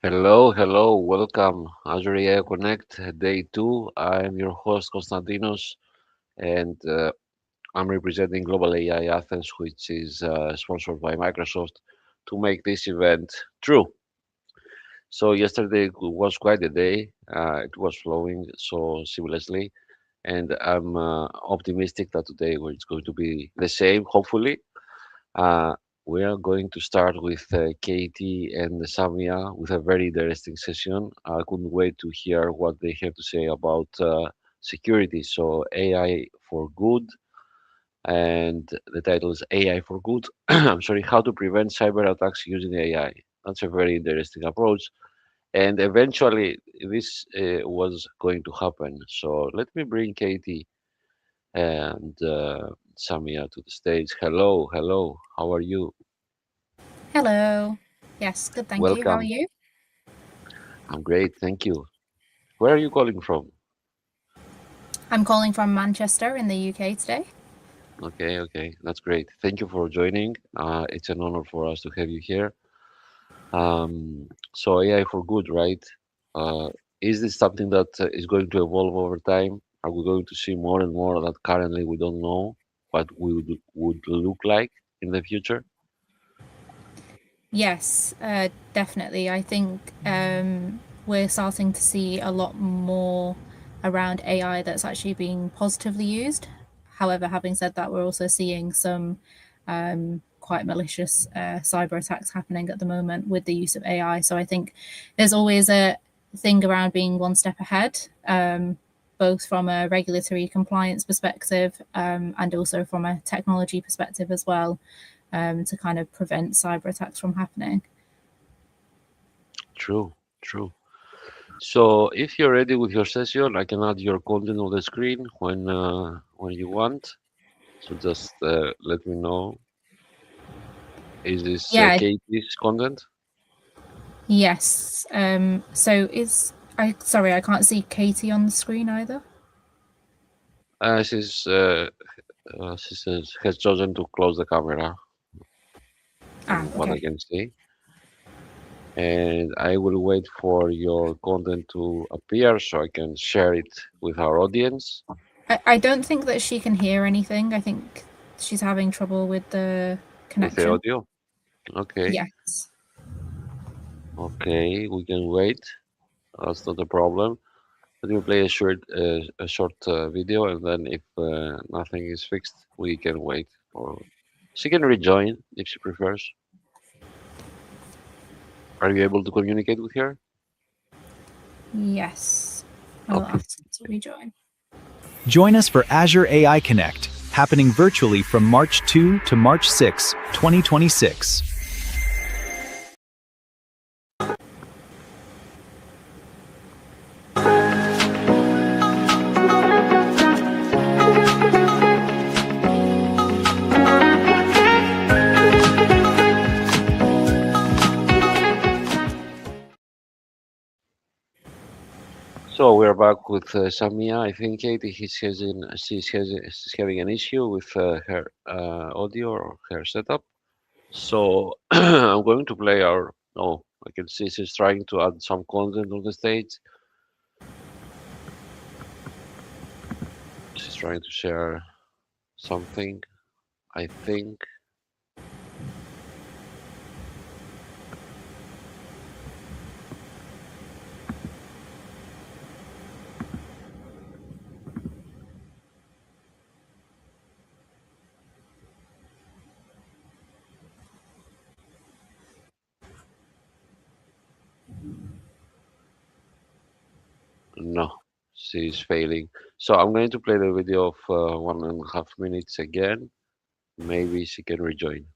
Hello, welcome Azure AI Connect Day 2. I'm your host Konstantinos, and I'm representing Global AI Athens, which is sponsored by Microsoft to make this event true. So yesterday was quite a day. It was flowing so seamlessly, and I'm optimistic that today it's going to be the same, hopefully. Uh, we are going to start with Katie and Samia with a very interesting session. I couldn't wait to hear what they have to say about security. So, AI for good, and the title is AI for good. I'm sorry, how to prevent cyber attacks using AI. That's a very interesting approach. And eventually, this was going to happen. So, let me bring Katie and Samia to the stage. Hello. How are you? Hello. Yes, good, thank you. How are Welcome. you? I'm great, thank you. Where are you calling from? I'm calling from Manchester in the UK today. Okay, that's great. Thank you for joining. It's an honor for us to have you here. So AI for good, right? Uh, is this something that is going to evolve over time? Are we going to see more and more that currently we don't know what we would look like in the future? Yes, definitely. I think we're starting to see a lot more around AI that's actually being positively used. However, having said that, we're also seeing some quite malicious cyber attacks happening at the moment with the use of AI. So I think there's always a thing around being one step ahead, both from a regulatory compliance perspective and also from a technology perspective as well, to kind of prevent cyber attacks from happening. True, true. So if you're ready with your session, I can add your content on the screen when you want. So just let me know. Is this Yeah, Katie's content? yes. So is I sorry, I can't see Katie on the screen either. Uh, she's uh, has chosen to close the camera Ah, from what I okay. can see, and I will wait for your content to appear so I can share it with our audience I don't think that she can hear anything. I think she's having trouble with the with the connection. audio. Okay, Yes. okay, we can wait. That's not a problem. Let me play a short video, and then if nothing is fixed, we can wait. Or she can rejoin if she prefers. Are you able to communicate with her? Yes. I'll Okay. ask her to rejoin. Join us for Azure AI Connect, happening virtually from March 2 to March 6, 2026. So we're back with Samia. I think Katie she's having an issue with her audio or her setup. So I'm going to play our. Oh, I can see she's trying to add some content on the stage. She's trying to share something. I think. No, she's failing. So I'm going to play the video of 1.5 minutes again. Maybe she can rejoin.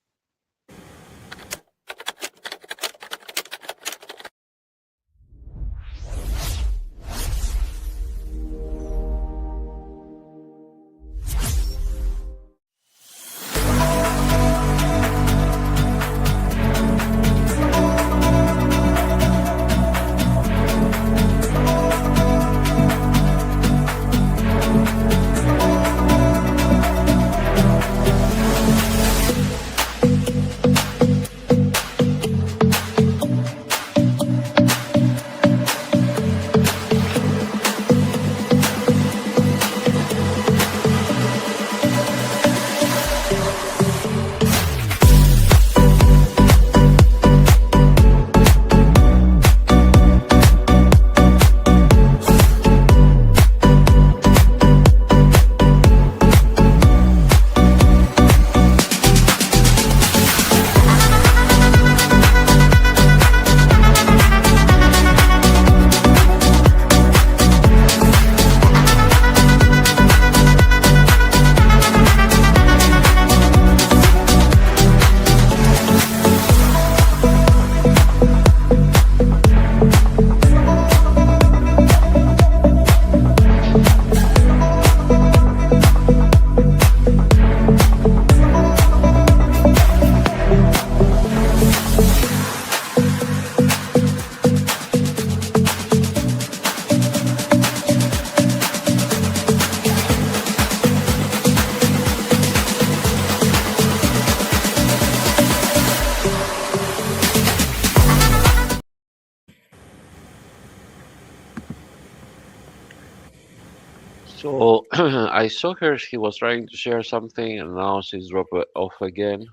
I saw her. She was trying to share something, and now she's dropped off again.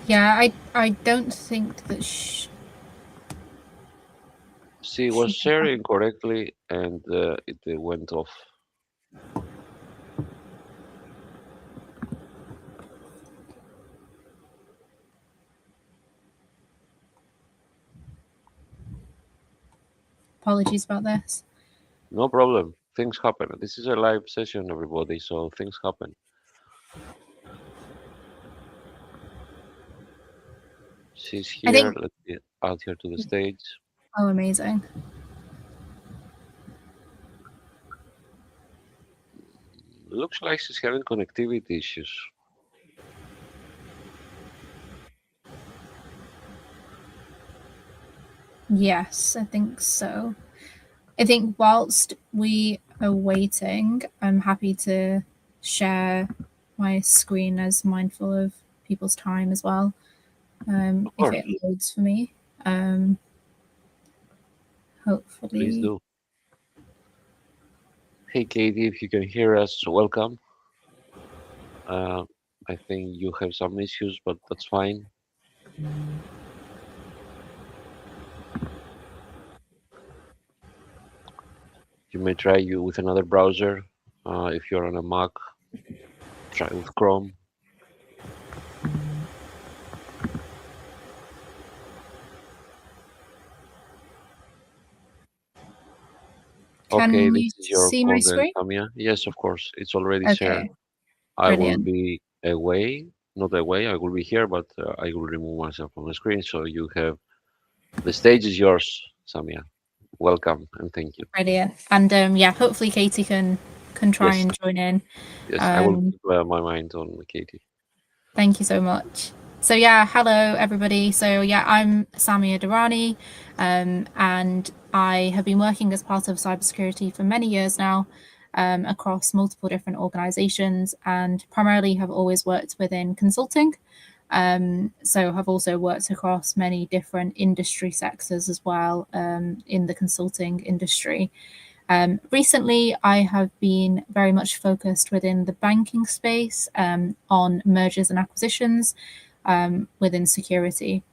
Yeah, I don't think that She was she. sharing correctly, and it went off. Apologies about this. No problem. Things happen. This is a live session, everybody, so things happen. She's I here. think. Let's get out here to the stage. Oh, amazing. Looks like she's having connectivity issues. Yes, I think so. I think whilst we are waiting, I'm happy to share my screen as mindful of people's time as well. Of If course, it loads for me, um, please hopefully. do. Hey, Katie, if you can hear us, welcome. Uh, I think you have some issues, but that's fine. You may try you with another browser. If you're on a Mac, try with Chrome. Okay, Can this you is your see my content, screen? Samia. Yes, of course, it's already shared. Okay, I will brilliant. be away, not away, I will be here, but I will remove myself from the screen. So you have the stage is yours, Samia. Welcome and thank you. Brilliant. And yeah, hopefully Katie can try Yes, and join in. yes, I will Um, keep my mind on Katie. Thank you so much. So yeah, hello everybody. So yeah, I'm Samia Durrani, and I have been working as part of cybersecurity for many years now, across multiple different organizations, and primarily have always worked within consulting. So have also worked across many different industry sectors as well, in the consulting industry. Recently, I have been very much focused within the banking space, on mergers and acquisitions, within security.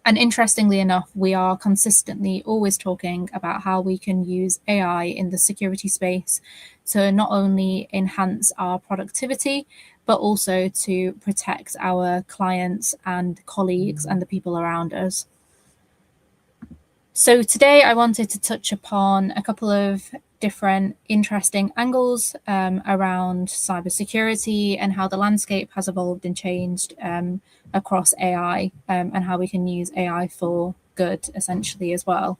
And interestingly enough, we are consistently always talking about how we can use AI in the security space to not only enhance our productivity, but also to protect our clients and colleagues and the people around us. So today I wanted to touch upon a couple of different interesting angles, around cybersecurity and how the landscape has evolved and changed, across AI, and how we can use AI for good essentially as well.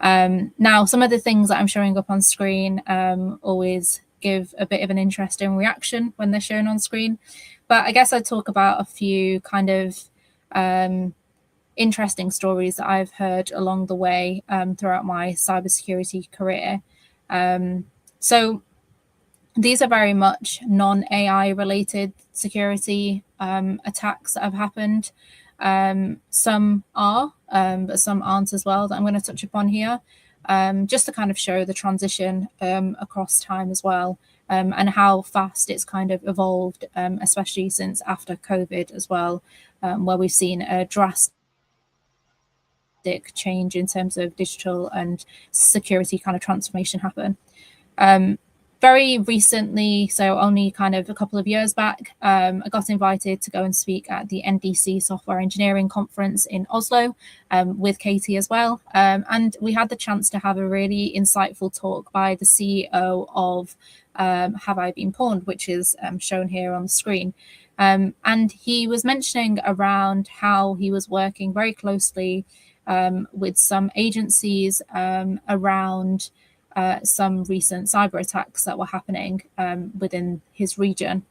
Now, some of the things that I'm showing up on screen, always give a bit of an interesting reaction when they're shown on screen. But I guess I'd talk about a few kind of interesting stories that I've heard along the way, throughout my cybersecurity career. So these are very much non-AI related security, attacks that have happened. Some are, but some aren't as well, that I'm going to touch upon here, just to kind of show the transition, across time as well, and how fast it's kind of evolved, especially since after COVID as well, where we've seen a drastic change in terms of digital and security kind of transformation happen. Very recently, so only kind of a couple of years back, I got invited to go and speak at the NDC Software Engineering Conference in Oslo, with Katie as well. And we had the chance to have a really insightful talk by the CEO of Have I Been Pawned, which is shown here on the screen. And he was mentioning around how he was working very closely, with some agencies, around some recent cyber attacks that were happening, within his region.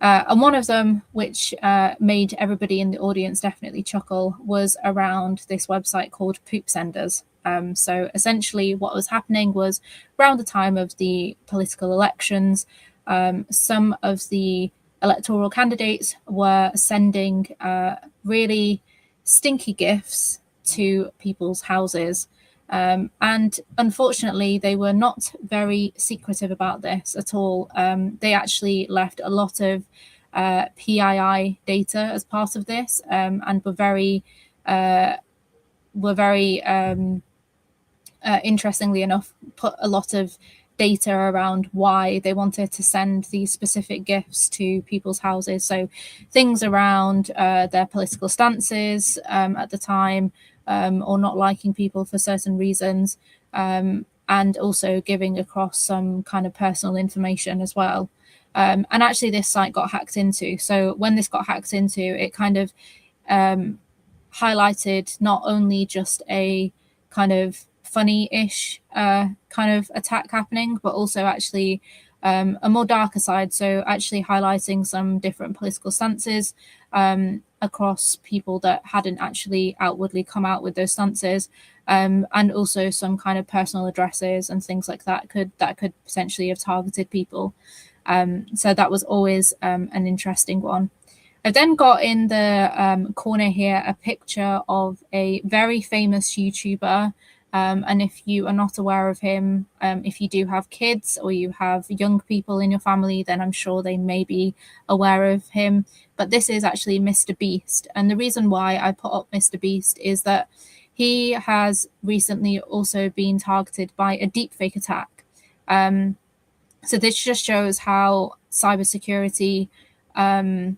And one of them, which made everybody in the audience definitely chuckle, was around this website called Poop Senders. So essentially, what was happening was around the time of the political elections, some of the electoral candidates were sending really stinky gifts to people's houses. And unfortunately, they were not very secretive about this at all. They actually left a lot of PII data as part of this, and were very interestingly enough, put a lot of data around why they wanted to send these specific gifts to people's houses. So things around their political stances at the time, or not liking people for certain reasons, and also giving across some kind of personal information as well. And actually, this site got hacked into. So when this got hacked into, it kind of highlighted not only just a kind of funny-ish kind of attack happening, but also actually a more darker side. So actually highlighting some different political stances across people that hadn't actually outwardly come out with those stances, and also some kind of personal addresses and things like that could potentially have targeted people. So that was always an interesting one. I've then got in the corner here a picture of a very famous YouTuber. And if you are not aware of him, if you do have kids or you have young people in your family, then I'm sure they may be aware of him. But this is actually Mr. Beast. And the reason why I put up Mr. Beast is that he has recently also been targeted by a deepfake attack. So this just shows how cybersecurity, how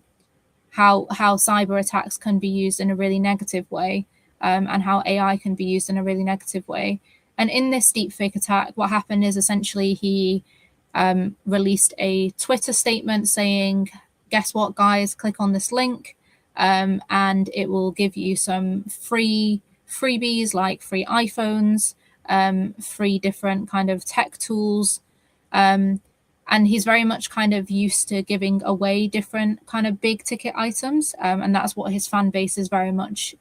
cyber attacks can be used in a really negative way, and how AI can be used in a really negative way. And in this deepfake attack, what happened is essentially he released a Twitter statement saying, guess what, guys, click on this link, and it will give you some freebies like free iPhones, free different kind of tech tools. And he's very much kind of used to giving away different kind of big ticket items, and that's what his fan base is very much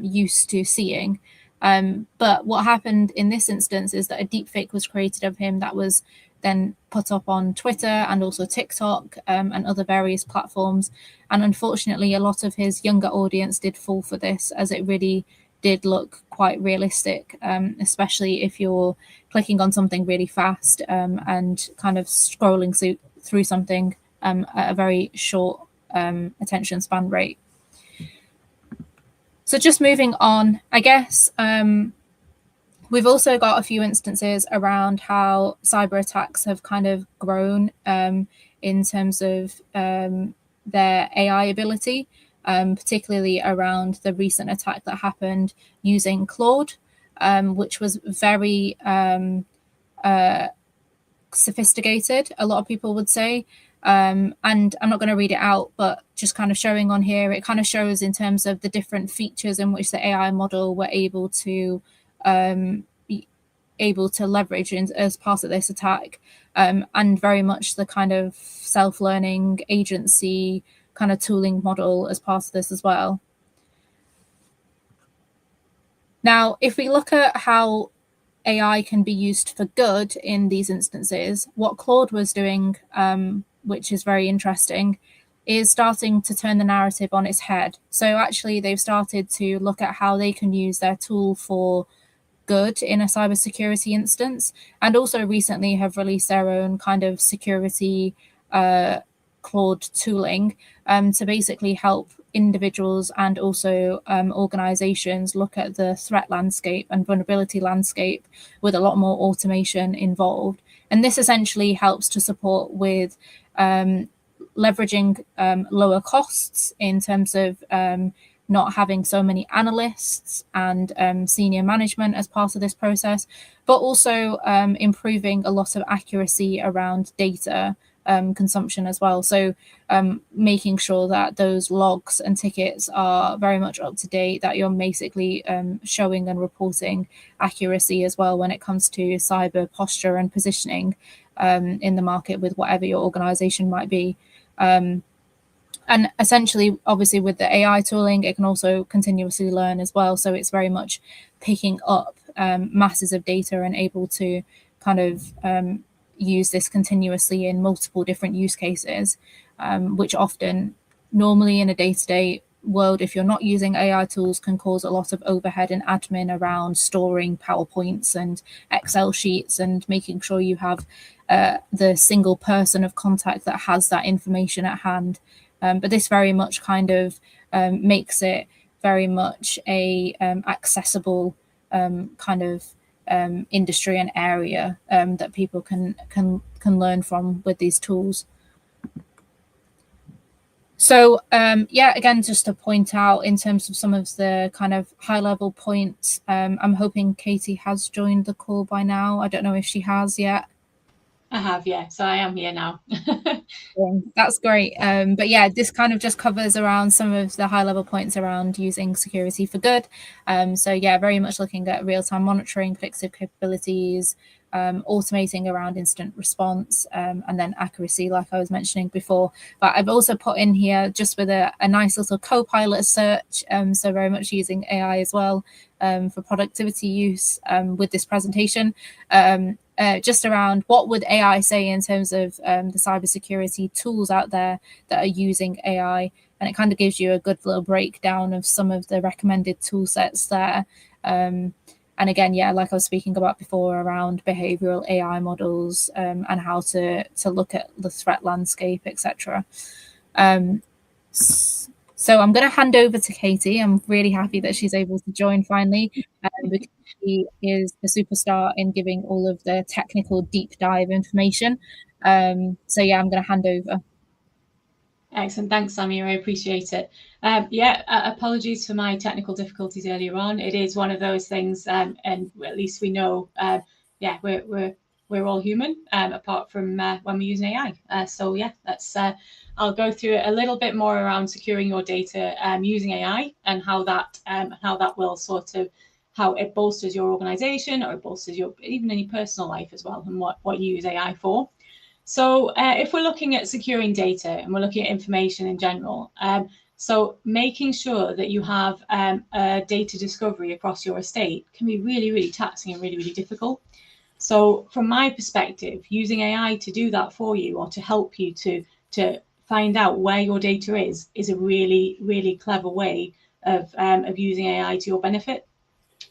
used to seeing. But what happened in this instance is that a deepfake was created of him that was then put up on Twitter and also TikTok, and other various platforms. And unfortunately, a lot of his younger audience did fall for this, as it really did look quite realistic, especially if you're clicking on something really fast, and kind of scrolling through something at a very short attention span rate. So just moving on, I guess we've also got a few instances around how cyber attacks have kind of grown in terms of their AI ability, particularly around the recent attack that happened using Claude, which was very sophisticated, a lot of people would say. And I'm not going to read it out, but just kind of showing on here, it kind of shows in terms of the different features in which the AI model were able to leverage as part of this attack, and very much the kind of self-learning agency kind of tooling model as part of this as well. Now, if we look at how AI can be used for good in these instances, what Claude was doing, which is very interesting, is starting to turn the narrative on its head. So actually, they've started to look at how they can use their tool for good in a cybersecurity instance, and also recently have released their own kind of security Claude tooling to basically help individuals and also organizations look at the threat landscape and vulnerability landscape with a lot more automation involved. And this essentially helps to support with leveraging lower costs in terms of not having so many analysts and senior management as part of this process, but also improving a lot of accuracy around data consumption as well. So making sure that those logs and tickets are very much up to date, that you're basically showing and reporting accuracy as well when it comes to cyber posture and positioning in the market with whatever your organization might be. And essentially, obviously, with the AI tooling, it can also continuously learn as well. So it's very much picking up masses of data and able to kind of use this continuously in multiple different use cases, which often, normally in a day-to-day world, if you're not using AI tools, can cause a lot of overhead and admin around storing PowerPoints and Excel sheets and making sure you have the single person of contact that has that information at hand. But this very much kind of makes it very much a accessible kind of industry and area that people can learn from with these tools. So yeah, again, just to point out in terms of some of the kind of high level points, I'm hoping Katie has joined the call by now. I don't know if she has yet. I have, yeah. So I am here now. That's great. But yeah, this kind of just covers around some of the high level points around using security for good. So yeah, very much looking at real-time monitoring, predictive capabilities, automating around incident response, and then accuracy, like I was mentioning before. But I've also put in here just with a nice little co-pilot search. So very much using AI as well for productivity use with this presentation. Just around what would AI say in terms of the cybersecurity tools out there that are using AI, and it kind of gives you a good little breakdown of some of the recommended tool sets there. And again, yeah, like I was speaking about before around behavioral AI models and how to look at the threat landscape, etc. So I'm going to hand over to Katie. I'm really happy that she's able to join finally because she is a superstar in giving all of the technical deep dive information. So yeah, I'm going to hand over. Excellent. Thanks, Samir. I appreciate it. Apologies for my technical difficulties earlier on. It is one of those things, and at least we know, we're all human, apart from when we're using AI. So yeah, I'll go through a little bit more around securing your data using AI and how that will sort of how it bolsters your organization or it bolsters your even in your personal life as well, and what you use AI for. So if we're looking at securing data and we're looking at information in general, so making sure that you have a data discovery across your estate can be really, really taxing and really, really difficult. So from my perspective, using AI to do that for you or to help you to find out where your data is a really, really clever way of using AI to your benefit.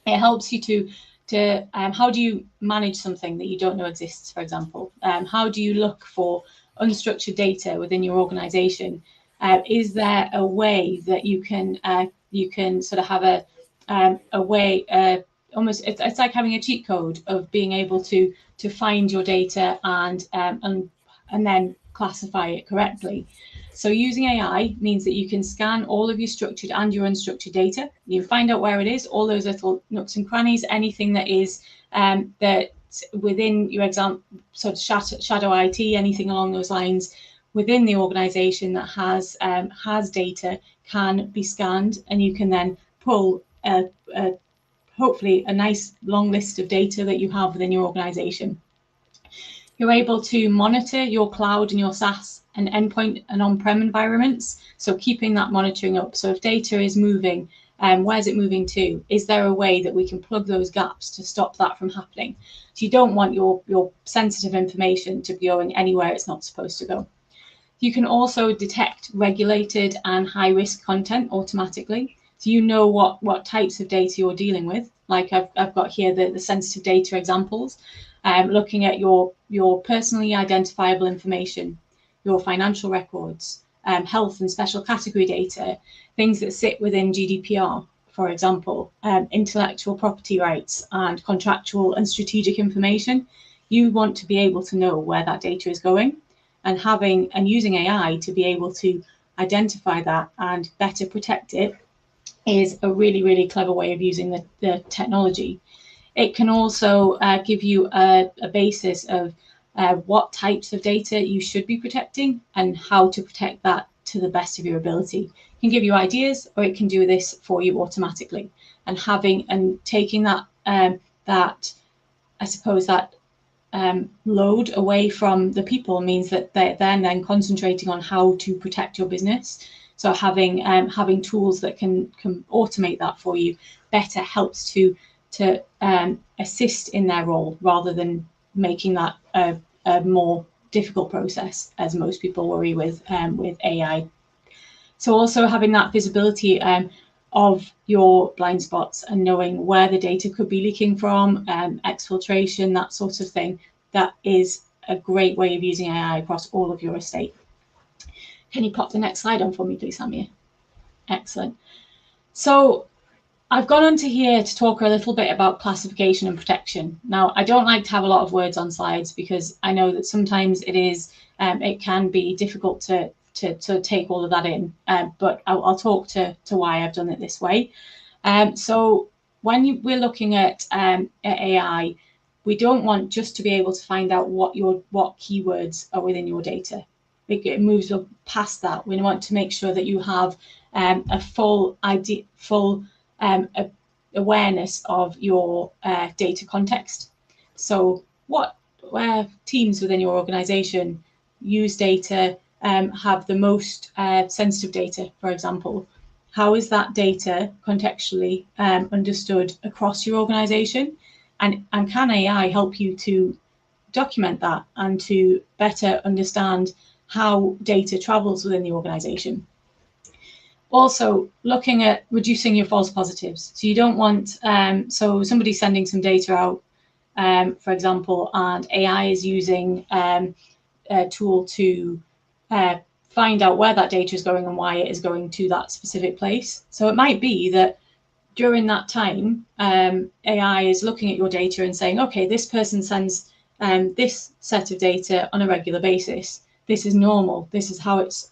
It helps you to how do you manage something that you don't know exists, for example? How do you look for unstructured data within your organization? Is there a way that you can sort of have a way almost it's like having a cheat code of being able to find your data and then classify it correctly. So using AI means that you can scan all of your structured and your unstructured data. You find out where it is, all those little nooks and crannies, anything that is that within your exam, sort of shadow IT, anything along those lines within the organization that has data can be scanned, and you can then pull hopefully a nice long list of data that you have within your organization. You're able to monitor your cloud and your SaaS and endpoint and on-prem environments. So keeping that monitoring up. So if data is moving, where's it moving to? Is there a way that we can plug those gaps to stop that from happening? So you don't want your sensitive information to be going anywhere it's not supposed to go. You can also detect regulated and high-risk content automatically. So you know what types of data you're dealing with. Like I've got here the sensitive data examples, looking at your personally identifiable information, your financial records, health and special category data, things that sit within GDPR, for example, intellectual property rights and contractual and strategic information. You want to be able to know where that data is going, and using AI to be able to identify that and better protect it is a really, really clever way of using the technology. It can also give you a basis of what types of data you should be protecting and how to protect that to the best of your ability. It can give you ideas, or it can do this for you automatically. And taking that I suppose that load away from the people means that they're then concentrating on how to protect your business. So having tools that can automate that for you better helps to assist in their role rather than making that a more difficult process, as most people worry with AI. So also having that visibility of your blind spots and knowing where the data could be leaking from, exfiltration, that sort of thing, that is a great way of using AI across all of your estate. Can you pop the next slide on for me, please, Samir? Excellent. So I've gone onto here to talk a little bit about classification and protection. Now, I don't like to have a lot of words on slides because I know that sometimes it can be difficult to take all of that in, but I'll talk to why I've done it this way. So when we're looking at AI, we don't want just to be able to find out what keywords are within your data. It moves past that. We want to make sure that you have a full awareness of your data context. So where teams within your organization use data, have the most sensitive data, for example. How is that data contextually understood across your organization? And can AI help you to document that and to better understand how data travels within the organization? Also, looking at reducing your false positives. So you don't want, so somebody sending some data out, for example, and AI is using a tool to find out where that data is going and why it is going to that specific place. So it might be that during that time, AI is looking at your data and saying, okay, this person sends this set of data on a regular basis. This is normal. This is how it's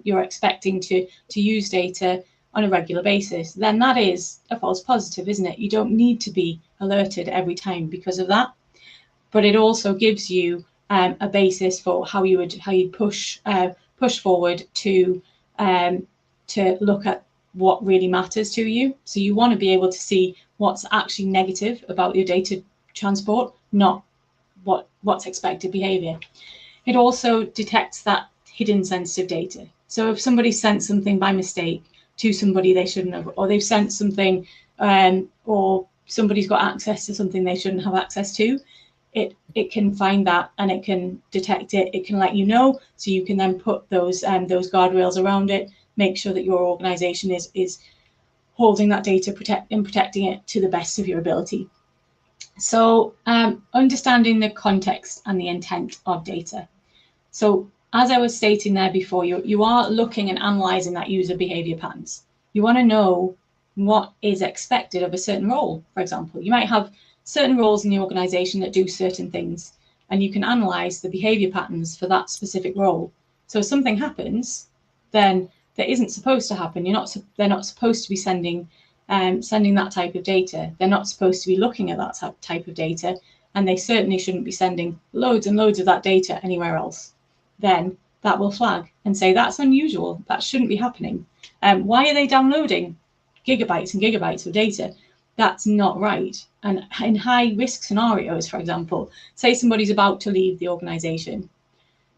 you're expecting to use data on a regular basis. Then that is a false positive, isn't it? You don't need to be alerted every time because of that. But it also gives you a basis for how you'd push forward to look at what really matters to you. So you want to be able to see what's actually negative about your data transport, not what's expected behavior. It also detects that hidden sensitive data. So if somebody sent something by mistake to somebody they shouldn't have, or they've sent something, or somebody's got access to something they shouldn't have access to, it can find that and it can detect it. It can let you know, so you can then put those guardrails around it. Make sure that your organization is holding that data, protecting it to the best of your ability. So understanding the context and the intent of data. So as I was stating there before, you are looking and analysing that user behaviour patterns. You want to know what is expected of a certain role, for example. You might have certain roles in the organisation that do certain things, and you can analyse the behaviour patterns for that specific role. So if something happens, then that isn't supposed to happen. They're not supposed to be sending that type of data. They're not supposed to be looking at that type of data, and they certainly shouldn't be sending loads and loads of that data anywhere else. Then that will flag and say that's unusual. That shouldn't be happening. Why are they downloading gigabytes and gigabytes of data? That's not right. And in high risk scenarios, for example, say somebody's about to leave the organization.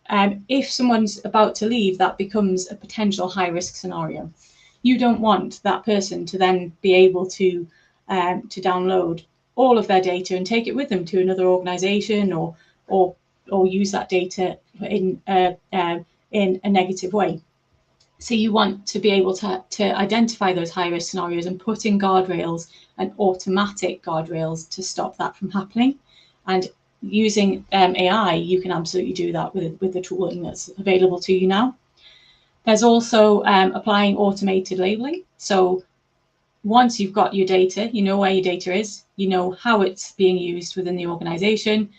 If someone's about to leave, that becomes a potential high risk scenario. You don't want that person to then be able to download all of their data and take it with them to another organization, or use that data in a negative way. So you want to be able to identify those high risk scenarios and put in guardrails and automatic guardrails to stop that from happening. And using AI, you can absolutely do that with the tooling that's available to you now. There's also applying automated labeling. So once you've got your data, you know where your data is, you know how it's being used within the organization,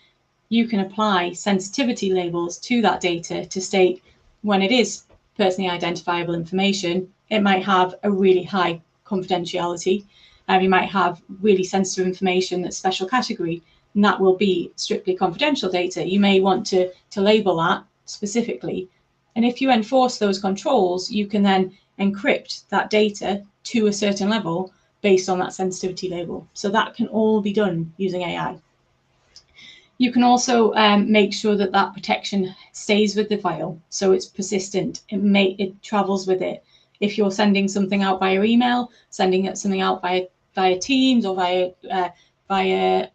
you can apply sensitivity labels to that data to state when it is personally identifiable information, it might have a really high confidentiality. You might have really sensitive information that's special category, and that will be strictly confidential data. You may want to label that specifically. And if you enforce those controls, you can then encrypt that data to a certain level based on that sensitivity label. So that can all be done using AI. You can also make sure that that protection stays with the file, so it's persistent. It travels with it. If you're sending something out via email, sending something out via Teams or via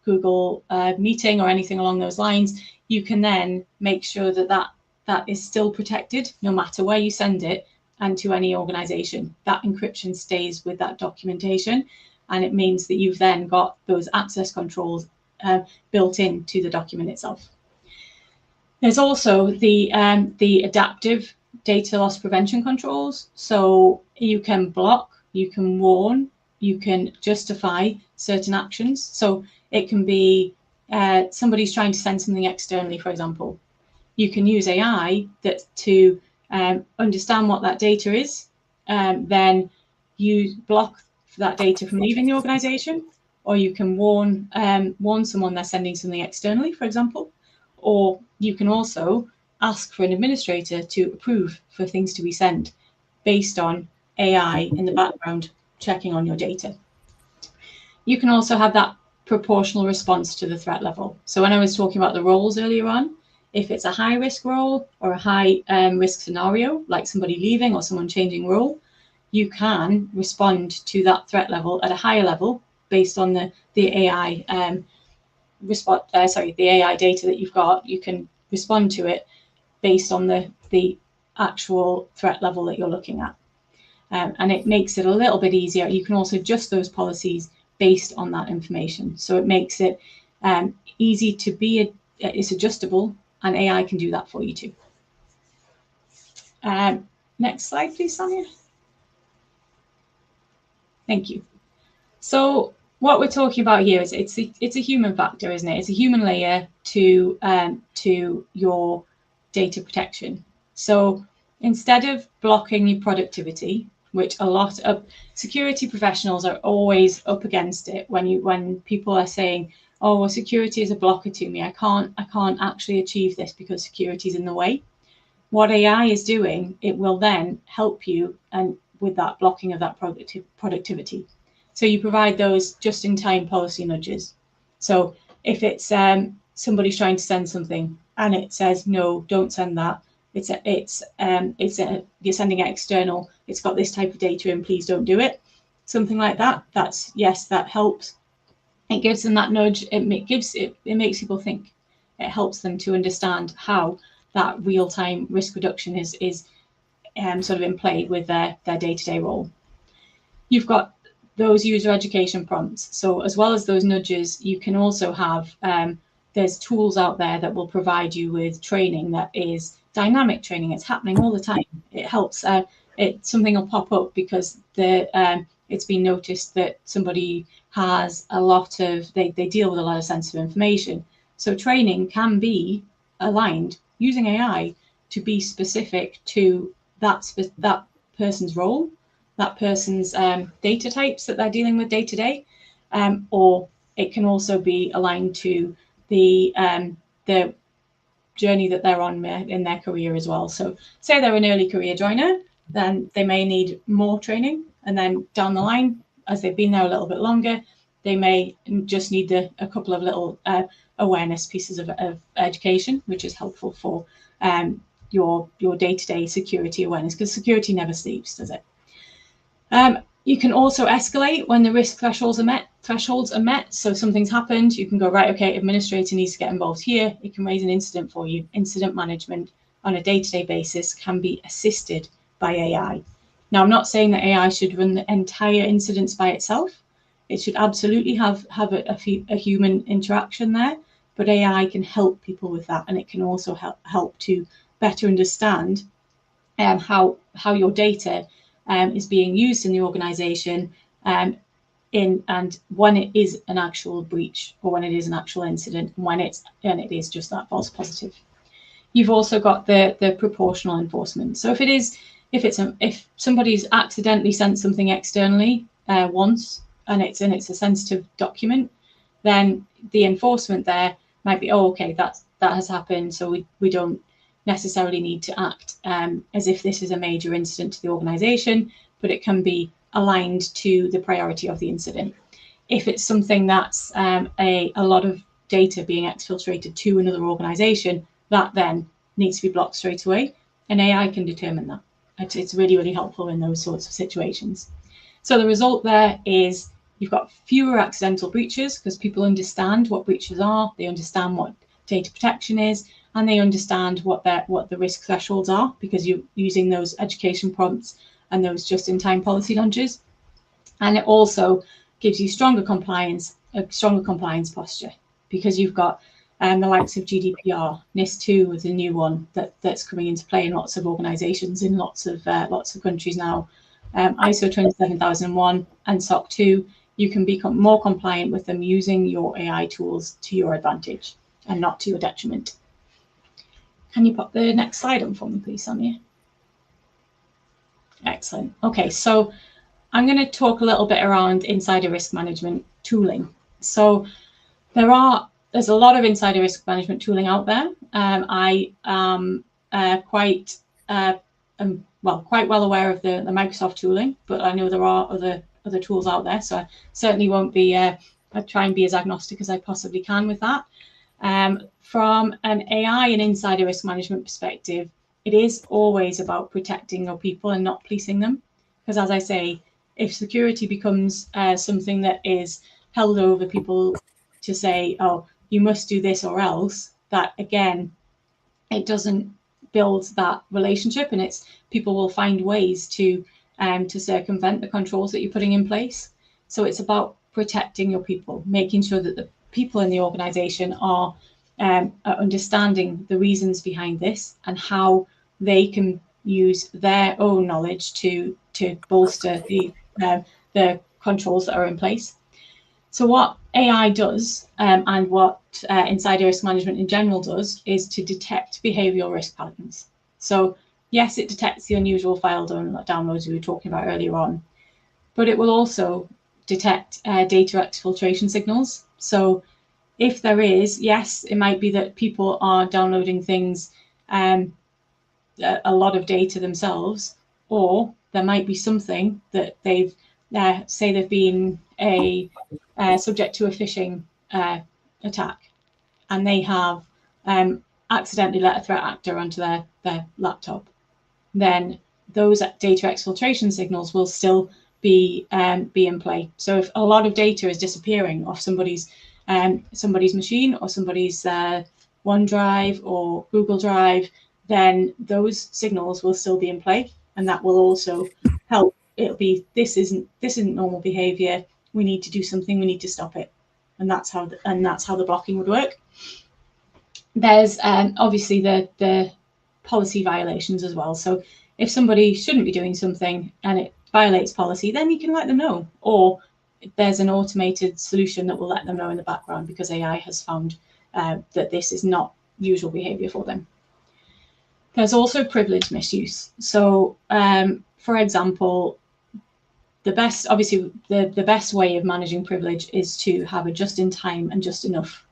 Google Meeting or anything along those lines, you can then make sure that that is still protected no matter where you send it and to any organization. That encryption stays with that documentation, and it means that you've then got those access controls built into the document itself. There's also the adaptive data loss prevention controls. So you can block, you can warn, you can justify certain actions. So it can be somebody's trying to send something externally, for example. You can use AI to understand what that data is, then you block that data from leaving the organization, or you can warn someone they're sending something externally, for example, or you can also ask for an administrator to approve for things to be sent based on AI in the background checking on your data. You can also have that proportional response to the threat level. So when I was talking about the roles earlier on, if it's a high risk role or a high risk scenario, like somebody leaving or someone changing role, you can respond to that threat level at a higher level based on the AI the AI data that you've got. You can respond to it based on the actual threat level that you're looking at. And it makes it a little bit easier. You can also adjust those policies based on that information. So it makes it easy to be, it's adjustable, and AI can do that for you too. Next slide, please, Sonia. Thank you. So what we're talking about here is it's a human factor, isn't it? It's a human layer to your data protection. So instead of blocking your productivity, which a lot of security professionals are always up against it, when people are saying, oh, well, security is a blocker to me, I can't actually achieve this because security is in the way. What AI is doing, it will then help you and with that blocking of that productivity. So you provide those just-in-time policy nudges. So if it's somebody's trying to send something and it says no, don't send that. You're sending it external. It's got this type of data in. Please don't do it. Something like that. That helps. It gives them that nudge. It makes people think. It helps them to understand how that real-time risk reduction is sort of in play with their day-to-day role. You've got those user education prompts. So as well as those nudges, you can also have, there's tools out there that will provide you with training that is dynamic training. It's happening all the time. It helps, something will pop up because it's been noticed that somebody has a lot of, they deal with a lot of sensitive information. So training can be aligned using AI to be specific to that person's role, that person's data types that they're dealing with day to day, or it can also be aligned to the journey that they're on in their career as well. So say they're an early career joiner, then they may need more training, and then down the line, as they've been there a little bit longer, they may just need a couple of little awareness pieces of education, which is helpful for your day-to-day security awareness, because security never sleeps, does it? You can also escalate when the risk thresholds are met. So something's happened, you can go, right, okay, administrator needs to get involved here. It can raise an incident for you. Incident management on a day-to-day basis can be assisted by AI. Now, I'm not saying that AI should run the entire incidents by itself. It should absolutely have a human interaction there, but AI can help people with that, and it can also help to better understand how your data is being used in the organization, and when it is an actual breach or when it is an actual incident, and it is just that false positive. You've also got the proportional enforcement. So if somebody's accidentally sent something externally once and it's a sensitive document, then the enforcement there might be, oh, okay, that has happened, so we don't necessarily need to act as if this is a major incident to the organization, but it can be aligned to the priority of the incident. If it's something that's a lot of data being exfiltrated to another organization, that then needs to be blocked straight away, and AI can determine that. It's really, really helpful in those sorts of situations. So the result there is you've got fewer accidental breaches because people understand what breaches are, they understand what data protection is, and they understand what the risk thresholds are, because you're using those education prompts and those just-in-time policy launches. And it also gives you a stronger compliance posture, because you've got the likes of GDPR. NIS2 is a new one that's coming into play in lots of organisations in lots of countries now. ISO 27001 and SOC 2, you can become more compliant with them using your AI tools to your advantage and not to your detriment. Can you pop the next slide on for me, please, Samia? Excellent. Okay, so I'm going to talk a little bit around insider risk management tooling. So there's a lot of insider risk management tooling out there. I am quite well aware of the Microsoft tooling, but I know there are other tools out there. So I certainly won't be. I try and be as agnostic as I possibly can with that. From an AI and insider risk management perspective, it is always about protecting your people and not policing them. Because as I say, if security becomes something that is held over people to say, oh, you must do this or else, that again, it doesn't build that relationship, and it's people will find ways to circumvent the controls that you're putting in place. So it's about protecting your people, making sure that the people in the organization are understanding the reasons behind this and how they can use their own knowledge to bolster the controls that are in place. So what AI does and what insider risk management in general does is to detect behavioral risk patterns. So yes, it detects the unusual file downloads we were talking about earlier on, but it will also detect data exfiltration signals. So if there is, yes, it might be that people are downloading things, a lot of data themselves, or there might be something that they've, say they've been subject to a phishing attack, and they have accidentally let a threat actor onto their laptop. Then those data exfiltration signals will still be in play. So if a lot of data is disappearing off somebody's machine or somebody's OneDrive or Google Drive, then those signals will still be in play, and that will also help. It'll be this isn't normal behavior. We need to do something. We need to stop it, and that's how the blocking would work. There's obviously the policy violations as well. So if somebody shouldn't be doing something and it violates policy, then you can let them know, or there's an automated solution that will let them know in the background, because AI has found that this is not usual behavior for them. There's also privilege misuse. So for example, the best way of managing privilege is to have a just-in-time and just enough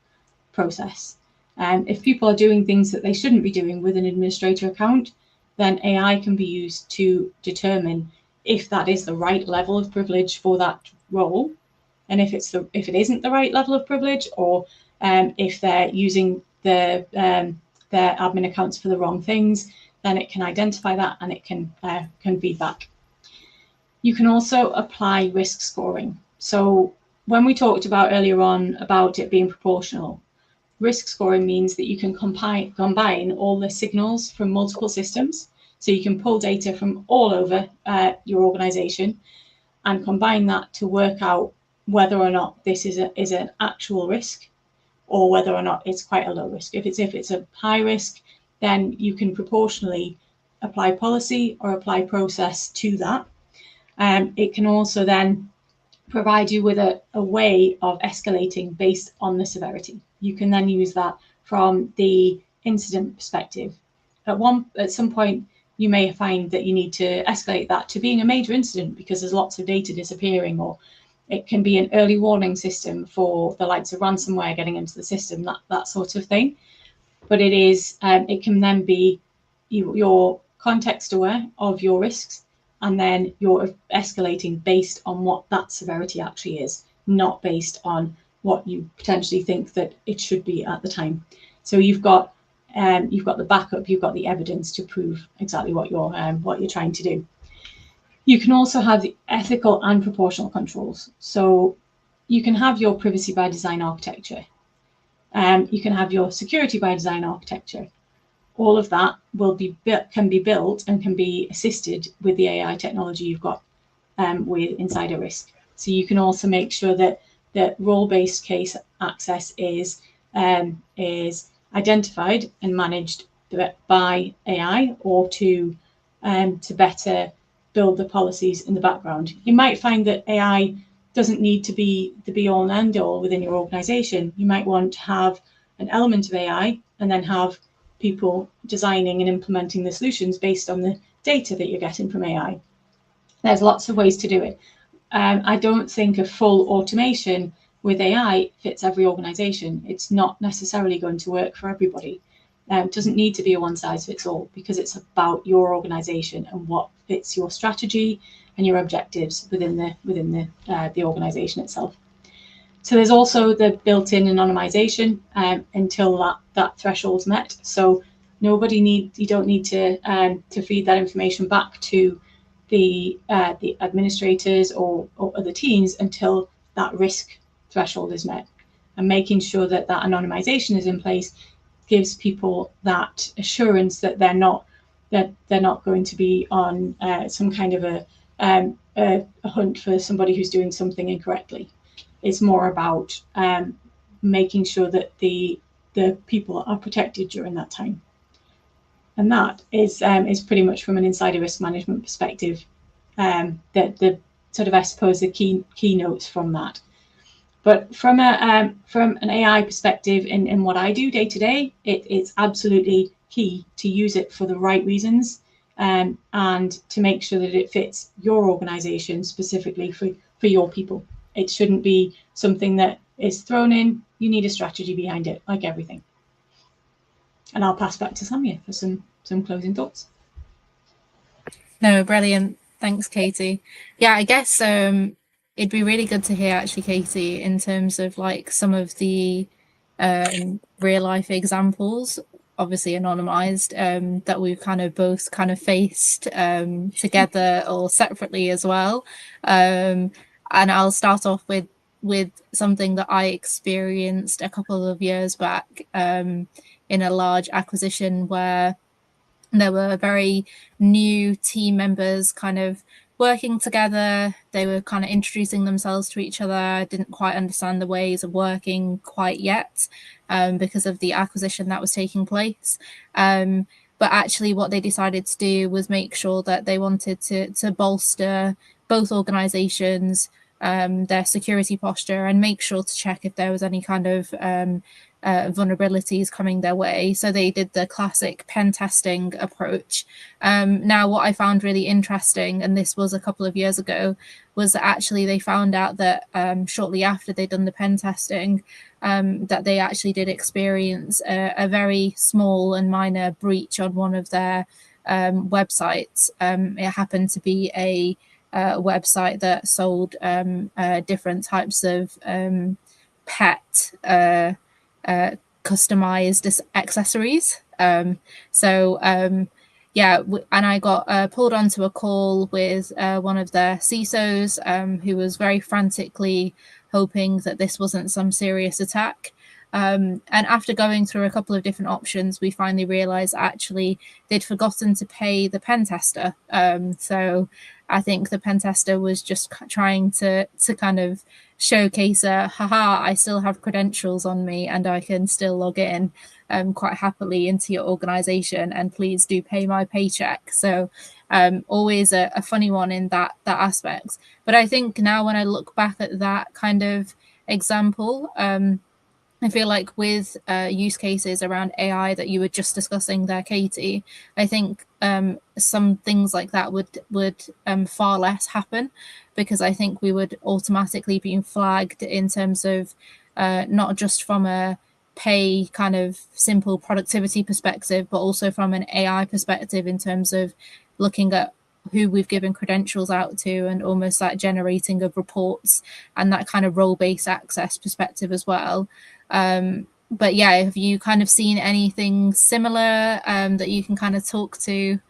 process. If people are doing things that they shouldn't be doing with an administrator account, then AI can be used to determine if that is the right level of privilege for that role, and if it isn't the right level of privilege, or if they're using their admin accounts for the wrong things, then it can identify that and it can feed back. You can also apply risk scoring. So when we talked about earlier on about it being proportional, risk scoring means that you can combine all the signals from multiple systems. So you can pull data from all over your organization and combine that to work out whether or not this is an actual risk, or whether or not it's quite a low risk. If it's a high risk, then you can proportionally apply policy or apply process to that. It can also then provide you with a way of escalating based on the severity. You can then use that from the incident perspective. At some point, you may find that you need to escalate that to being a major incident because there's lots of data disappearing, or it can be an early warning system for the likes of ransomware getting into the system, that sort of thing. But it can then be you're context aware of your risks, and then you're escalating based on what that severity actually is, not based on what you potentially think that it should be at the time. So you've got the backup, you've got the evidence to prove exactly what you're trying to do. You can also have the ethical and proportional controls. So you can have your privacy by design architecture. You can have your security by design architecture, all of that can be built and can be assisted with the AI technology you've got with Insider Risk. So you can also make sure that role-based case access is identified and managed by AI, or to better build the policies in the background. You might find that AI doesn't need to be the be-all and end-all within your organization. You might want to have an element of AI and then have people designing and implementing the solutions based on the data that you're getting from AI. There's lots of ways to do it. I don't think a full automation with AI fits every organization. It's not necessarily going to work for everybody. It doesn't need to be a one size fits all, because it's about your organization and what fits your strategy and your objectives within the organization itself. So there's also the built-in anonymization until that threshold's met. So you don't need to feed that information back to the administrators or other teams until that risk threshold is met. And making sure that anonymization is in place gives people that assurance that they're not going to be on some kind of a hunt for somebody who's doing something incorrectly. It's more about making sure that the people are protected during that time. And that is pretty much, from an insider risk management perspective, the sort of, I suppose, the keynotes from that. But from an AI perspective, in what I do day to day, it's absolutely key to use it for the right reasons, and to make sure that it fits your organization specifically for your people. It shouldn't be something that is thrown in. You need a strategy behind it, like everything. And I'll pass back to Samia for some closing thoughts. No, brilliant. Thanks, Katie. Yeah, I guess it'd be really good to hear, actually, Katie, in terms of like some of the real life examples, obviously anonymized, that we've both faced together or separately as well. And I'll start off with something that I experienced a couple of years back in a large acquisition, where there were very new team members working together. They were introducing themselves to each other, didn't quite understand the ways of working quite yet, because of the acquisition that was taking place. But actually what they decided to do was make sure that they wanted to bolster both organizations, their security posture, and make sure to check if there was any kind of vulnerabilities coming their way. So they did the classic pen testing approach. Now, what I found really interesting, and this was a couple of years ago, was that actually they found out that shortly after they'd done the pen testing, that they actually did experience a very small and minor breach on one of their websites. It happened to be a website that sold different types of pet customized accessories. Yeah, and I got pulled onto a call with one of their CISOs, who was very frantically hoping that this wasn't some serious attack. And after going through a couple of different options, we finally realized actually they'd forgotten to pay the pen tester. So I think the pen tester was just trying to kind of showcase haha, I still have credentials on me and I can still log in quite happily into your organization, and please do pay my paycheck. So always a funny one in that aspect. But I think now when I look back at that kind of example, I feel like with use cases around AI that you were just discussing there, Katie, I think some things like that would far less happen, because I think we would automatically be flagged in terms of not just from a pay kind of simple productivity perspective, but also from an AI perspective in terms of looking at who we've given credentials out to, and almost that generating of reports and that kind of role-based access perspective as well. But yeah, have you kind of seen anything similar that you can kind of talk to?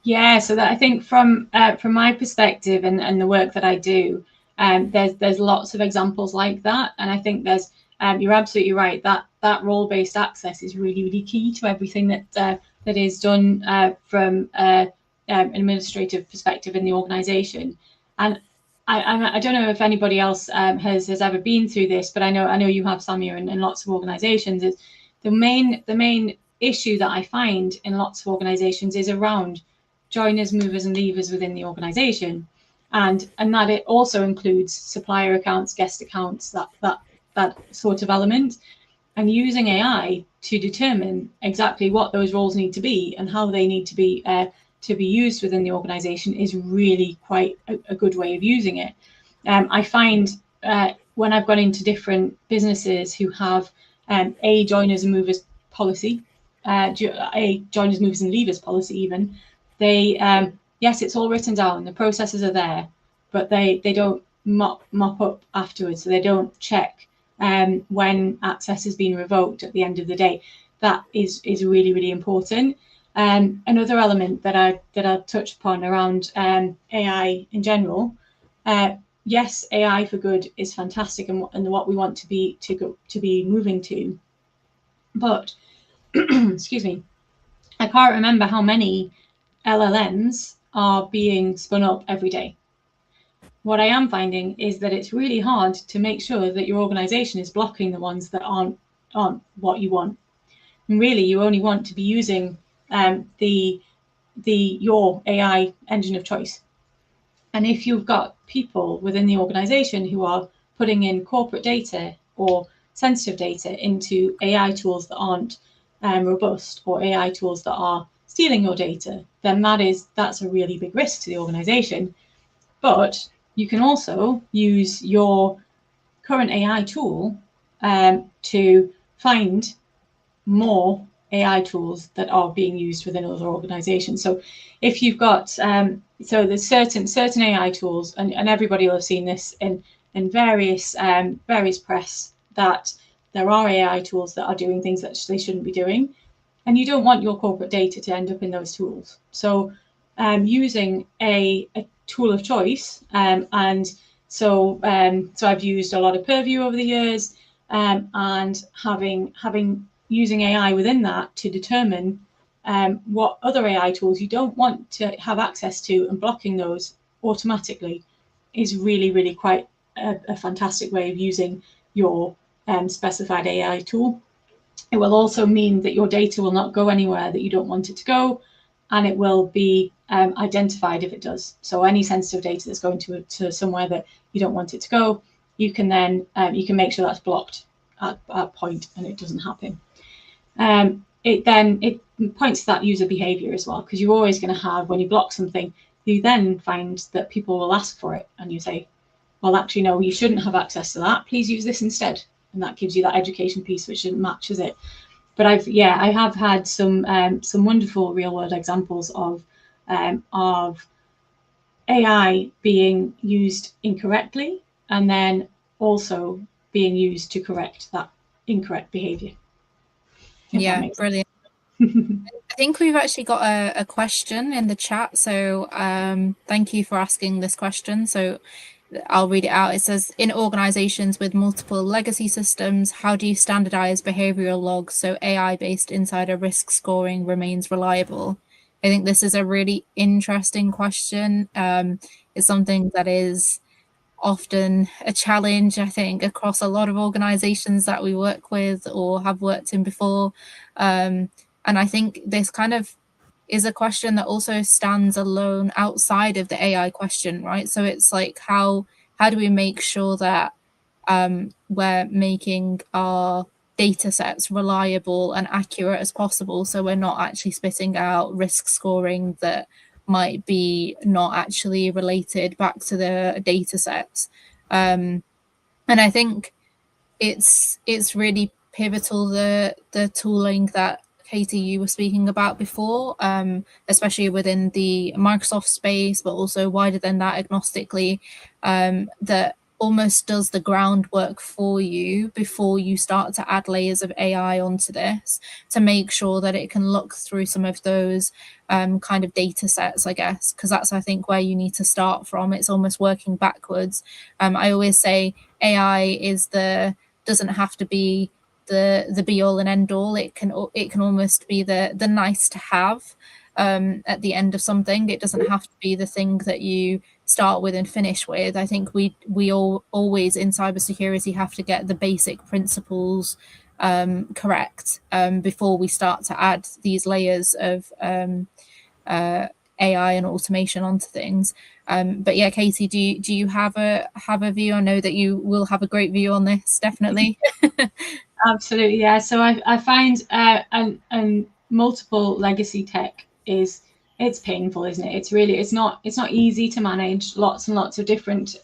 Yeah, so that I think from my perspective and the work that I do, there's lots of examples like that, and I think there's you're absolutely right that that role-based access is really, really key to everything that that is done from an administrative perspective in the organisation. And I don't know if anybody else has ever been through this, but I know you have, Samir, and lots of organisations. Is the main issue that I find in lots of organisations is around joiners, movers, and leavers within the organisation, and that it also includes supplier accounts, guest accounts, that sort of element, and using AI to determine exactly what those roles need to be and how they need to be used within the organisation is really quite a good way of using it. I find when I've gone into different businesses who have a joiners and movers policy, a joiners, movers, and leavers policy, even they yes, it's all written down, the processes are there, but they don't mop up afterwards, so they don't check when access has been revoked at the end of the day. That is really, really important. Another element that I touched upon around AI in general. Yes, AI for good is fantastic, and what we want to be moving to. But excuse me, I can't remember how many LLMs are being spun up every day. What I am finding is that it's really hard to make sure that your organization is blocking the ones that aren't what you want. And really, you only want to be using your AI engine of choice. And if you've got people within the organization who are putting in corporate data or sensitive data into AI tools that aren't robust, or AI tools that are stealing your data, then that's a really big risk to the organization. But you can also use your current AI tool to find more AI tools that are being used within other organizations. So if you've got, so there's certain AI tools, and everybody will have seen this in various press, that there are AI tools that are doing things that they shouldn't be doing. And you don't want your corporate data to end up in those tools. So using a tool of choice, and so I've used a lot of Purview over the years, and using AI within that to determine what other AI tools you don't want to have access to, and blocking those automatically is really, really quite a fantastic way of using your specified AI tool. It will also mean that your data will not go anywhere that you don't want it to go, and it will be identified if it does. So any sensitive data that's going to somewhere that you don't want it to go, you can then you can make sure that's blocked at that point, and it doesn't happen. It points to that user behavior as well, because you're always going to have, when you block something, you then find that people will ask for it, and you say, well, actually, no, you shouldn't have access to that. Please use this instead. And that gives you that education piece, which matches it. But I have had some wonderful real world examples of AI being used incorrectly, and then also being used to correct that incorrect behavior. Yeah, brilliant. I think we've actually got a question in the chat. So thank you for asking this question. So I'll read it out. It says, in organizations with multiple legacy systems, how do you standardize behavioral logs so AI-based insider risk scoring remains reliable? I think this is a really interesting question. It's something that is often a challenge, I think, across a lot of organizations that we work with or have worked in before. And I think this kind of is a question that also stands alone outside of the AI question, right? So it's like, how do we make sure that we're making our data sets reliable and accurate as possible, so we're not actually spitting out risk scoring that might be not actually related back to the data sets. And I think it's really pivotal, the tooling that Katie, you were speaking about before, especially within the Microsoft space, but also wider than that, agnostically, that almost does the groundwork for you before you start to add layers of AI onto this, to make sure that it can look through some of those kind of data sets, I guess, because that's, I think, where you need to start from. It's almost working backwards. I always say AI doesn't have to be the be all and end all. It can almost be the nice to have at the end of something. It doesn't have to be the thing that you start with and finish with. I think we all always in cybersecurity have to get the basic principles correct before we start to add these layers of AI and automation onto things. But yeah, Katie, do you have a view? I know that you will have a great view on this, definitely. Absolutely, yeah. So I find and multiple legacy tech it's painful, isn't it? It's not easy to manage. Lots and lots of different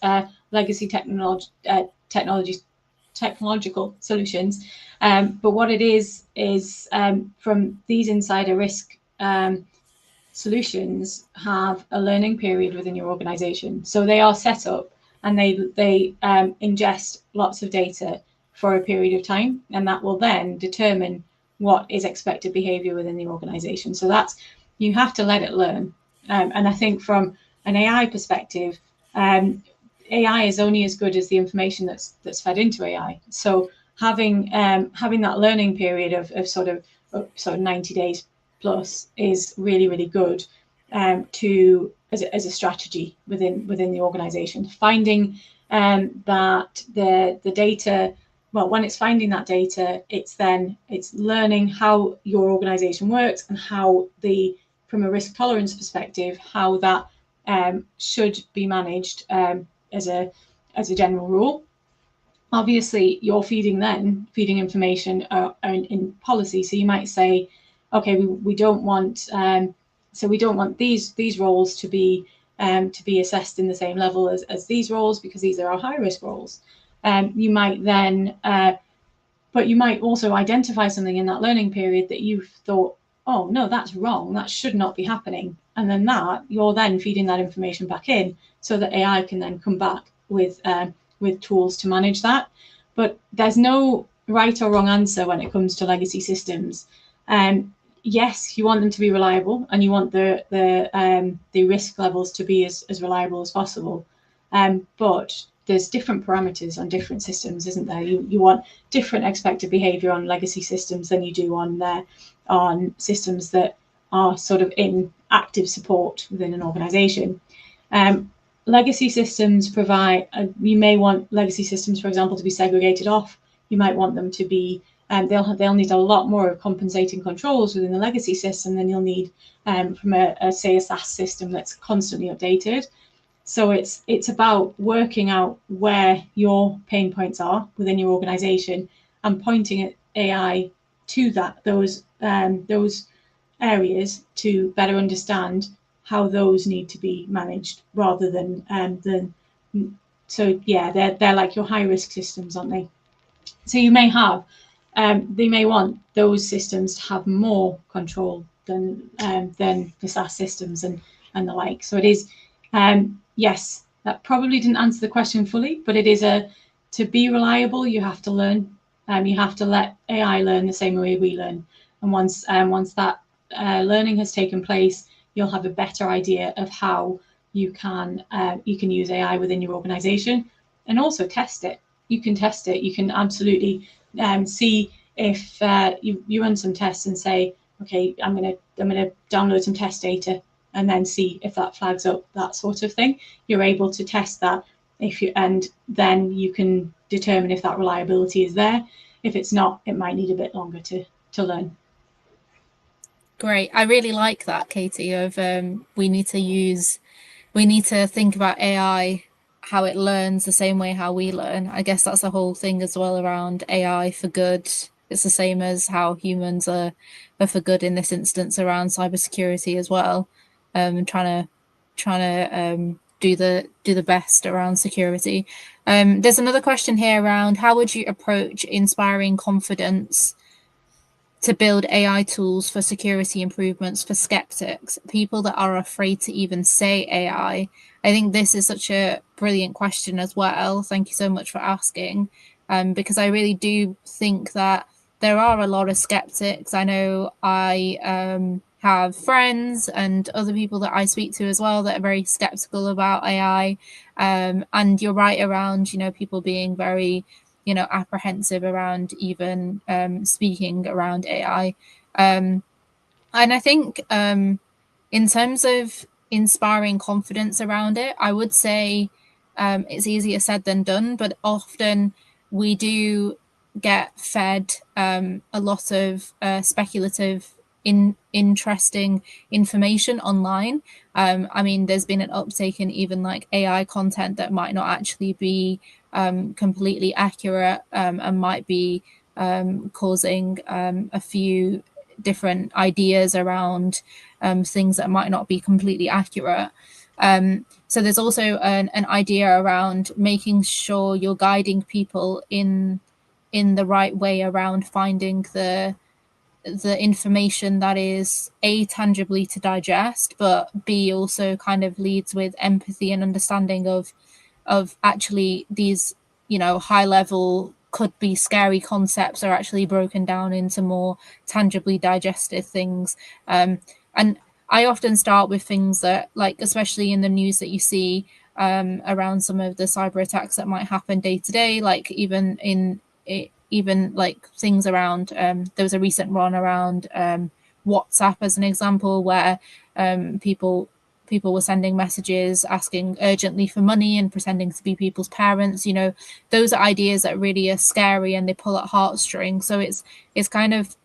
legacy technological solutions. But what it is from these insider risk solutions have a learning period within your organization. So they are set up and they ingest lots of data for a period of time, and that will then determine what is expected behavior within the organization. So that's, you have to let it learn. And I think from an AI perspective, AI is only as good as the information that's fed into AI. So having that learning period of sort of 90 days plus is really good to as a strategy within the organization. Finding that the data, well, when it's finding that data, it's learning how your organization works and how from a risk tolerance perspective, how that should be managed as a general rule. Obviously, you're feeding information in policy. So you might say, okay, we don't want we don't want these roles to be assessed in the same level as these roles, because these are our high risk roles. You might then but you might also identify something in that learning period that you've thought, oh no, that's wrong, that should not be happening. And then you're then feeding that information back in so that AI can then come back with tools to manage that. But there's no right or wrong answer when it comes to legacy systems. Yes, you want them to be reliable, and you want the risk levels to be as reliable as possible. But there's different parameters on different systems, isn't there? You want different expected behavior on legacy systems than you do on systems that are sort of in active support within an organization. Legacy systems provide, you may want legacy systems, for example, to be segregated off. You might want them to be, they'll need a lot more of compensating controls within the legacy system than you'll need from a SaaS system that's constantly updated. So it's about working out where your pain points are within your organization and pointing at AI to those areas to better understand how those need to be managed, rather than so yeah, they're like your high risk systems, aren't they? So you may have they may want those systems to have more control than the SaaS systems and the like. So it is yes, that probably didn't answer the question fully, but it is to be reliable, you have to learn. You have to let AI learn the same way we learn. And once that learning has taken place, you'll have a better idea of how you can use AI within your organization, and also test it. You can test it. You can absolutely see if you run some tests and say, okay, I'm gonna download some test data and then see if that flags up, that sort of thing. You're able to test that and then you can determine if that reliability is there. If it's not, it might need a bit longer to learn. Great. I really like that, Katie, of we need to think about AI, how it learns the same way how we learn. I guess that's the whole thing as well around AI for good. It's the same as how humans are for good in this instance around cybersecurity as well. Trying to do the best around security. There's another question here around how would you approach inspiring confidence to build AI tools for security improvements for skeptics, people that are afraid to even say AI? I think this is such a brilliant question as well. Thank you so much for asking, because I really do think that there are a lot of skeptics. I know I have friends and other people that I speak to as well that are very skeptical about AI. And you're right around, people being very apprehensive around even speaking around AI. And I think in terms of inspiring confidence around it, I would say it's easier said than done, but often we do get fed a lot of speculative, interesting information online. I mean, there's been an uptake in even like AI content that might not actually be completely accurate and might be causing a few different ideas around things that might not be completely accurate. So there's also an idea around making sure you're guiding people in the right way around finding the information that is A, tangibly to digest, but B, also kind of leads with empathy and understanding of actually these high level, could be scary concepts are actually broken down into more tangibly digested things. And I often start with things that, like, especially in the news that you see around some of the cyber attacks that might happen day to day, like even like things around there was a recent one around WhatsApp as an example, where people were sending messages asking urgently for money and pretending to be people's parents. Those are ideas that really are scary and they pull at heartstrings. So it's kind of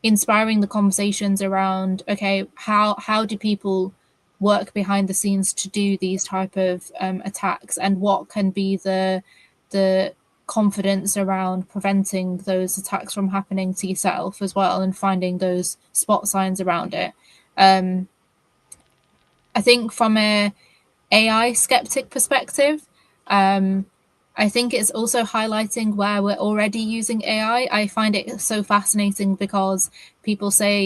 inspiring the conversations around, okay, how do people work behind the scenes to do these type of attacks, and what can be the confidence around preventing those attacks from happening to yourself as well, and finding those spot signs around it. I think from a AI skeptic perspective, I think it's also highlighting where we're already using AI. I find it so fascinating because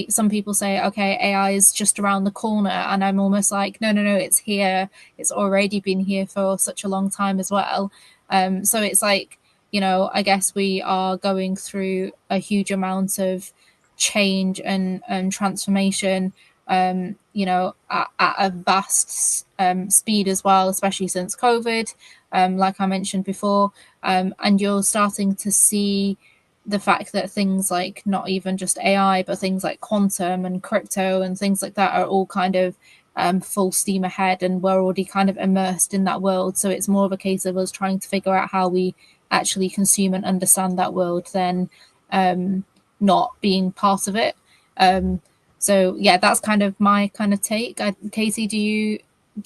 some people say, okay, AI is just around the corner. And I'm almost like, no, it's here. It's already been here for such a long time as well. So it's like, I guess we are going through a huge amount of change and transformation, at a vast speed as well, especially since COVID, like I mentioned before. And you're starting to see the fact that things like not even just AI, but things like quantum and crypto and things like that are all kind of full steam ahead, and we're already kind of immersed in that world. So it's more of a case of us trying to figure out how we actually consume and understand that world than not being part of it. So yeah, that's kind of my kind of take. Katie, do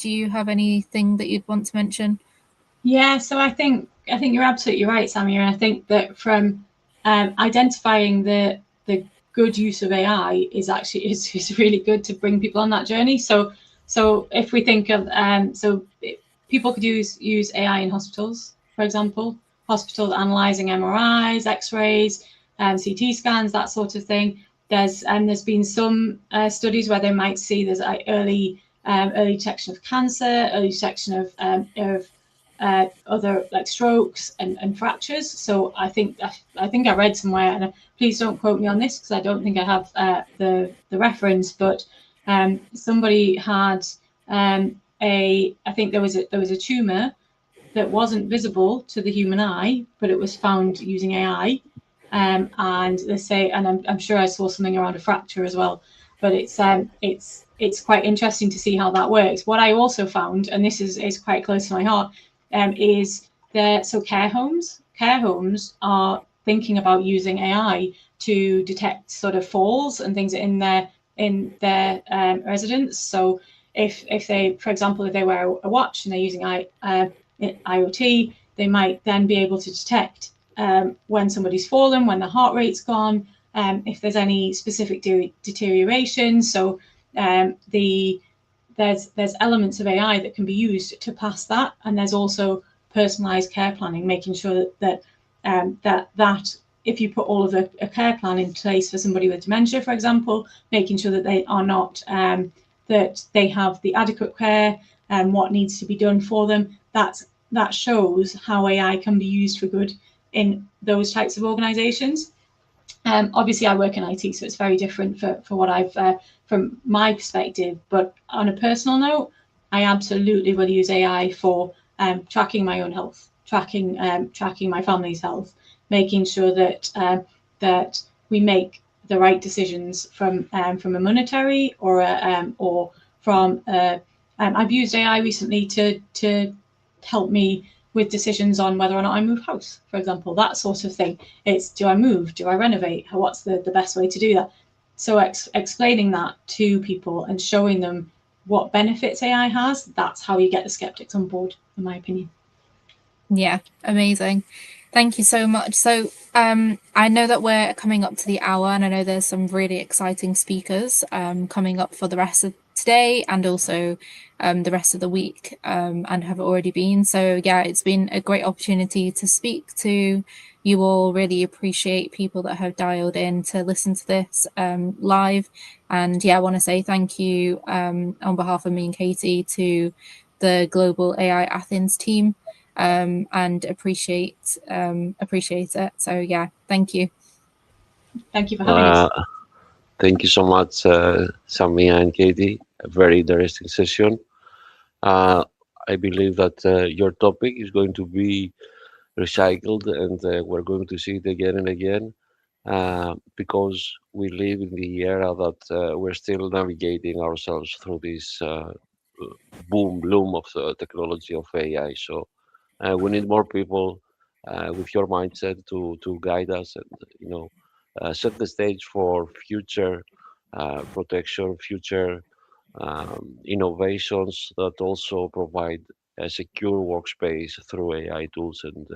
you have anything that you'd want to mention? Yeah, so I think you're absolutely right, Samir. And I think that from identifying the good use of AI is really good to bring people on that journey. So if we think of people could use AI in hospitals, for example, hospitals analyzing MRIs, X-rays, CT scans, that sort of thing. There's been some studies where they might see there's early detection of cancer, early detection of other like strokes and fractures. So I think I read somewhere, and please don't quote me on this because I don't think I have the reference, but somebody had I think there was a tumor that wasn't visible to the human eye, but it was found using AI. And they say, and I'm sure I saw something around a fracture as well. But it's quite interesting to see how that works. What I also found, and this is quite close to my heart, is that care homes are thinking about using AI to detect sort of falls and things in their residents. So if they, for example, if they wear a watch and they're using IoT, they might then be able to detect when somebody's fallen, when the heart rate's gone, if there's any specific deterioration. So there's elements of AI that can be used to pass that, and there's also personalized care planning, making sure that if you put all of a care plan in place for somebody with dementia, for example, making sure that they are not that they have the adequate care and what needs to be done for them. That shows how AI can be used for good in those types of organizations. Obviously, I work in IT, so it's very different for what I've from my perspective. But on a personal note, I absolutely will use AI for tracking my own health, tracking my family's health, making sure that that we make the right decisions from a monetary or from I've used AI recently to help me with decisions on whether or not I move house, for example, that sort of thing. It's, do I move? Do I renovate? What's the best way to do that? So explaining that to people and showing them what benefits AI has, that's how you get the skeptics on board, in my opinion. Yeah, amazing. Thank you so much. So I know that we're coming up to the hour, and I know there's some really exciting speakers coming up for the rest of today and also the rest of the week and have already been. So yeah, it's been a great opportunity to speak to you all. Really appreciate people that have dialed in to listen to this live. And yeah, I want to say thank you on behalf of me and Katie to the Global AI Athens team. And appreciate it. So yeah, thank you. Thank you for having us. Thank you so much, Samia and Katie. A very interesting session. I believe that your topic is going to be recycled, and we're going to see it again and again because we live in the era that we're still navigating ourselves through this bloom of the technology of AI. So we need more people with your mindset to guide us and set the stage for future protection, future innovations that also provide a secure workspace through AI tools and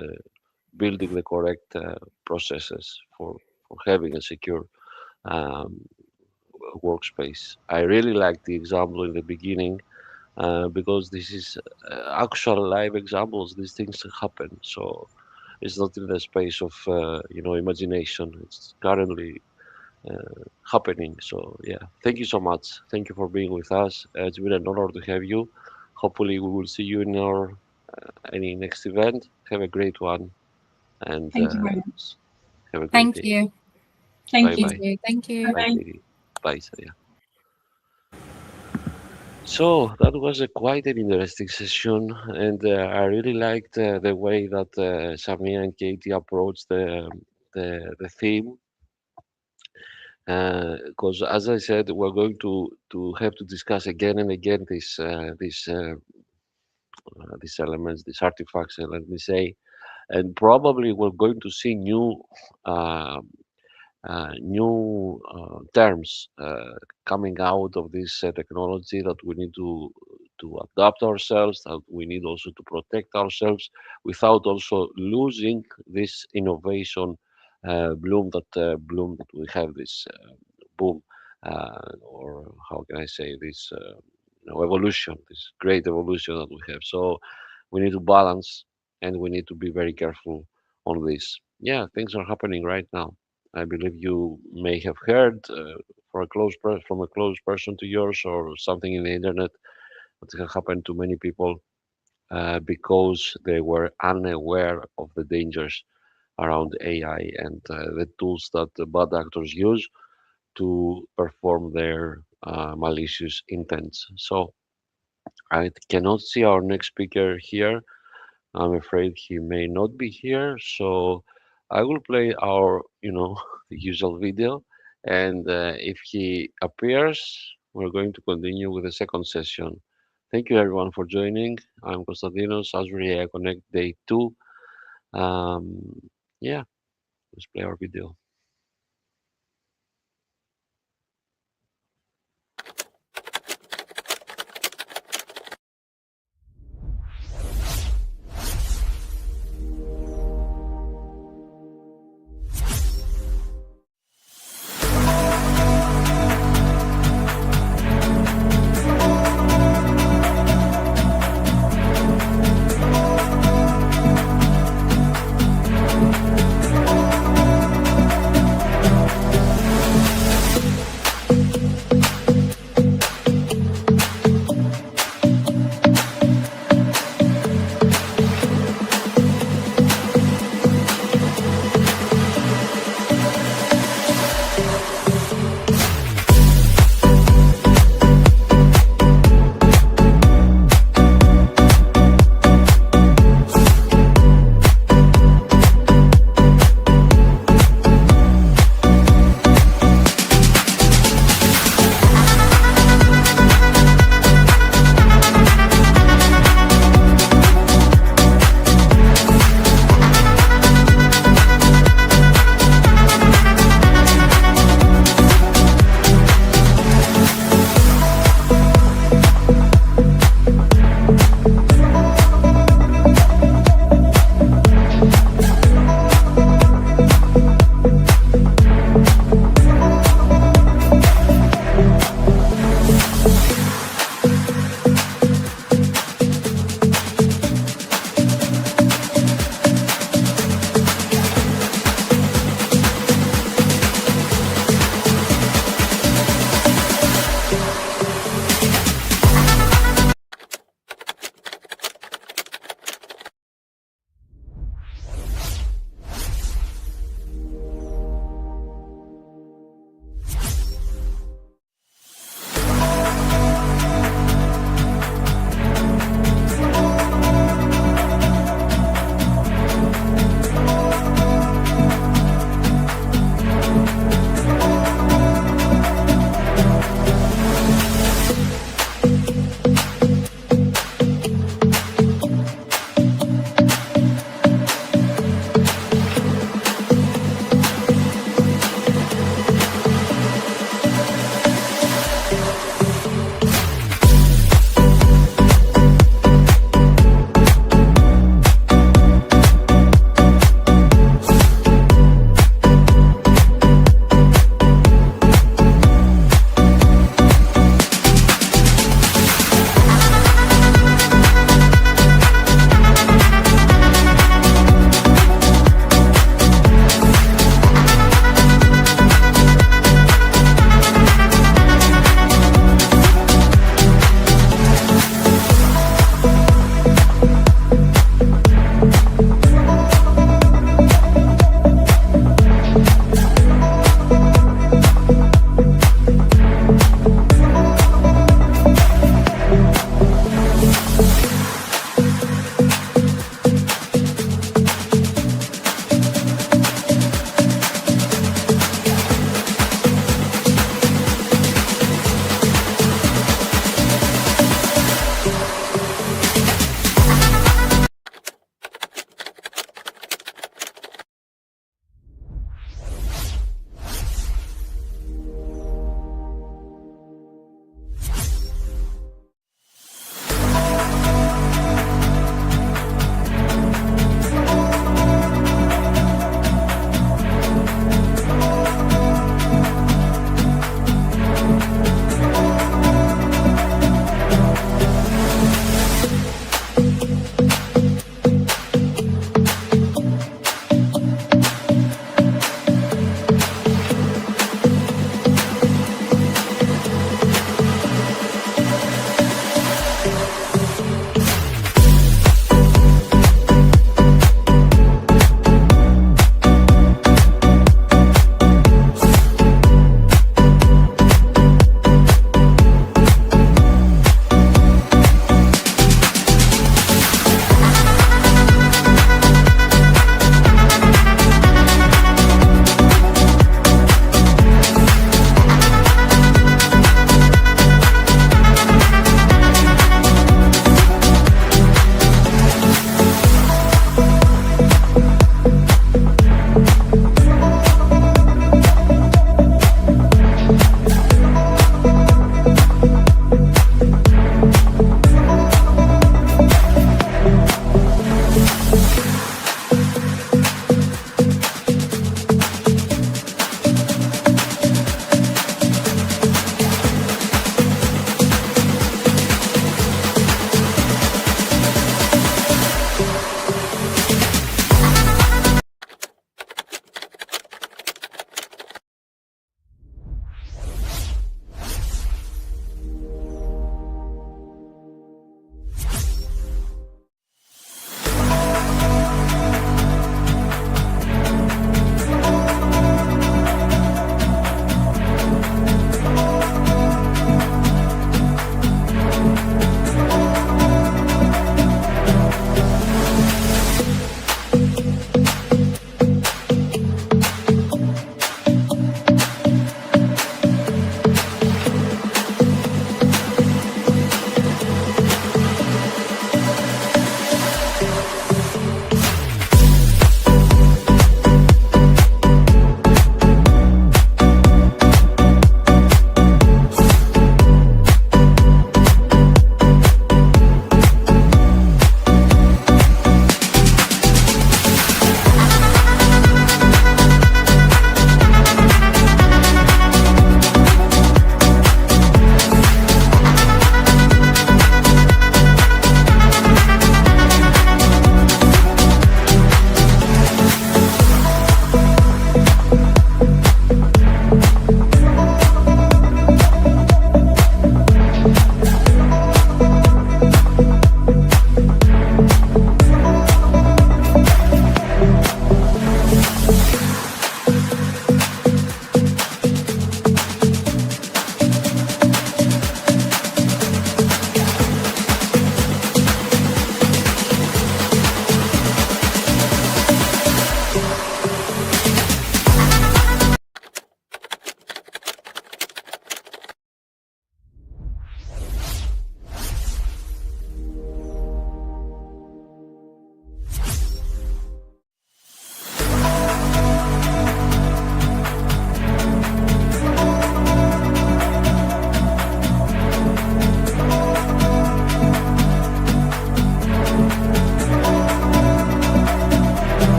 building the correct processes for having a secure um, workspace. I really like the example in the beginning because this is actual live examples. These things happen, so it's not in the space of imagination. It's currently happening. So yeah, thank you so much. Thank you for being with us. It's been an honor to have you. Hopefully, we will see you in our any next event. Have a great one, and Thank you very much. have a great Thank day. you. Thank Bye you. bye. Thank you. Bye, Bye. Katie. Bye, Saya. So that was a quite an interesting session, and I really liked the way that Samia and Katie approached the theme. Because, as I said, we're going to have to discuss again and again these elements, these artifacts, let me say, and probably we're going to see uh, new terms coming out of this technology that we need to adapt ourselves, that we need also to protect ourselves without also losing this innovation bloom that we have, this boom, or how can I say this evolution, this great evolution that we have. So we need to balance and we need to be very careful on this. Yeah, things are happening right now. I believe you may have heard from a close person to yours or something in the internet that has happened to many people because they were unaware of the dangers around AI and the tools that the bad actors use to perform their malicious intents. So I cannot see our next speaker here. I'm afraid he may not be here, so I will play our, the usual video, and if he appears, we're going to continue with the second session. Thank you everyone for joining. I'm Konstantinos, Azure AI Connect Day 2. Yeah, let's play our video.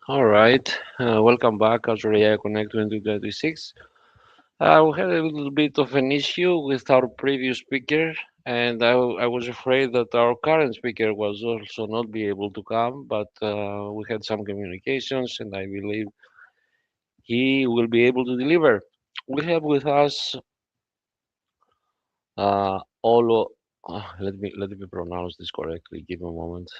All right. Welcome back, Azure AI Connect 2026. We had a little bit of an issue with our previous speaker, and I was afraid that our current speaker was also not be able to come, but we had some communications, and I believe he will be able to deliver. We have with us Olo. Let me pronounce this correctly. Give me a moment.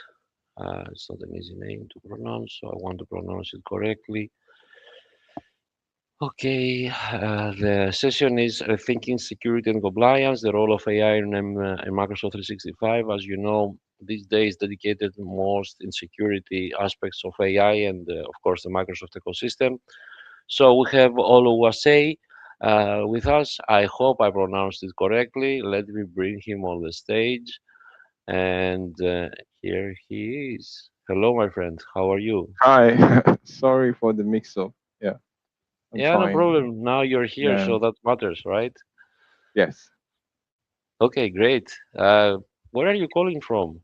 It's not an easy name to pronounce, so I want to pronounce it correctly. Okay, the session is Rethinking Security and Compliance, the role of AI in Microsoft 365. As you know, these days dedicated most in security aspects of AI and, of course, the Microsoft ecosystem. So we have Oluwase with us. I hope I pronounced it correctly. Let me bring him on the stage. And here he is. Hello, my friend. How are you? Hi, sorry for the mix-up. Yeah, I'm Yeah, no fine. problem. Now you're here, Yeah, so that matters, right? yes. Okay, great. Where are you calling from?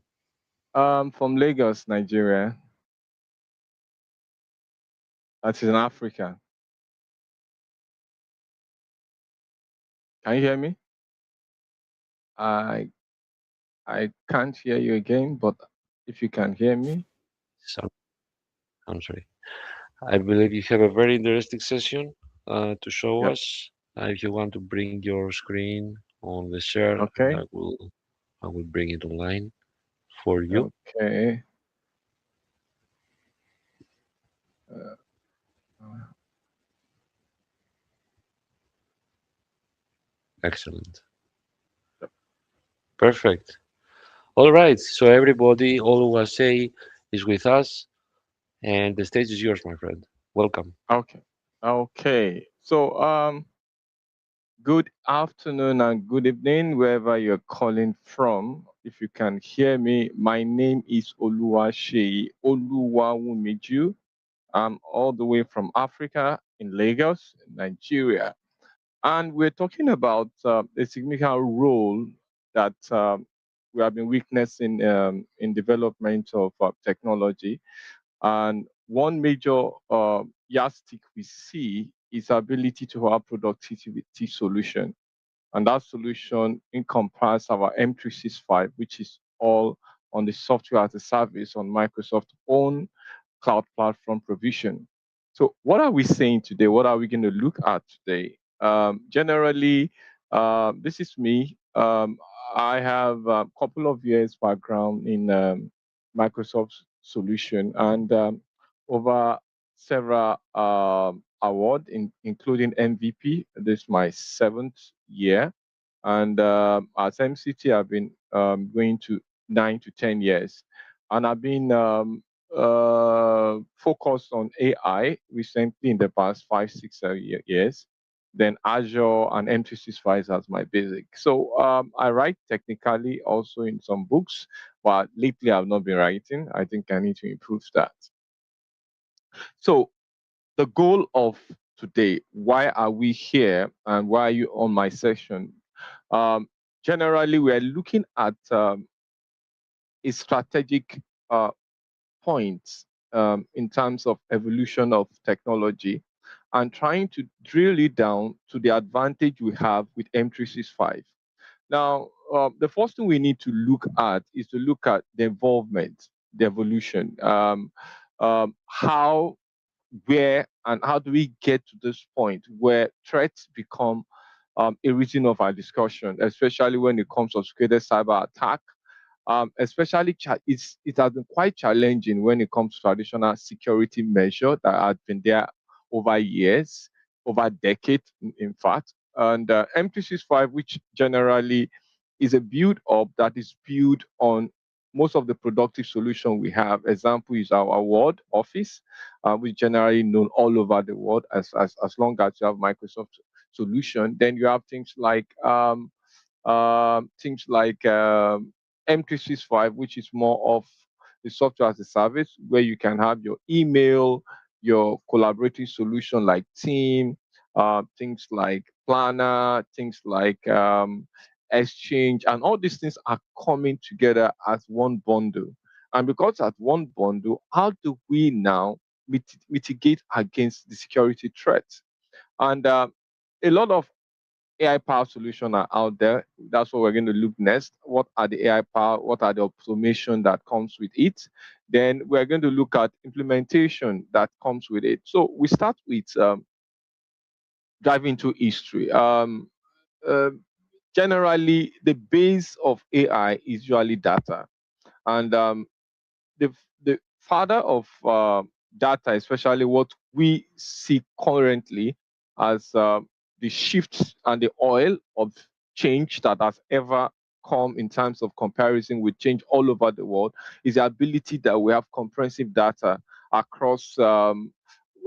From Lagos, Nigeria. That is in Africa. Can you hear me? I I can't hear you again, but if you can hear me, So, I'm sorry. I believe you have a very interesting session to show yep. us. If you want to bring your screen on the share, and Okay, I will bring it online for you. okay. Uh, Excellent. Perfect. All right. So everybody, Oluwase is with us, and the stage is yours, my friend. Welcome. okay, okay. So, good afternoon and good evening, wherever you're calling from. If you can hear me, my name is Oluwaseyi Oluwawumiju. I'm all the way from Africa in Lagos, Nigeria. And we're talking about a significant role that we have been witnessing in development of technology. And one major yardstick we see is ability to have productivity solution. And that solution encompasses our M365, which is all on the software as a service on Microsoft's own cloud platform provision. So, what are we saying today? What are we going to look at today? Generally, this is me. I have a couple of years background in Microsoft's solution and over several awards, including MVP. This is my seventh year, and at MCT, I've been going to 9 to 10 years, and I've been focused on AI recently in the past 5, 6 years. Then Azure and M365 as my basic. So I write technically also in some books, but lately I've not been writing. I think I need to improve that. So the goal of today, why are we here and why are you on my session? Um, Generally, we are looking at a strategic uh, point in terms of evolution of technology and trying to drill it down to the advantage we have with M365. Now, the first thing we need to look at is to look at the involvement, the evolution. How, where, and how do we get to this point where threats become a reason of our discussion, especially when it comes to sophisticated cyber attack. Especially, it has been quite challenging when it comes to traditional security measures that have been there over years, over decades, in fact. And M365, which generally is a build up that is built on most of the productive solution we have. Example is our Word Office, which generally known all over the world as long as you have Microsoft solution. Then you have things like M365, which is more of the software as a service, where you can have your email, your collaborative solution like Team, things like Planner, things like Exchange, and all these things are coming together as one bundle. And because at one bundle, how do we now mitigate against the security threats. And a lot of AI power solutions are out there. That's what we're going to look next. What are the AI power? What are the automation that comes with it? Then we're going to look at implementation that comes with it. So we start with dive into history. Uh, Generally, the base of AI is usually data, and the the father of data, especially what we see currently as the shifts and the oil of change that has ever come in terms of comparison with change all over the world, is the ability that we have comprehensive data across uh,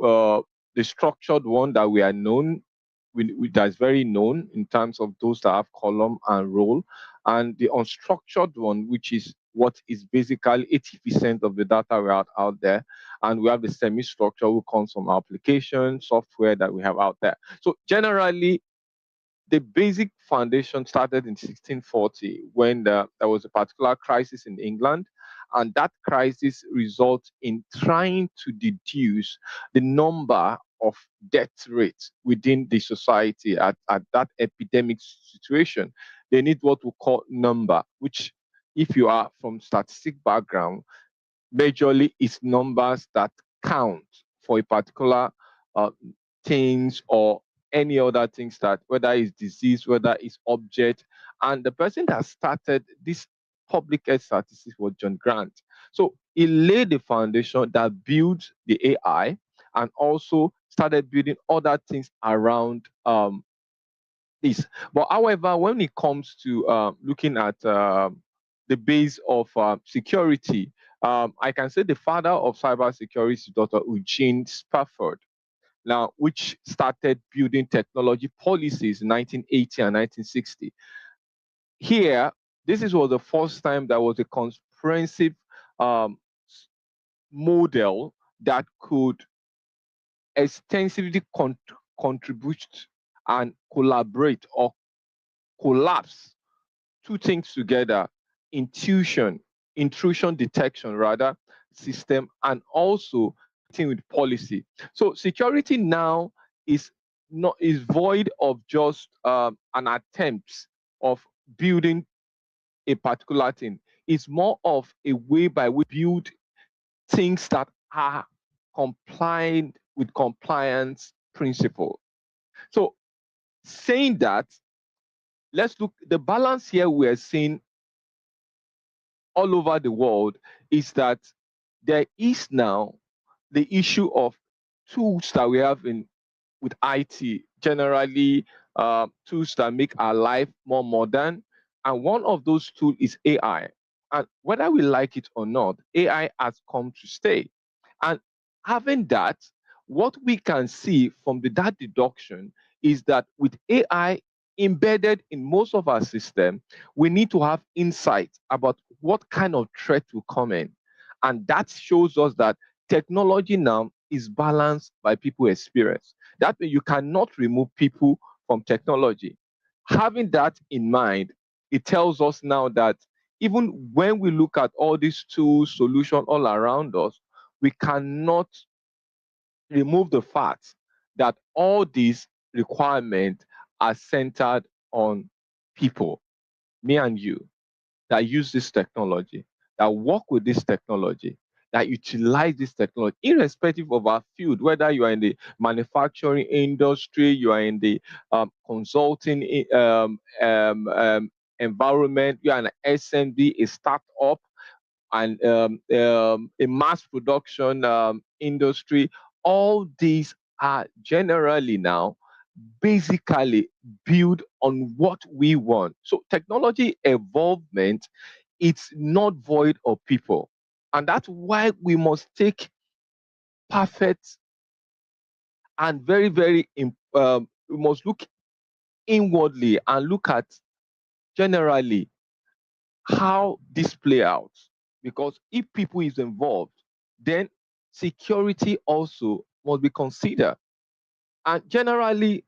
the structured one that we are known that is very known in terms of those that have column and row, and the unstructured one, which is what is basically 80% of the data we have out there. And we have the semi-structure, who comes from application software that we have out there. So generally, the basic foundation started in 1640 when there was a particular crisis in England, and that crisis resulted in trying to deduce the number of death rates within the society at that epidemic situation. They need what we call number, which, if you are from statistic background, majorly is numbers that count for a particular uh, things or any other things, that whether it's disease, whether it's object. And the person that started this public health statistics was John Grant. So he laid the foundation that built the AI and also started building other things around this. But however, when it comes to looking at the base of security, I can say the father of cybersecurity is Dr. Eugene Spafford, now, which started building technology policies in 1980 and 1960. Here, this was the first time there was a comprehensive um, model that could extensively contribute and collaborate or collapse two things together: intuition, intrusion detection rather, system, and also with policy. So security now is not is void of just an attempt of building a particular thing. It's more of a way by which we build things that are compliant with compliance principle. So saying that, let's look the balance here we're seeing all over the world is that there is now the issue of tools that we have in with IT, generally tools that make our life more modern. And one of those tools is AI. And whether we like it or not, AI has come to stay. And having that, what we can see from the that deduction is that with AI embedded in most of our system, we need to have insight about what kind of threat will come in. And that shows us that technology now is balanced by people experience. That means you cannot remove people from technology. Having that in mind, it tells us now that even when we look at all these tools, solutions all around us, we cannot remove the fact that all these requirements are centered on people, me and you, that use this technology, that work with this technology, that utilize this technology, irrespective of our field, whether you are in the manufacturing industry, you are in the consulting environment, you are an SMB, a startup, and a mass production industry. All these are generally now basically build on what we want. So technology evolvement, it's not void of people. And that's why we must take perfect and very, very, we must look inwardly and look at generally how this play out. Because if people is involved, then security also must be considered. And generally,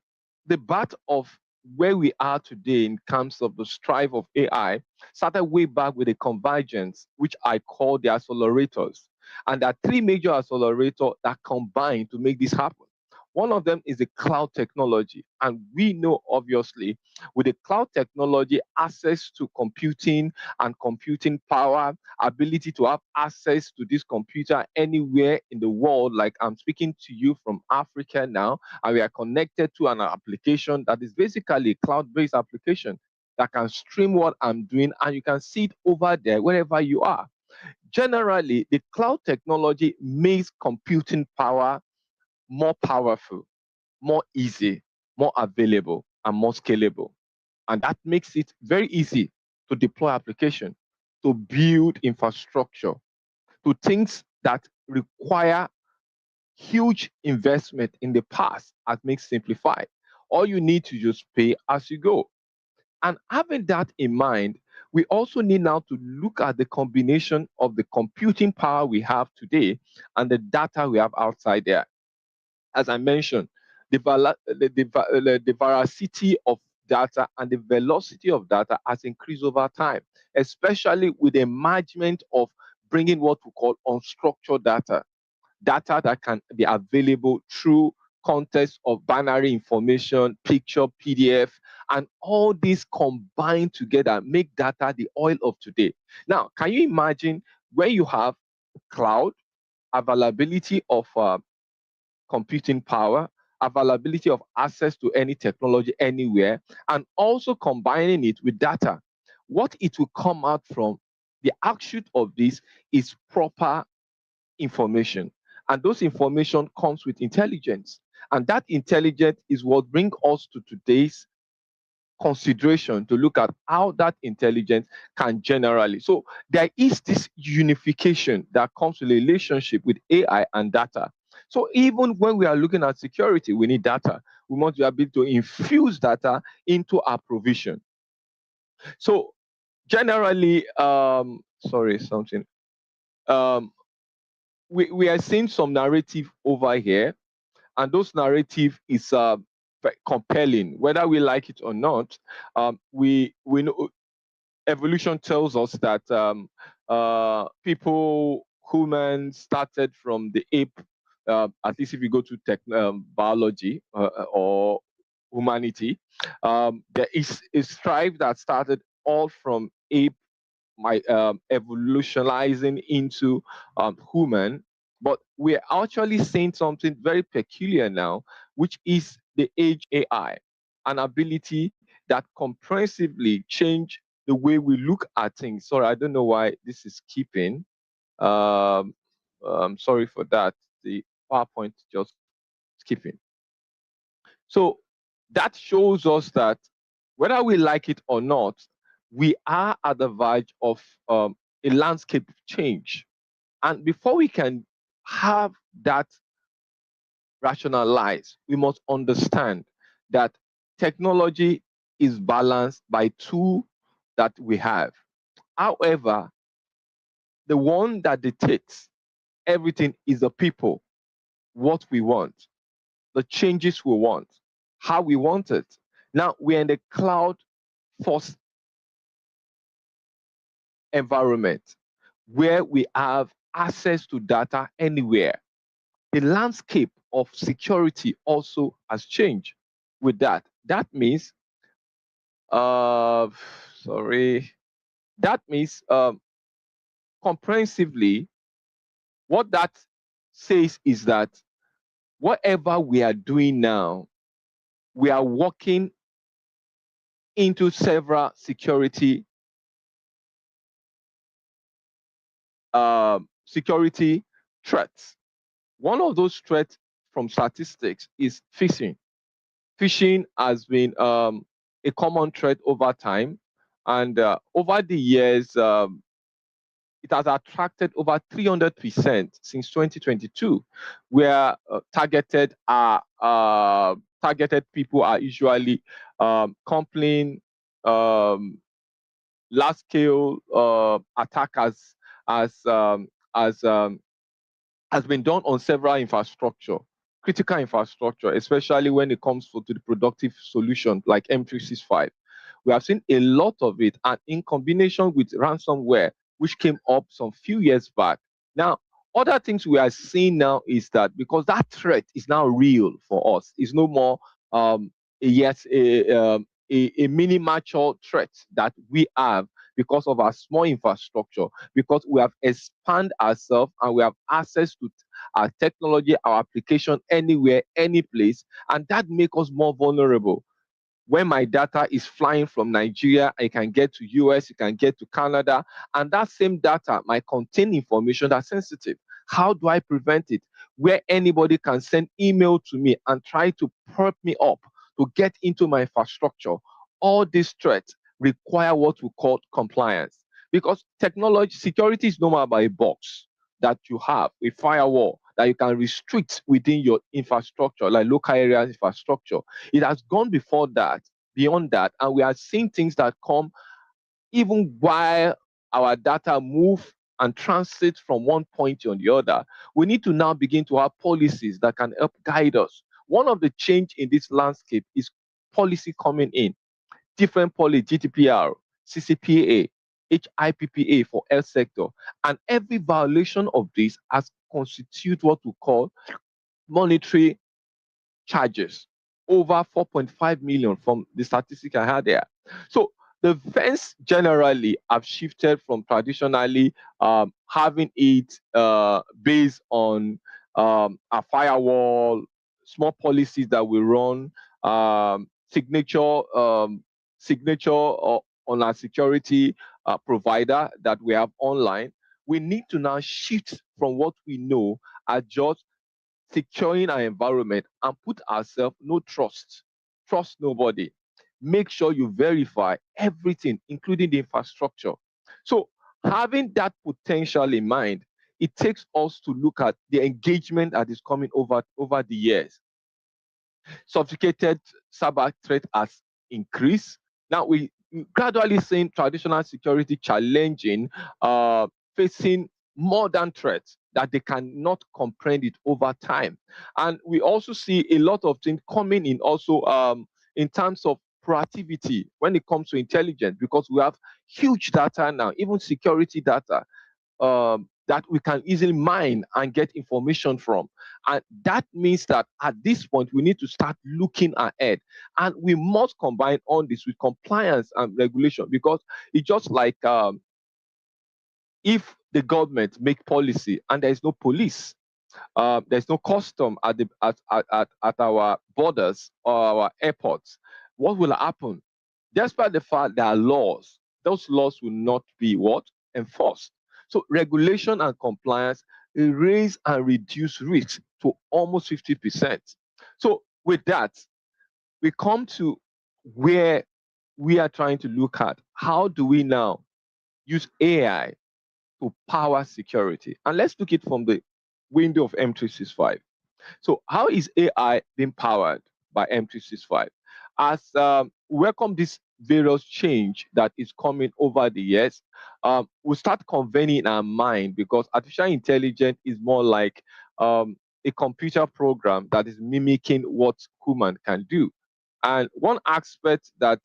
the birth of where we are today in terms of the strive of AI started way back with the convergence, which I call the accelerators. And there are three major accelerators that combine to make this happen. One of them is the cloud technology. And we know, obviously, with the cloud technology, access to computing and computing power, ability to have access to this computer anywhere in the world. Like I'm speaking to you from Africa now, and we are connected to an application that is basically a cloud-based application that can stream what I'm doing, and you can see it over there wherever you are. Generally, the cloud technology makes computing power more powerful, more easy, more available, and more scalable. And that makes it very easy to deploy application, to build infrastructure, to things that require huge investment in the past has made simplified. All you need to just pay as you go. And having that in mind, we also need now to look at the combination of the computing power we have today and the data we have outside there. As I mentioned, the veracity of data and the velocity of data has increased over time, especially with the emergence of bringing what we call unstructured data that can be available through context of binary information, picture, PDF, and all these combined together make data the oil of today. Now, can you imagine when you have cloud, availability of computing power, availability of access to any technology anywhere, and also combining it with data? What it will come out from the output of this is proper information. And those information comes with intelligence. And that intelligence is what brings us to today's consideration to look at how that intelligence can generally. So there is this unification that comes with a relationship with AI and data. So even when we are looking at security, we need data. We want to be able to infuse data into our provision. So generally, sorry, something. Um, we are seeing some narrative over here, and those narrative is very compelling, whether we like it or not. We know evolution tells us that humans started from the ape. At least if you go to biology or humanity, there is a strive that started all from ape my evolutionizing into human, but we're actually saying something very peculiar now, which is the age AI, an ability that comprehensively change the way we look at things. Sorry, I don't know why this is keeping. Um, sorry for that. The PowerPoint just skipping. So that shows us that whether we like it or not, we are at the verge of a landscape change. And before we can have that rationalized, we must understand that technology is balanced by two that we have. However, the one that dictates everything is the people, what we want, the changes we want, how we want it. Now we're in the cloud first environment where we have access to data anywhere. The landscape of security also has changed with that. That means, uh, sorry, that means comprehensively, what that says is that whatever we are doing now, we are walking into several security threats. One of those threats from statistics is phishing. Phishing has been a common threat over time, and over the years, it has attracted over 300% since 2022, where targeted people are usually company um, large scale attackers as as has been done on several infrastructure, critical infrastructure, especially when it comes to the productive solution like M365. We have seen a lot of it, and in combination with ransomware, which came up some few years back. Now, other things we are seeing now is that because that threat is now real for us, it's no more yes a miniature threat that we have because of our small infrastructure, because we have expanded ourselves and we have access to our technology, our application anywhere, any place, and that makes us more vulnerable. When my data is flying from Nigeria, it can get to US, it can get to Canada, and that same data might contain information that's sensitive. How do I prevent it? Where anybody can send email to me and try to perp me up to get into my infrastructure. All these threats require what we call compliance. Because technology security is no more about a box that you have, a firewall that you can restrict within your infrastructure, like local area infrastructure. It has gone before that, beyond that, and we are seeing things that come even while our data move and transit from one point to the other. We need to now begin to have policies that can help guide us. One of the change in this landscape is policy coming in. Different policy, GDPR, CCPA, HIPPA for health sector, and every violation of this has constitute what we call monetary charges, over 4.5 million from the statistic I had there. So the fence generally have shifted from traditionally having it based on a firewall, small policies that we run, signature on our security provider that we have online. We need to now shift from what we know as just securing our environment and put ourselves no trust. Trust nobody. Make sure you verify everything, including the infrastructure. So having that potential in mind, it takes us to look at the engagement that is coming over the years. Sophisticated cyber threat has increased. Now we gradually seeing traditional security challenging, facing modern threats that they cannot comprehend it over time. And we also see a lot of things coming in also in terms of proactivity when it comes to intelligence, because we have huge data now, even security data that we can easily mine and get information from. And that means that at this point, we need to start looking ahead. And we must combine all this with compliance and regulation, because it's just like if the government make policy and there is no police, there's no custom at our borders or our airports, what will happen? Despite the fact there are laws, those laws will not be what? Enforced. So regulation and compliance raise and reduce risk to almost 50%. So with that, we come to where we are trying to look at how do we now use AI to power security. And let's look at it from the window of M365. So how is AI being powered by M365? As welcome this various change that is coming over the years, we start convening our mind, because artificial intelligence is more like a computer program that is mimicking what human can do. And one aspect that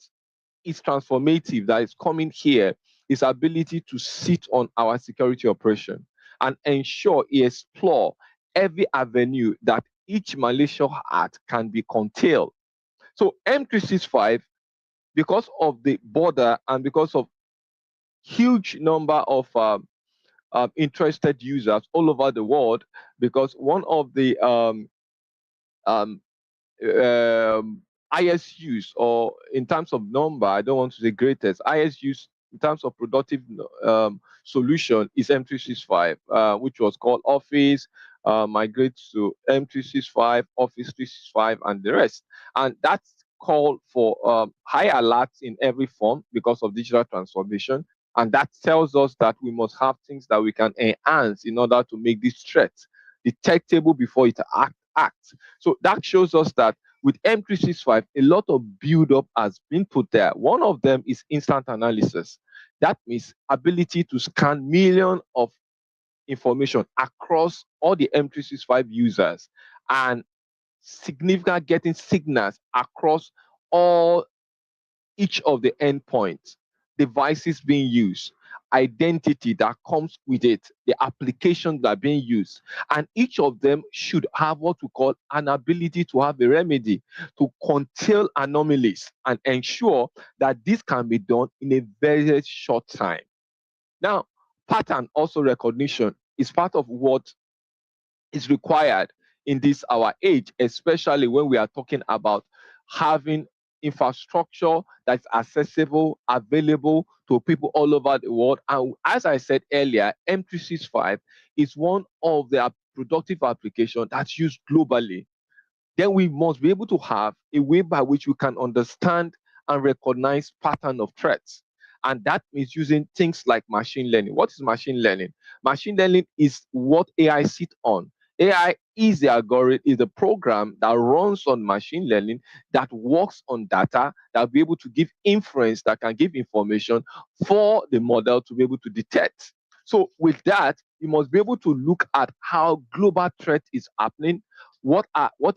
is transformative that is coming here is ability to sit on our security operation and ensure it explore every avenue that each malicious act can be curtailed. So M365, because of the border and because of huge number of interested users all over the world, because one of the um, ISUs, or in terms of number, I don't want to say greatest, ISUs in terms of productive solution is M365, which was called Office, migrates to M365, Office 365, and the rest. And that's called for high alerts in every form because of digital transformation. And that tells us that we must have things that we can enhance in order to make this threat detectable before it acts. So that shows us that with M365, a lot of build up has been put there. One of them is instant analysis. That means ability to scan millions of information across all the M365 users and significant getting signals across all each of the endpoints, devices being used. identity that comes with it, the applications that are being used. And each of them should have what we call an ability to have a remedy to curtail anomalies and ensure that this can be done in a very short time. Now, pattern also recognition is part of what is required in this our age, especially when we are talking about having infrastructure that's accessible, available to people all over the world. And as I said earlier, M365 is one of the productive applications that's used globally. Then we must be able to have a way by which we can understand and recognize pattern of threats. And that means using things like machine learning. What is machine learning? Machine learning is what AI sit on. AI is the algorithm, is the program that runs on machine learning that works on data that will be able to give inference that can give information for the model to be able to detect. So with that, you must be able to look at how global threat is happening, what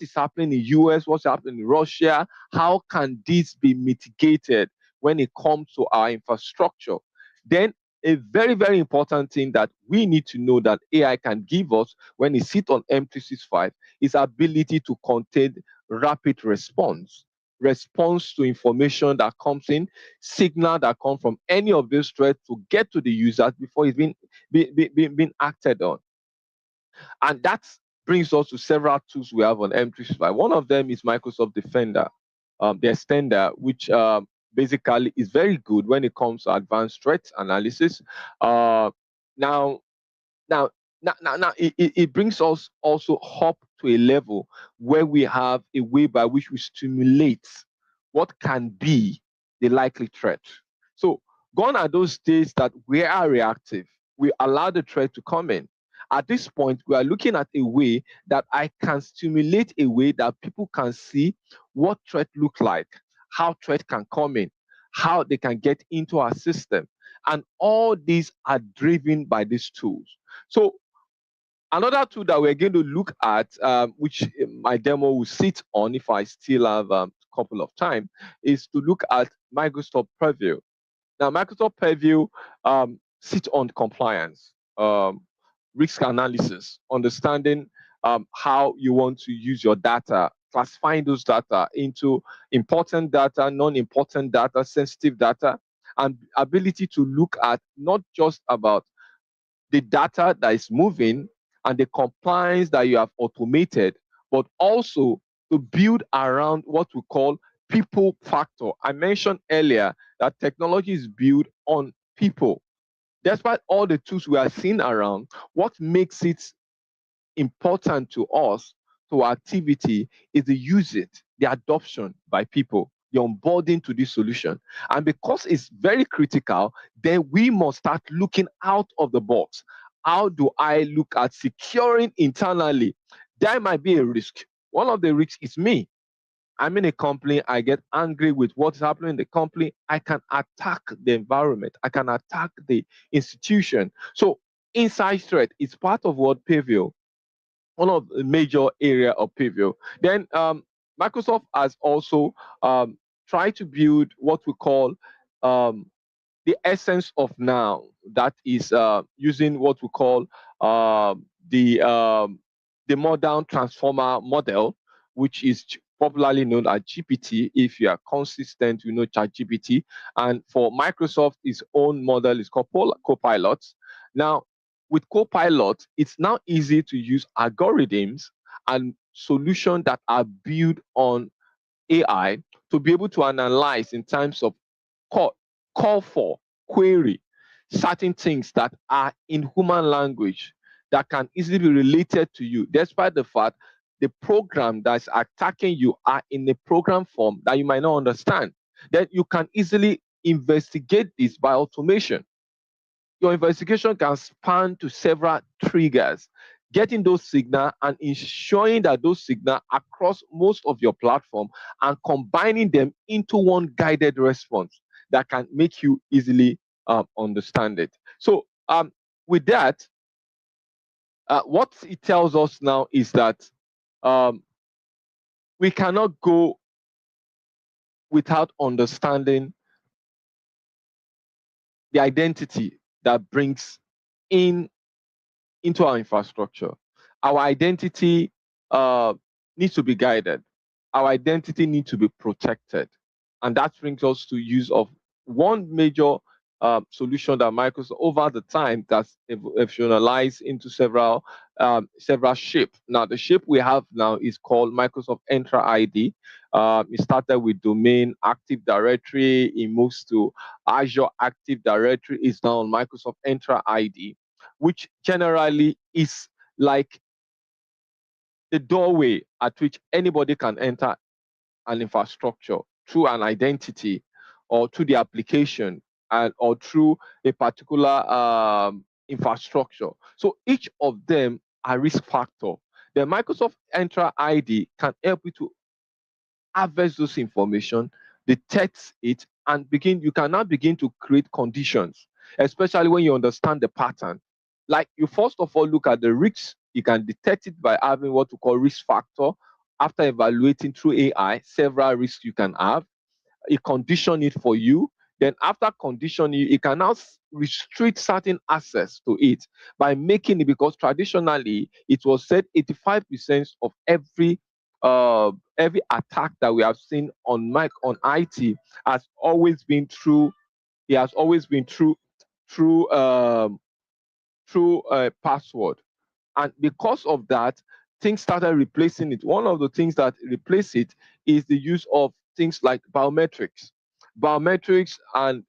is happening in US, what's happening in Russia, how can this be mitigated when it comes to our infrastructure. Then a very, very important thing that we need to know that AI can give us when it sits on M365 is ability to contain rapid response to information that comes in, signal that come from any of these threats to get to the users before it's been acted on. And that brings us to several tools we have on M365. One of them is Microsoft Defender, the extender, which basically is very good when it comes to advanced threat analysis. Uh, now, now, now it brings us also up to a level where we have a way by which we stimulate what can be the likely threat. So, gone are those days that we are reactive. We allow the threat to come in. At this point, we are looking at a way that I can stimulate a way that people can see what threat look like, how threat can come in, how they can get into our system. And all these are driven by these tools. So another tool that we're going to look at, which my demo will sit on if I still have a couple of time, is to look at Microsoft Purview. Now, Microsoft Purview sits on compliance, risk analysis, understanding how you want to use your data, classifying those data into important data, non-important data, sensitive data, and ability to look at not just about the data that is moving and the compliance that you have automated, but also to build around what we call people factor. I mentioned earlier that technology is built on people. Despite all the tools we are seeing around, what makes it important to us, to our activity, is the usage, the adoption by people, the onboarding to this solution. And because it's very critical, then we must start looking out of the box. How do I look at securing internally? There might be a risk. One of the risks is me. I'm in a company, I get angry with what's happening in the company. I can attack the environment, I can attack the institution. So, inside threat is part of what Pavio, one of the major area of Pavio. Then Microsoft has also tried to build what we call um, the essence of now. That is using what we call the um, the modern transformer model, which is popularly known as GPT. If you are consistent, you know ChatGPT. And for Microsoft, its own model is called Copilot. Now, with Copilot, it's now easy to use algorithms and solutions that are built on AI to be able to analyze in terms of call, call for, query certain things that are in human language that can easily be related to you, despite the fact the program that's attacking you are in a program form that you might not understand. Then you can easily investigate this by automation. Your investigation can span to several triggers, getting those signals and ensuring that those signals across most of your platform and combining them into one guided response that can make you easily understand it. So with that, what it tells us now is that um, we cannot go without understanding the identity that brings in into our infrastructure. Our identity needs to be guided. Our identity needs to be protected. And that brings us to use of one major solution that Microsoft over the time that's evolutionalized into several shape. Now, the shape we have now is called Microsoft Entra ID. It started with domain Active Directory. It moves to Azure Active Directory. It's now on Microsoft Entra ID, which generally is like the doorway at which anybody can enter an infrastructure through an identity or through the application or through a particular infrastructure. So each of them are risk factor. The Microsoft Entra ID can help you to harvest those information, detect it, and you can now begin to create conditions, especially when you understand the pattern. Like you first of all look at the risks, you can detect it by having what we call risk factor. After evaluating through AI, several risks you can have, it condition it for you. Then after conditioning, it can now restrict certain access to it by making it, because traditionally it was said 85% of every attack that we have seen on IT has always been through. It has always been through through password. And because of that, things started replacing it. One of the things that replace it is the use of things like biometrics. Biometrics and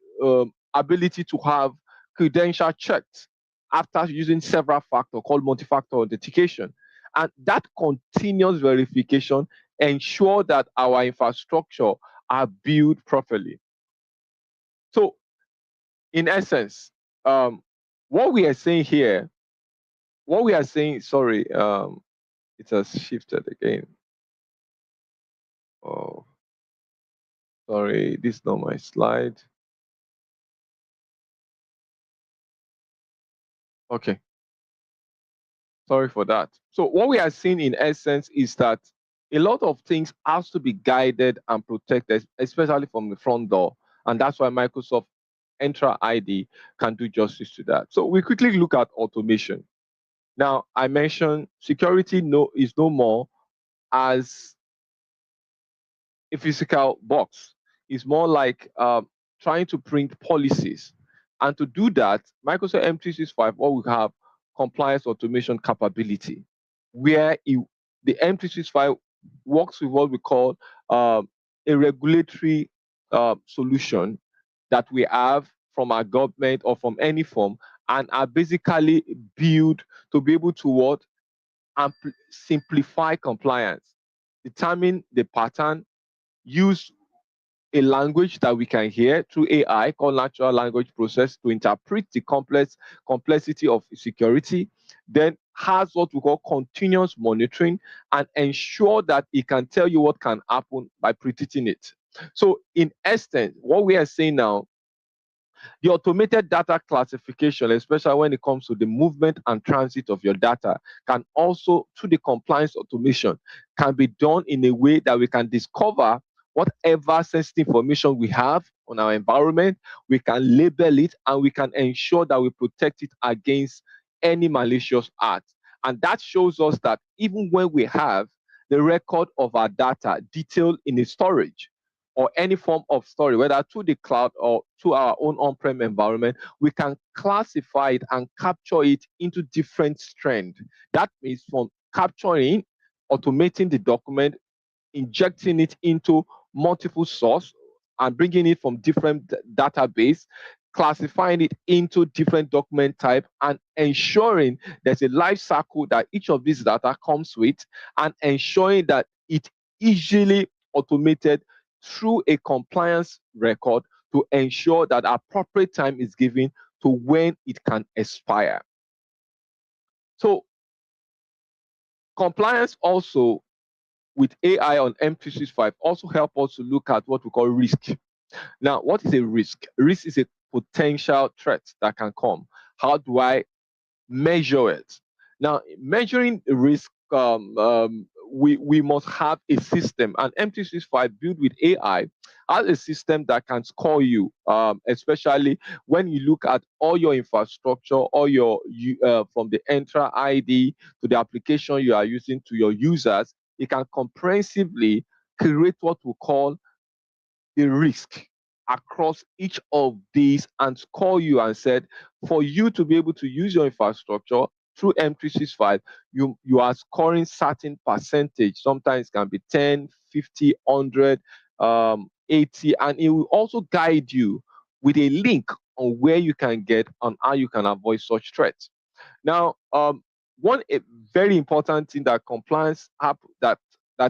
ability to have credential checked after using several factor called multi-factor authentication. And that continuous verification ensure that our infrastructure are built properly. So in essence, what we are saying here, sorry, it has shifted again. Oh, sorry, this is not my slide. Okay. Sorry for that. So what we are seeing in essence is that a lot of things has to be guided and protected, especially from the front door. And that's why Microsoft Entra ID can do justice to that. So we quickly look at automation. Now, I mentioned security is no more as a physical box. It's more like trying to print policies. And to do that, Microsoft M365, what we have, compliance automation capability, where the M365 works with what we call a regulatory solution that we have from our government or from any form, and are basically built to be able to what? Simplify compliance, determine the pattern, use a language that we can hear through AI called natural language process to interpret the complexity of security, then has what we call continuous monitoring and ensure that it can tell you what can happen by predicting it. So in essence, what we are saying now, the automated data classification, especially when it comes to the movement and transit of your data, can also, through the compliance automation, can be done in a way that we can discover whatever sensitive information we have on our environment, we can label it, and we can ensure that we protect it against any malicious act. And that shows us that even when we have the record of our data detailed in a storage, or any form of storage, whether to the cloud or to our own on-prem environment, we can classify it and capture it into different strands. That means from capturing, automating the document, injecting it into multiple source and bringing it from different database, classifying it into different document type, and ensuring there's a life cycle that each of these data comes with, and ensuring that it easily automated through a compliance record to ensure that appropriate time is given to when it can expire. So compliance also with AI on M365 also help us to look at what we call risk. Now, what is a risk? Risk is a potential threat that can come. How do I measure it? Now, measuring risk, we must have a system. And M365 built with AI has a system that can score you, especially when you look at all your infrastructure, all your from the Entra ID to the application you are using to your users. It can comprehensively create what we call the risk across each of these and score you and said, for you to be able to use your infrastructure through M365, you are scoring certain percentage. Sometimes it can be 10, 50, 100, 80, and it will also guide you with a link on where you can get and how you can avoid such threats. Now, one very important thing that compliance app that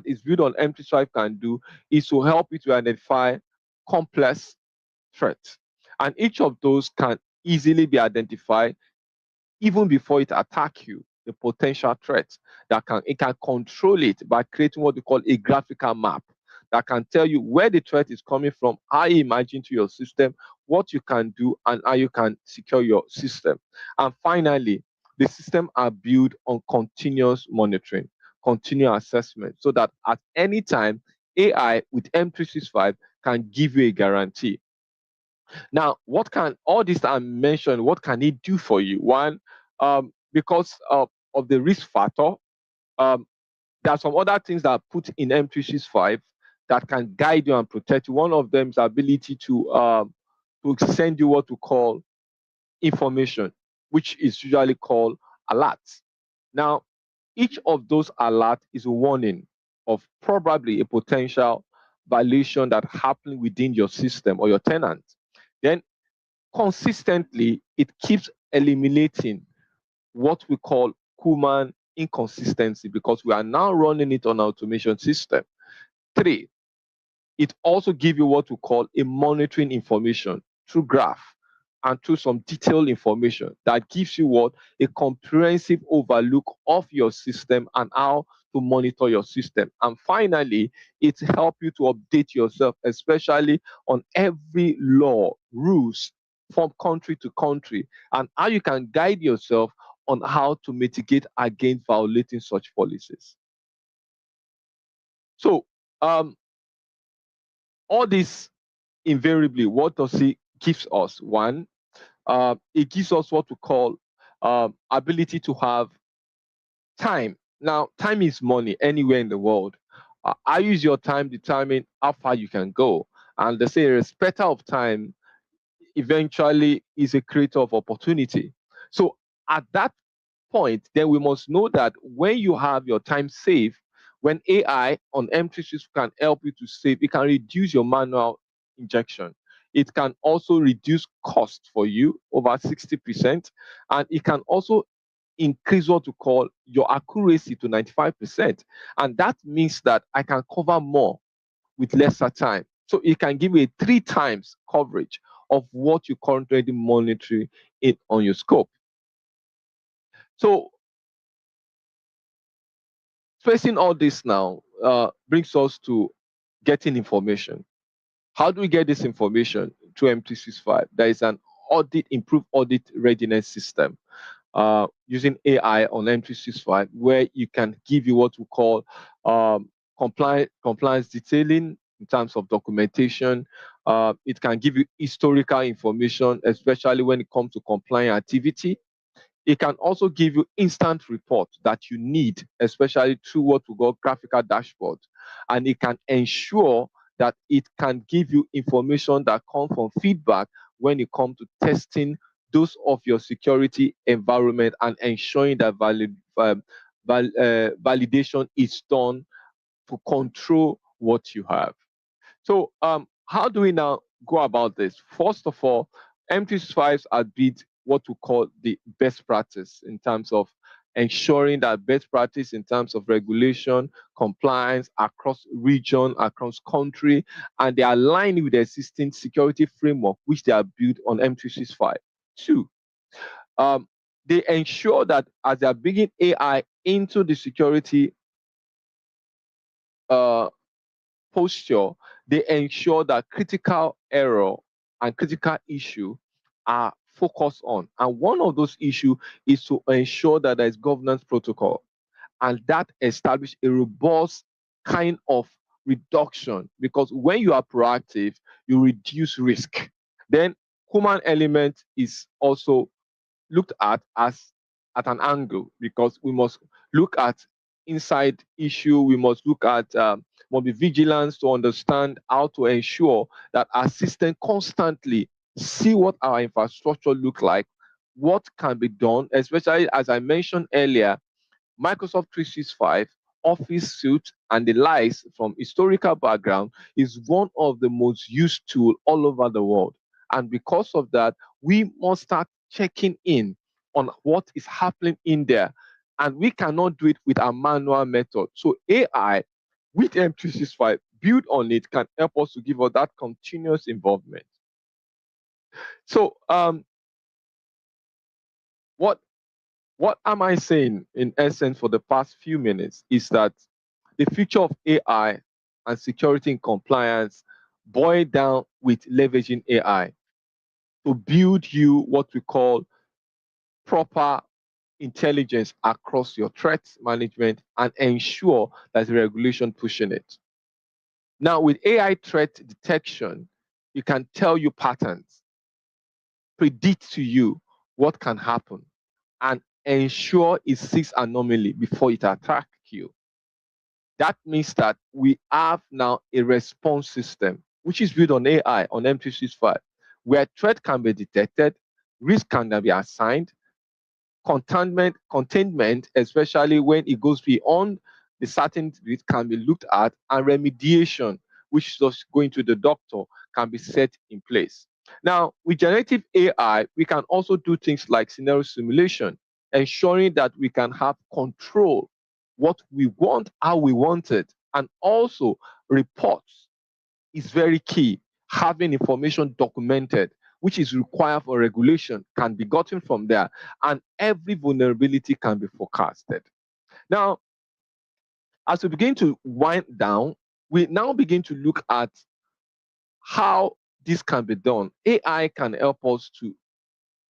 is built on M365 can do is to help you to identify complex threats. And each of those can easily be identified even before it attack you, the potential threats that it can control it by creating what we call a graphical map that can tell you where the threat is coming from, how you imagine to your system, what you can do, and how you can secure your system. And finally, the system are built on continuous monitoring, continuous assessment, so that at any time, AI with M365 can give you a guarantee. Now, what can all this I mentioned, what can it do for you? One, because of the risk factor, um, there are some other things that are put in M365 that can guide you and protect you. One of them is ability to send you what we call information, which is usually called alerts. Now, each of those alerts is a warning of probably a potential violation that happened within your system or your tenant. Then consistently, it keeps eliminating what we call human inconsistency because we are now running it on automation system. Three, it also gives you what we call a monitoring information through graph and through some detailed information that gives you what a comprehensive overlook of your system and how to monitor your system. And finally, it helps you to update yourself, especially on every law, rules from country to country, and how you can guide yourself on how to mitigate against violating such policies. So, all this invariably, what does it gives us? One, it gives us what we call ability to have time. Now, time is money anywhere in the world. I use your time determine how far you can go. And they say a respecter of time eventually is a creator of opportunity. So at that point, then we must know that when you have your time saved, when AI on M365 can help you to save, it can reduce your manual injection. It can also reduce cost for you over 60%, and it can also increase what we call your accuracy to 95%. And that means that I can cover more with lesser time. So it can give you a 3 times coverage of what you currently monitor it on your scope. So facing all this now brings us to getting information. How do we get this information through M365? There is an improved audit readiness system using AI on M365, where you can give you what we call compliance detailing in terms of documentation. It can give you historical information, especially when it comes to compliance activity. It can also give you instant report that you need, especially through what we call graphical dashboard. And it can ensure that it can give you information that comes from feedback when it comes to testing those of your security environment and ensuring that validation is done to control what you have. So, how do we now go about this? First of all, M365 are built what we call the best practice in terms of ensuring that best practice in terms of regulation, compliance across region, across country, and they align with the existing security framework which they are built on M365. Two, um, they ensure that as they are bringing AI into the security uh, posture, they ensure that critical error and critical issue are focused on. And one of those issues is to ensure that there is governance protocol. and that established a robust kind of reduction, because when you are proactive, you reduce risk. Then human element is also looked at as at an angle, because we must look at inside issue. We must look at must be vigilance to understand how to ensure that our system constantly see what our infrastructure look like, what can be done, especially as I mentioned earlier, Microsoft 365, Office Suite, and the likes from historical background is one of the most used tool all over the world. And because of that, we must start checking in on what is happening in there. And we cannot do it with a manual method. So AI with M365 built on it can help us to give us that continuous involvement. So what what am I saying in essence for the past few minutes is that the future of AI and security and compliance boil down with leveraging AI to build you what we call proper intelligence across your threat management and ensure that the regulation pushing it. Now, with AI threat detection, it can tell you patterns, predict to you what can happen, and ensure it sees anomaly before it attacks you. That means that we have now a response system, which is built on AI, on M365, where threat can be detected, risk can be assigned, containment, especially when it goes beyond the certain risk, can be looked at, and remediation, which is just going to the doctor, can be set in place. Now, with generative AI, we can also do things like scenario simulation, ensuring that we can have control what we want, how we want it, and also reports is very key. Having information documented, which is required for regulation, can be gotten from there, and every vulnerability can be forecasted. Now, as we begin to wind down, we now begin to look at how this can be done. AI can help us to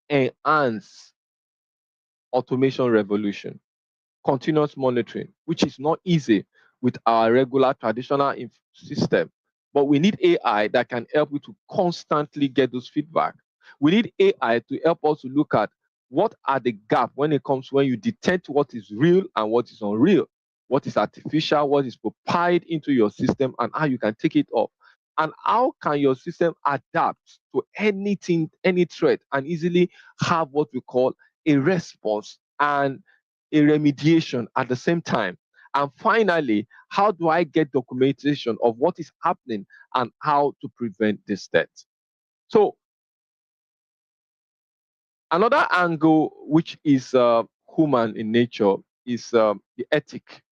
enhance automation revolution, continuous monitoring, which is not easy with our regular traditional system. But we need AI that can help you to constantly get those feedback. We need AI to help us to look at what are the gaps when it comes when you detect what is real and what is unreal, what is artificial, what is prepared into your system, and how you can take it off. And how can your system adapt to anything, any threat, and easily have what we call a response and a remediation at the same time. And finally, how do I get documentation of what is happening and how to prevent this death? So another angle, which is human in nature, is the ethic.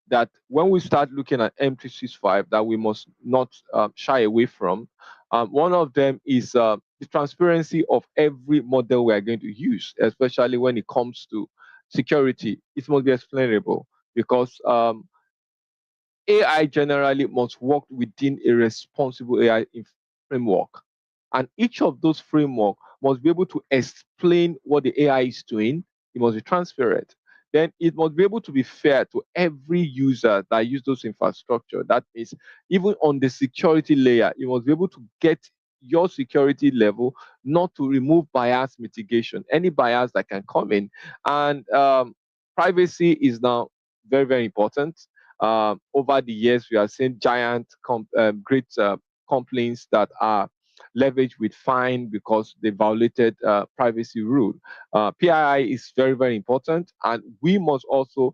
That when we start looking at M365, that we must not shy away from. One of them is the transparency of every model we are going to use, especially when it comes to security. It must be explainable, because AI generally must work within a responsible AI framework. And each of those framework must be able to explain what the AI is doing. It must be transparent. Then it must be able to be fair to every user that use those infrastructure. That means even on the security layer, you must be able to get your security level, not to remove bias mitigation, any bias that can come in. And privacy is now very, very important. Over the years, we have seen great complaints that are leveraged with fine because they violated privacy rule. PII is very, very important, and we must also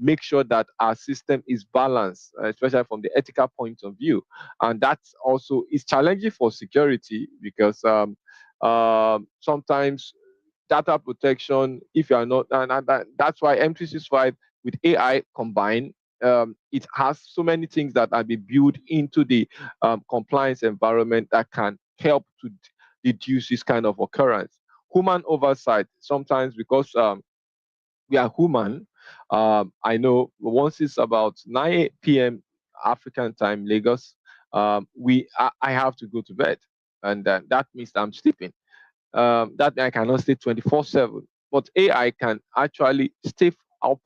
make sure that our system is balanced, especially from the ethical point of view. And that's also is challenging for security, because sometimes data protection, if you are not, and that's why M365 with AI combined, it has so many things that are being built into the compliance environment that can help to reduce this kind of occurrence. Human oversight, sometimes because we are human. I know once it's about 9 p.m. African time, Lagos, I have to go to bed, and that means I'm sleeping. That I cannot stay 24/7. But AI can actually stay up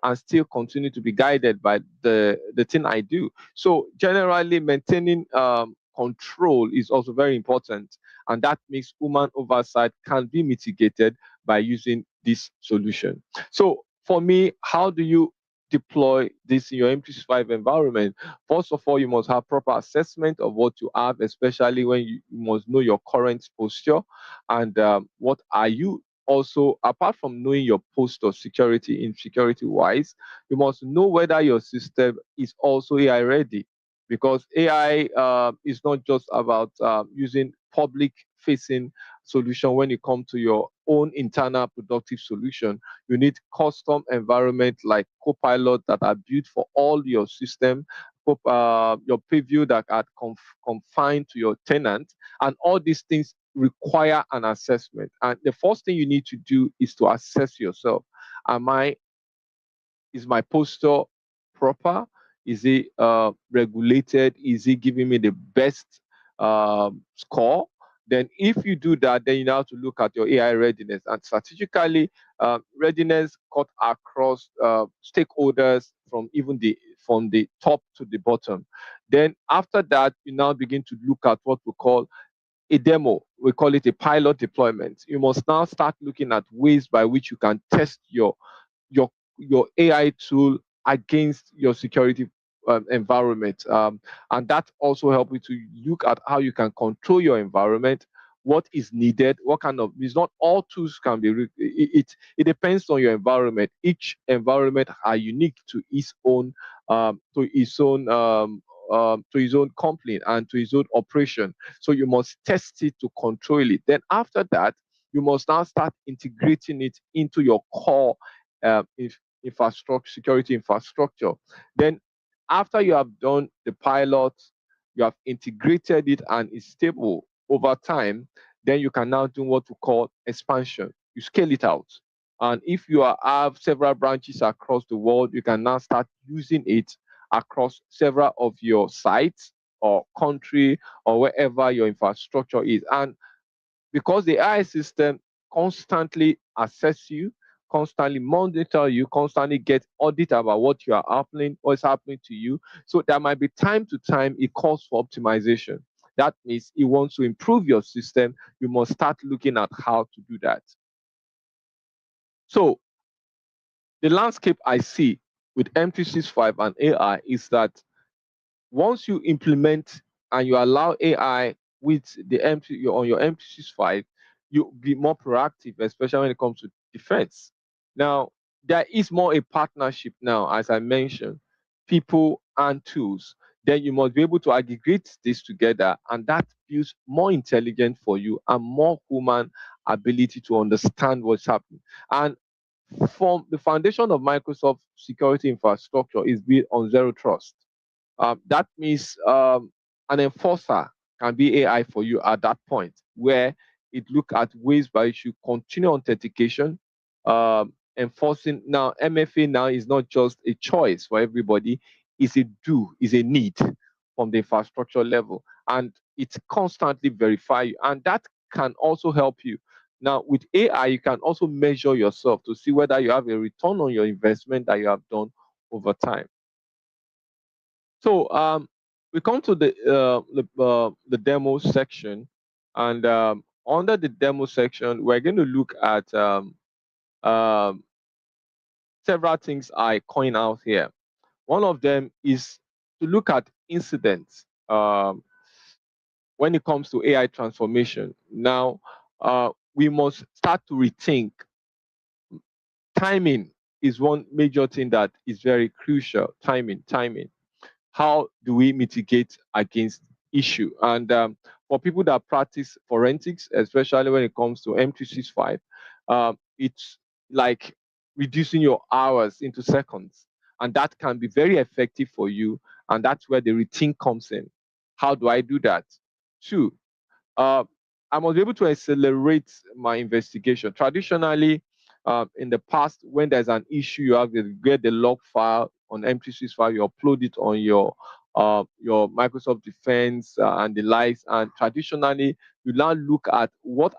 and still continue to be guided by the thing I do. So generally, maintaining control is also very important, and that makes human oversight can be mitigated by using this solution. So for me, how do you deploy this in your M365 environment? First of all, you must have proper assessment of what you have, especially when you must know your current posture and what are you. Also, apart from knowing your posture security in security wise, you must know whether your system is also AI ready, because AI is not just about using public facing solution. When you come to your own internal productive solution, you need custom environment like Copilot that are built for all your system, your preview that are confined to your tenant, and all these things require an assessment. And the first thing you need to do is to assess yourself. Am I Is my posture proper? Is it regulated? Is it giving me the best score? Then, if you do that, then you now have to look at your AI readiness. And strategically, readiness cut across stakeholders from the top to the bottom. Then, after that, you now begin to look at what we call a demo. We call it a pilot deployment. You must now start looking at ways by which you can test your your AI tool against your security environment, and that also help you to look at how you can control your environment, what is needed, what kind of. It's not all tools can be. It depends on your environment. Each environment are unique to its own to his own company and to his own operation. So you must test it to control it. Then after that, you must now start integrating it into your core infrastructure, security infrastructure. Then after you have done the pilot, you have integrated it and it's stable over time, then you can now do what we call expansion. You scale it out. And if have several branches across the world, you can now start using it across several of your sites or country or wherever your infrastructure is. And because the AI system constantly assess you, constantly monitor you, constantly get audit about what you are happening, what's happening to you. So there might be time to time it calls for optimization. That means it wants to improve your system. You must start looking at how to do that. So the landscape I see with M365 and AI is that once you implement and you allow AI with on your M365, you be more proactive, especially when it comes to defense. Now, there is more a partnership now, as I mentioned, people and tools. Then you must be able to aggregate this together, and that builds more intelligent for you and more human ability to understand what's happening. And from the foundation of Microsoft security infrastructure is built on zero trust. That means an enforcer can be AI for you at that point, where it look at ways by which you continue authentication, enforcing. Now MFA now is not just a choice for everybody; is a need from the infrastructure level, and it's constantly verify you, and that can also help you. Now with AI, you can also measure yourself to see whether you have a return on your investment that you have done over time. So we come to the demo section, and under the demo section, we're going to look at um, several things I coin out here. One of them is to look at incidents when it comes to AI transformation. Now, we must start to rethink. Timing is one major thing that is very crucial. Timing. How do we mitigate against issue? And for people that practice forensics, especially when it comes to M365, it's like reducing your hours into seconds. And that can be very effective for you. And that's where the rethink comes in. How do I do that? Two, uh, I must be able to accelerate my investigation. Traditionally, in the past, when there's an issue, you have to get the log file on M365, you upload it on your Microsoft Defense and the likes. And traditionally, you now look at what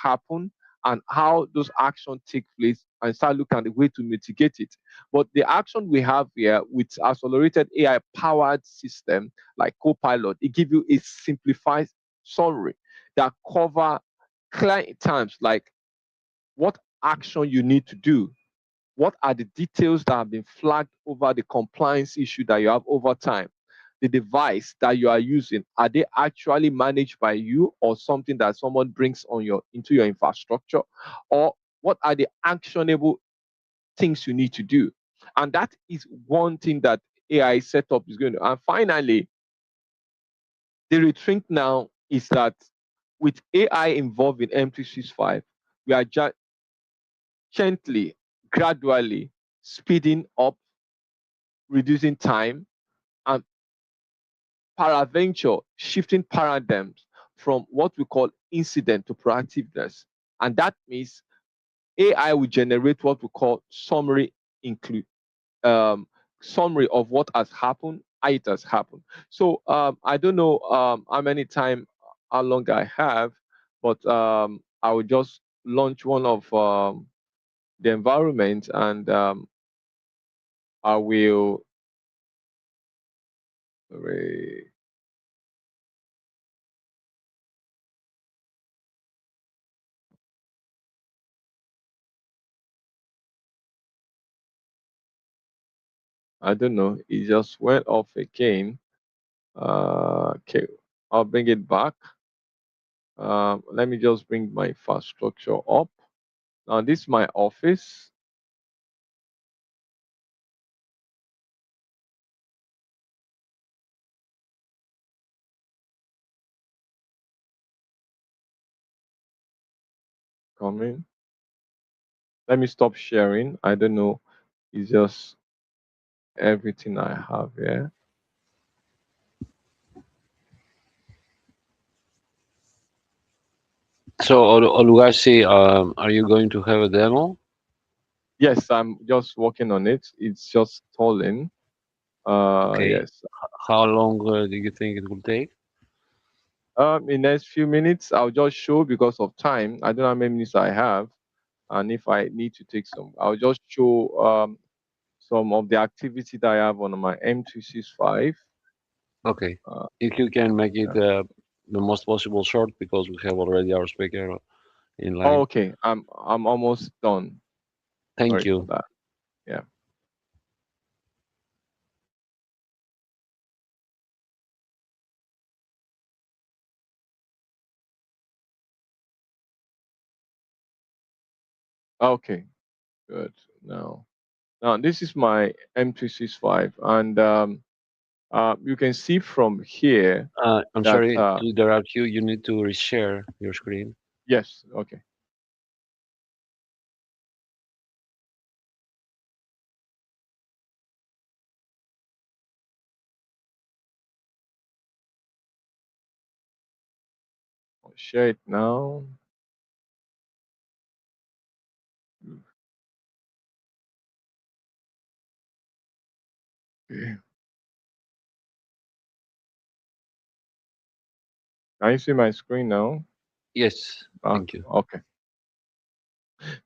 happened and how those actions take place and start looking at the way to mitigate it. But the action we have here with accelerated AI powered system like Copilot, it gives you a simplified summary that cover client terms like what action you need to do, what are the details that have been flagged over the compliance issue that you have over time, the device that you are using, are they actually managed by you or something that someone brings on your into your infrastructure, or what are the actionable things you need to do? And that is one thing that AI setup is going to. And finally, the rethink now is that with AI involved in M365, we are gently, gradually speeding up, reducing time, and paraventure shifting paradigms from what we call incident to proactiveness. And that means AI will generate what we call include um, summary of what has happened, how it has happened. So I don't know how many time, how long I have, but I will just launch one of the environment, and I will. Sorry. I don't know. It just went off again. Okay, I'll bring it back. Let me just bring my infrastructure up. Now, this is my office. Coming. Let me stop sharing. I don't know. It's just everything I have here. So, Oluwashi, are you going to have a demo? Yes, I'm just working on it. It's just stalling. Okay. Yes. How long do you think it will take? In the next few minutes, I'll just show because of time. I don't know how many minutes I have, and if I need to take some, I'll just show some of the activity that I have on my M265. Okay. Uh, If you can make it yeah. the most possible short, because we have already our speaker in Oh, line. okay, I'm almost done. Thank Sorry for you. that. Yeah. Okay. Good. Now this is my M265, and you can see from here I'm that sorry to interrupt you. You need to reshare your screen. yes. Okay. I'll share it now. Okay. Can you see my screen now? Yes. Thank you. Okay.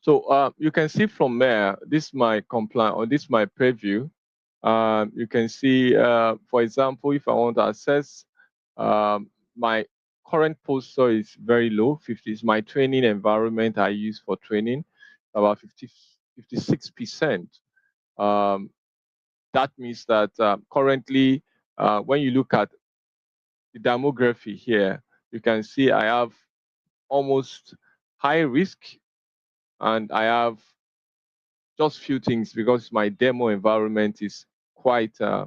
So you can see from there, this is my compliant, or this is my preview. You can see, for example, if I want to access my current posture is very low, 50 is my training environment I use for training, about 56%. Um, that means that currently, when you look at the demography here, you can see I have almost high risk, and I have just few things because my demo environment is quite uh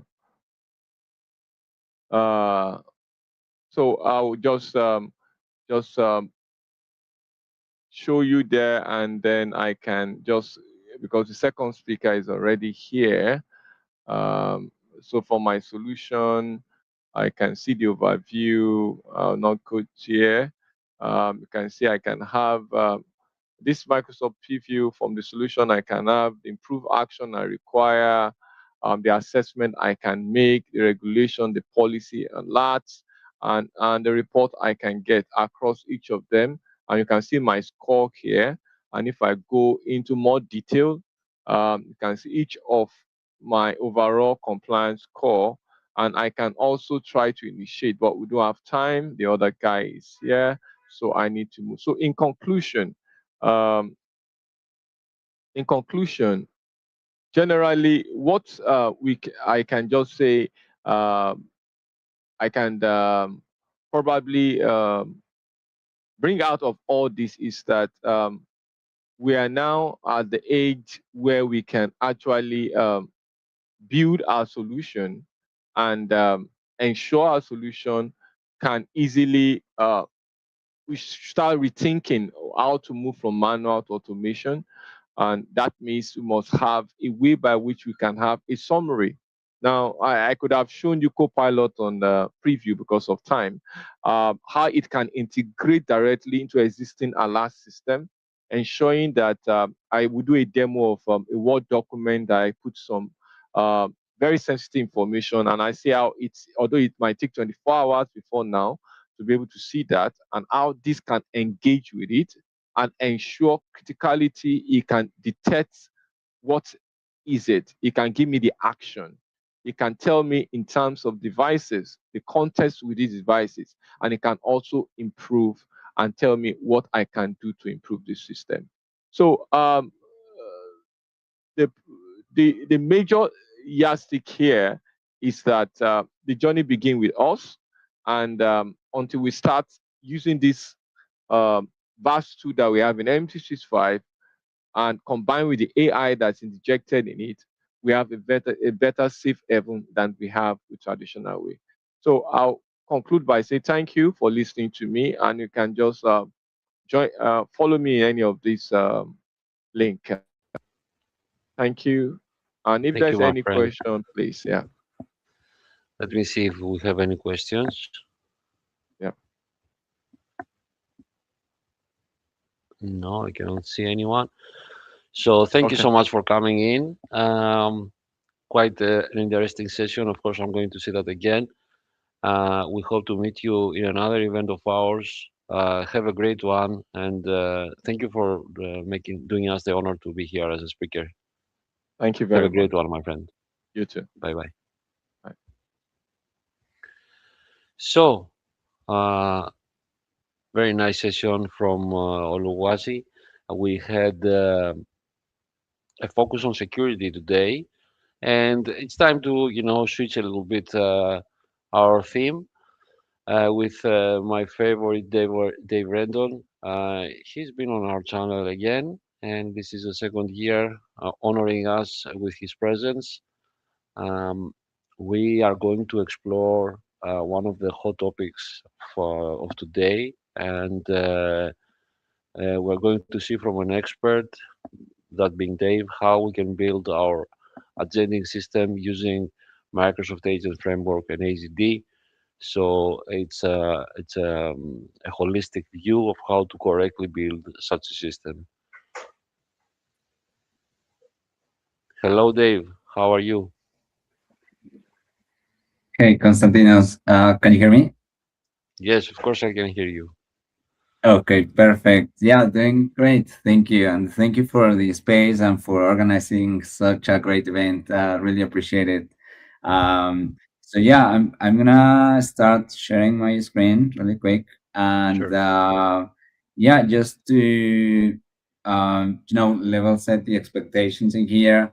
so I'll just show you there, and then I can just, because the second speaker is already here. So for my solution, I can see the overview. I'll not go here. You can see I can have this Microsoft preview from the solution. I can have the improved action I require, the assessment I can make, the regulation, the policy alerts, and the report I can get across each of them. And you can see my score here. And if I go into more detail, you can see each of my overall compliance score, and I can also try to initiate, but we don't have time. The other guy is here, so I need to move. So um, in conclusion, generally, what I can just say, um, I can probably bring out of all this is that we are now at the age where we can actually build our solution and ensure our solution can easily we start rethinking how to move from manual to automation. And that means we must have a way by which we can have a summary. Now, I could have shown you Copilot on the preview because of time, how it can integrate directly into existing alert system, ensuring that I would do a demo of a Word document that I put some uh, very sensitive information, and I see how it's, although it might take 24 hours before now, to be able to see that and how this can engage with it and ensure criticality. It can detect what is it. It can give me the action. It can tell me in terms of devices, the context with these devices, and it can also improve and tell me what I can do to improve the system. So the the major yardstick here is that the journey begins with us, and until we start using this um, vast tool that we have in MT65 and combined with the AI that's injected in it, we have a better safe haven than we have with traditional way. So I'll conclude by saying thank you for listening to me, and you can just follow me in any of these link. Thank you. And if Thank there's you, my any friend. question, please, yeah, Let me see if we have any questions. yeah. No, I cannot see anyone. So thank you Okay, so much for coming in. Quite an interesting session. Of course, I'm going to see that again. We hope to meet you in another event of ours. Have a great one, and thank you for doing us the honor to be here as a speaker. thank you Have very a much. great one, my friend. You too. Bye bye. Bye. So, uh, very nice session from Oluwasi. We had a focus on security today, and it's time to switch a little bit our theme with my favorite Dave Rendon. He's been on our channel again, and this is the second year honoring us with his presence. Um, we are going to explore one of the hot topics of today, and we're going to see from an expert, that being Dave, how we can build our agentic system using Microsoft Agent Framework and AZD. So it's a holistic view of how to correctly build such a system. Hello, Dave. How are you? Hey, Konstantinos, can you hear me? Yes, of course I can hear you. Okay, perfect. Yeah, doing great. Thank you. And thank you for the space and for organizing such a great event. Really appreciate it. So yeah, I'm gonna start sharing my screen really quick. And Sure. yeah, just to level set the expectations in here.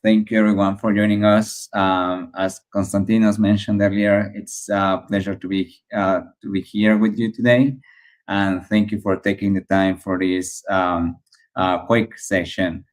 Thank you everyone for joining us. As Konstantinos mentioned earlier, it's a pleasure to be here with you today, and thank you for taking the time for this quick session.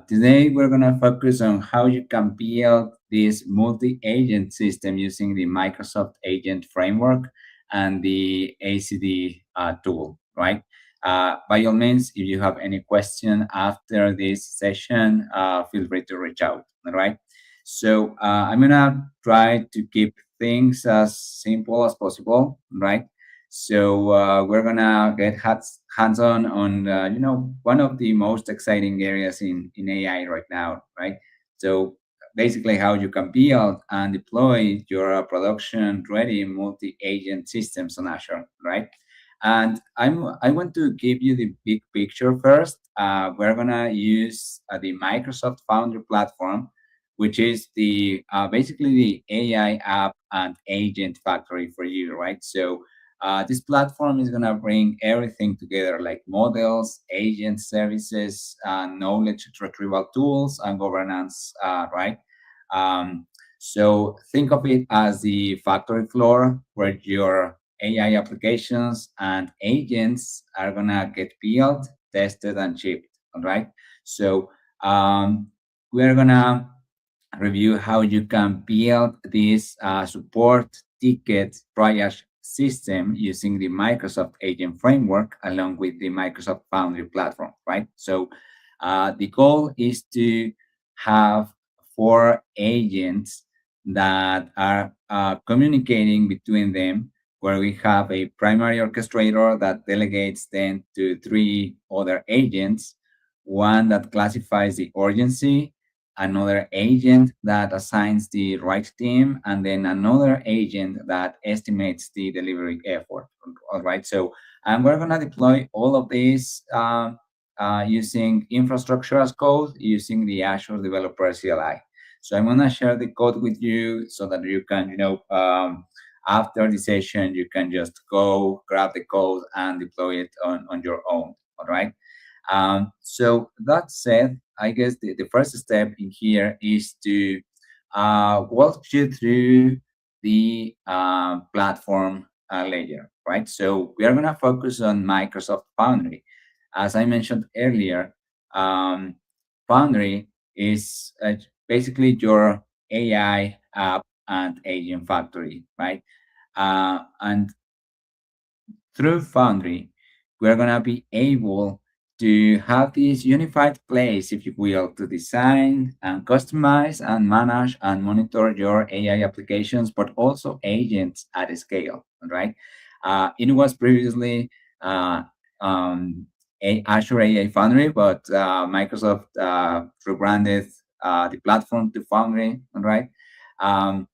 Today, we're going to focus on how you can build this multi-agent system using the Microsoft Agent Framework and the ACD tool, right? By all means, if you have any question after this session, feel free to reach out, all right? So I'm going to try to keep things as simple as possible, right? So we're gonna get hands-on on one of the most exciting areas in AI right now, right? So basically, how you can build and deploy your production-ready multi-agent systems on Azure, right? And I want to give you the big picture first. We're gonna use the Microsoft Foundry platform, which is the basically the AI app and agent factory for you, right? So this platform is gonna bring everything together, like models, agent services, knowledge retrieval tools, and governance, right? Um, so think of it as the factory floor where your AI applications and agents are gonna get built, tested, and shipped. All right. So we're gonna review how you can build this support ticket triage system using the Microsoft Agent Framework along with the Microsoft Foundry platform, right? So the goal is to have 4 agents that are communicating between them, where we have a primary orchestrator that delegates then to 3 other agents, one that classifies the urgency, another agent that assigns the right team, and then another agent that estimates the delivery effort. All right. So, and we're going to deploy all of these using infrastructure as code using the Azure Developer CLI. So I'm going to share the code with you so that you can, after the session, you can just go grab the code and deploy it on your own. All right. So that said, I guess the first step in here is to walk you through the platform layer, right? So we are going to focus on Microsoft Foundry. As I mentioned earlier, Foundry is basically your AI app and agent factory, right? And through Foundry, we're going to be able to have this unified place, if you will, to design and customize and manage and monitor your AI applications, but also agents at scale, right? It was previously uh, um, Azure AI Foundry, but Microsoft rebranded the platform to Foundry, right? Um,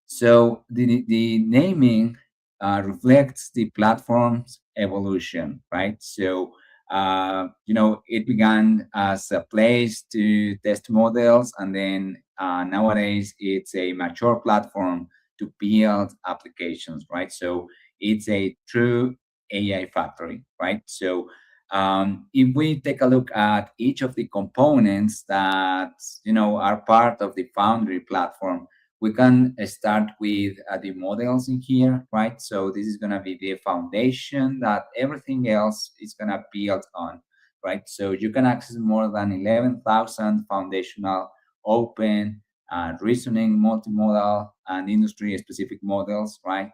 so the naming reflects the platform's evolution, right? So it began as a place to test models, and then nowadays it's a mature platform to build applications, right? So it's a true AI factory, right? So if we take a look at each of the components that are part of the Foundry platform, we can start with the models in here, right? So this is going to be the foundation that everything else is going to build on, right? So you can access more than 11,000 foundational open reasoning, multimodal, and industry-specific models, right?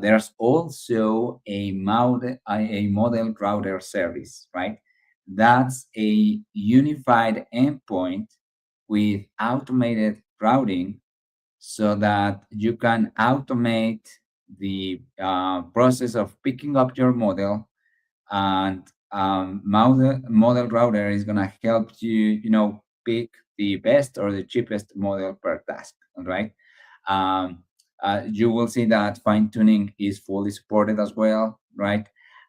There's also a model router service, right? That's a unified endpoint with automated routing so that you can automate the process of picking up your model, and model router is going to help you pick the best or the cheapest model per task. All right. um, you will see that fine tuning is fully supported as well, right?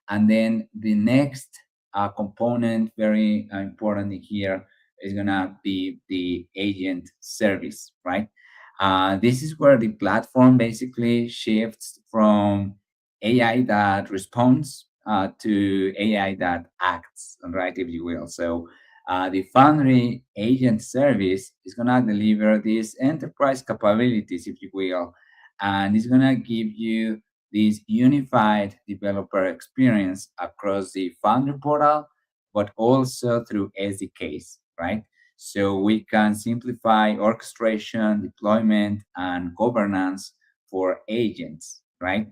And then the next component, very important here, is gonna be the agent service, right? This is where the platform basically shifts from AI that responds to AI that acts, right, if you will. So the Foundry agent service is going to deliver these enterprise capabilities, if you will, and it's going to give you this unified developer experience across the Foundry portal, but also through SDKs, right? So we can simplify orchestration, deployment, and governance for agents, right?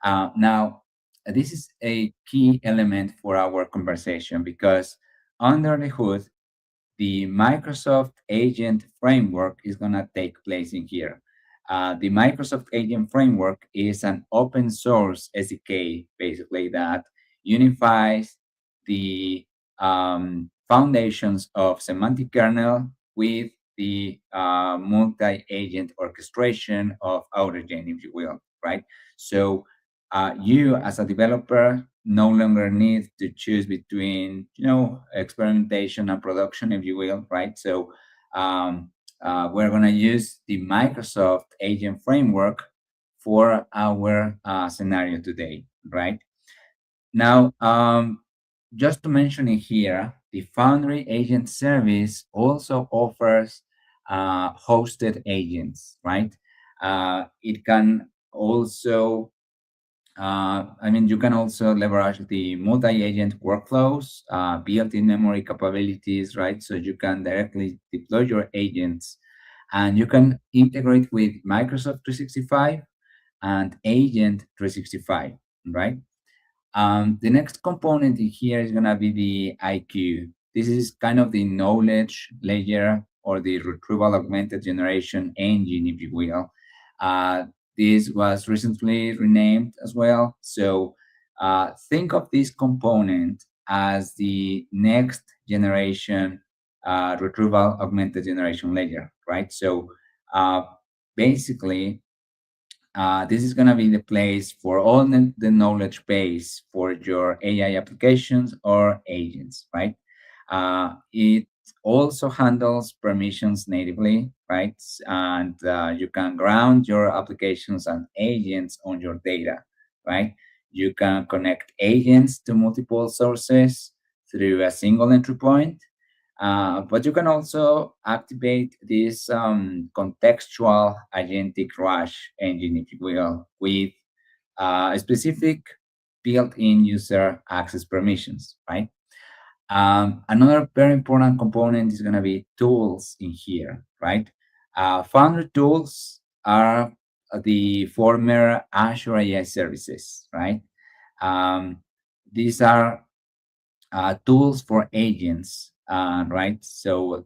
Now, this is a key element for our conversation because under the hood, the Microsoft Agent Framework is going to take place in here. The Microsoft Agent Framework is an open source SDK, basically, that unifies the foundations of semantic kernel with the multi-agent orchestration of AutoGen, if you will, right? So You as a developer no longer need to choose between, experimentation and production, if you will, right? So um, we're going to use the Microsoft agent framework for our scenario today, right? Now, just to mention it here, the Foundry Agent Service also offers hosted agents, right? It can also, you can also leverage the multi-agent workflows, built-in memory capabilities, right? So you can directly deploy your agents, and you can integrate with Microsoft 365 and Agent 365, right? The next component in here is going to be the IQ. This is kind of the knowledge layer, or the retrieval augmented generation engine, if you will. Uh, this was recently renamed as well. So think of this component as the next generation retrieval augmented generation layer, right? So uh, basically, this is going to be the place for all the knowledge base for your AI applications or agents, right? It also handles permissions natively, right? And you can ground your applications and agents on your data, right? You can connect agents to multiple sources through a single entry point, but you can also activate this contextual agentic rush engine, if you will, with specific built-in user access permissions, right? Another very important component is going to be tools in here, right? Foundry tools are the former Azure AI services, right? Um, these are tools for agents, right? So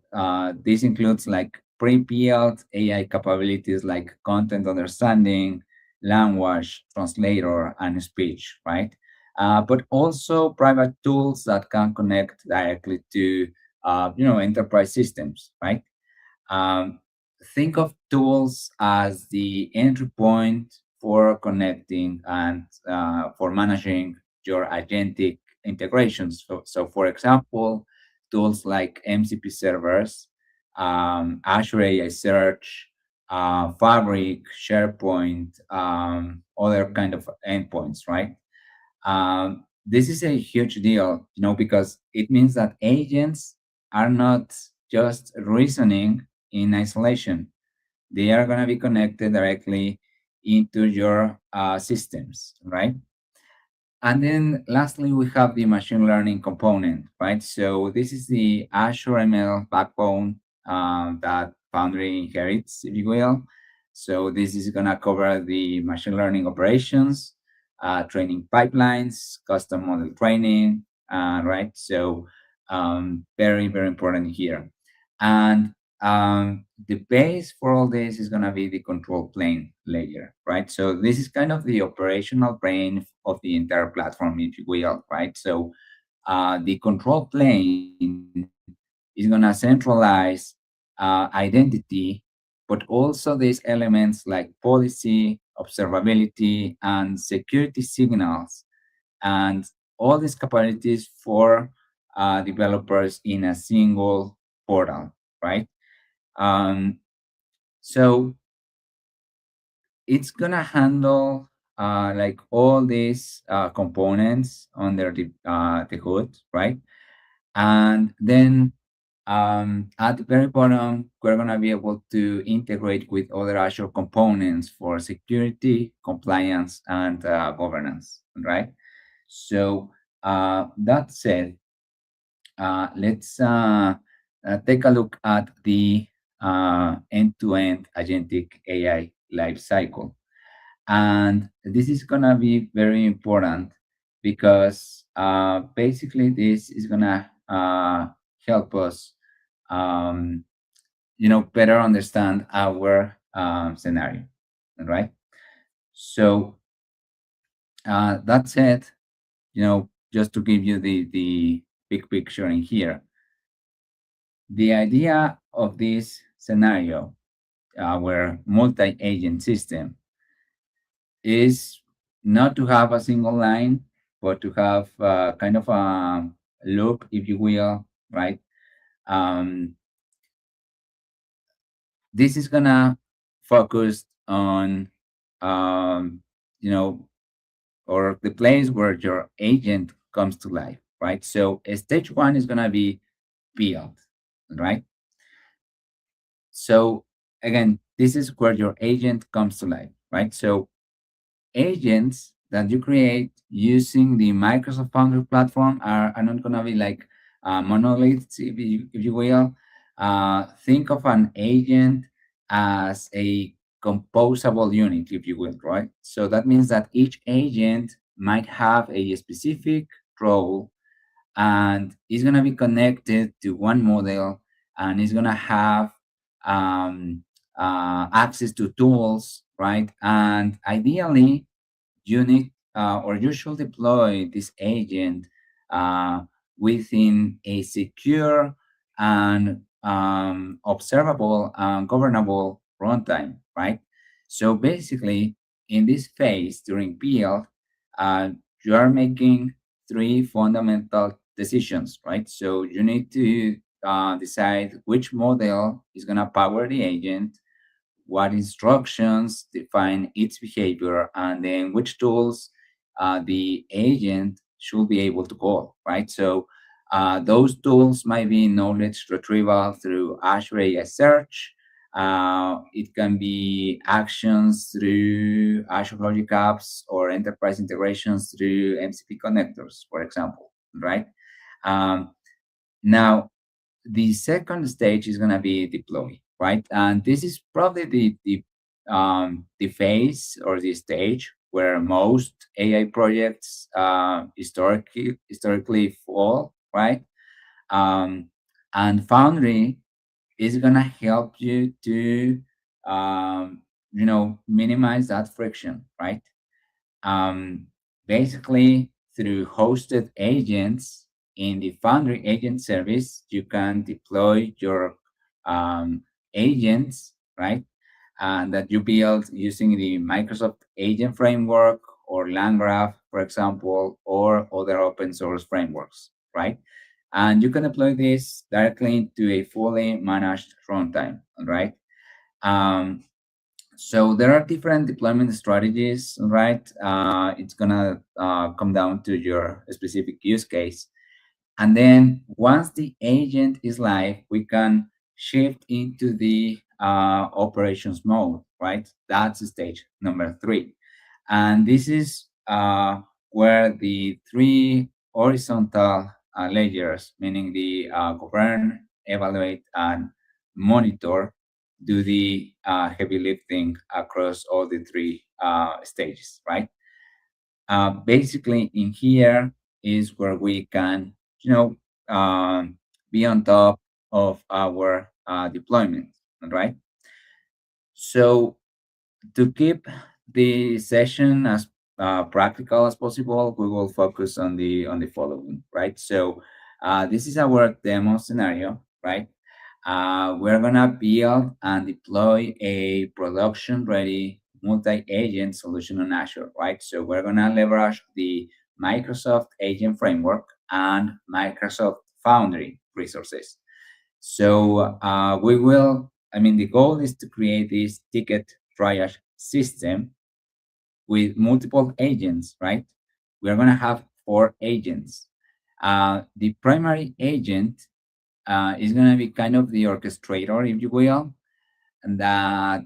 this includes like pre-built AI capabilities like content understanding, language translator, and speech, right? But also private tools that can connect directly to, enterprise systems, right? Um, think of tools as the entry point for connecting and for managing your agentic integrations. So for example, tools like MCP servers, Azure AI Search, Fabric, SharePoint, other kind of endpoints, right? This is a huge deal, because it means that agents are not just reasoning in isolation. They are going to be connected directly into your systems, right? And then lastly, we have the machine learning component, right? So this is the Azure ML backbone that Foundry inherits, if you will. So this is going to cover the machine learning operations, training pipelines, custom model training, right? So very, very important here. And the base for all this is going to be the control plane layer, right? So this is kind of the operational brain of the entire platform, if you will, right? So the control plane is going to centralize identity, but also these elements like policy, observability, and security signals, and all these capabilities for developers in a single portal, right? Um, so it's gonna handle like all these components under the hood, right? And then at the very bottom, we're gonna be able to integrate with other Azure components for security, compliance, and governance, right? So that said, let's take a look at the end-to-end agentic AI lifecycle. And this is going to be very important because basically this is going to help us, better understand our scenario, right? So that said, just to give you the big picture in here, the idea of this scenario, our multi-agent system, is not to have a single line, but to have kind of a loop, if you will, right? Um, this is gonna focus on, um, you know, or the place where your agent comes to life, right? So stage one is gonna be build, right? So again, this is where your agent comes to life, right? So agents that you create using the Microsoft Foundry platform are not going to be like monoliths, if you will. Think of an agent as a composable unit, if you will, right? So that means that each agent might have a specific role and it's going to be connected to one model and it's going to have um, access to tools, right? And ideally, you need or you should deploy this agent uh, within a secure and observable and governable runtime, right? So basically, in this phase during build, uh, you are making three fundamental decisions, right? So you need to decide which model is going to power the agent, what instructions define its behavior, and then which tools the agent should be able to call, right? So those tools might be knowledge retrieval through Azure AI Search. It can be actions through Azure Logic Apps or enterprise integrations through MCP connectors, for example, right? Um, Now, the second stage is going to be deploy, right? And this is probably the phase or the stage where most AI projects historically fall, right? Um, and Foundry is going to help you to minimize that friction, right? um, Basically, through hosted agents in the Foundry agent service, you can deploy your um, agents, right? And that you build using the Microsoft Agent Framework or LangGraph, for example, or other open source frameworks, right? And you can deploy this directly into a fully managed runtime, right? Um, so there are different deployment strategies, right? It's gonna come down to your specific use case. And then once the agent is live, we can shift into the operations mode, right? That's stage number 3. And this is where the 3 horizontal layers, meaning the govern, evaluate, and monitor, do the heavy lifting across all the 3 stages, right? Basically, in here is where we can, be on top of our deployment, right? So to keep the session as practical as possible, we will focus on the following, right? So this is our demo scenario, right? We're gonna build and deploy a production-ready multi-agent solution on Azure, right? So we're gonna leverage the Microsoft Agent Framework and Microsoft Foundry resources. So the goal is to create this ticket triage system with multiple agents, right? We're going to have 4 agents. The primary agent is going to be kind of the orchestrator, if you will, and that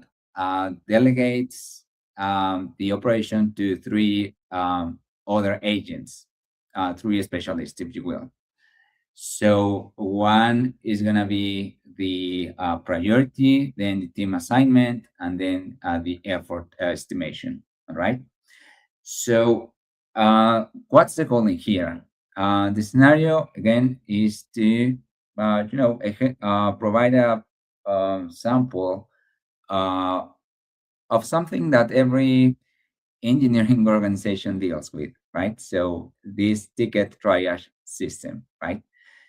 delegates the operation to 3 other agents, 3 specialists, if you will. So one is going to be the priority, then the team assignment, and then the effort estimation. All right. So what's the goal in here? The scenario again is to provide a sample of something that every engineering organization deals with, right? So this ticket triage system, right?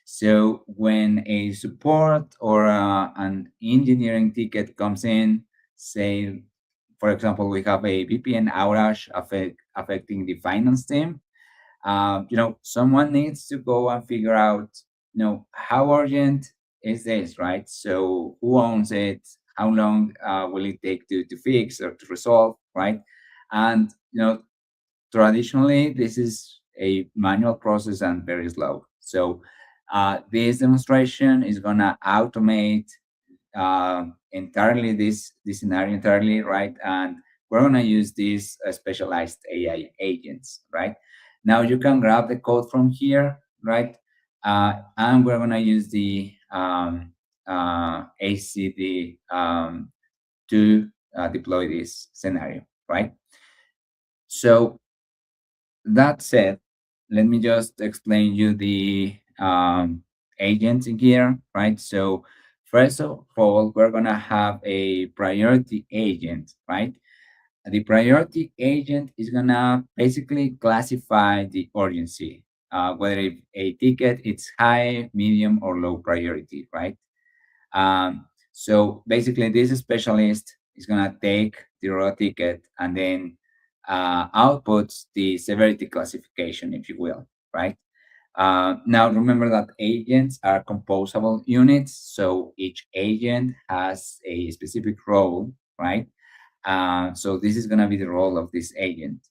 So when a support or an engineering ticket comes in, say, for example, we have a VPN outage affecting the finance team. Someone needs to go and figure out, how urgent is this, right? So who owns it? How long will it take to fix or to resolve, right? And, traditionally, this is a manual process and very slow. So this demonstration is going to automate entirely this scenario entirely, right? And we're going to use these specialized AI agents, right? Now you can grab the code from here, right? And we're going to use the ACD to deploy this scenario, right? So that said, let me just explain you the agents in here, right? So first of all, we're gonna have a priority agent, right? The priority agent is gonna basically classify the urgency, whether a ticket it's high, medium, or low priority, right? So basically, this specialist is gonna take the raw ticket and then outputs the severity classification, if you will, right? Now, remember that agents are composable units, so each agent has a specific role, right? So this is gonna be the role of this agent.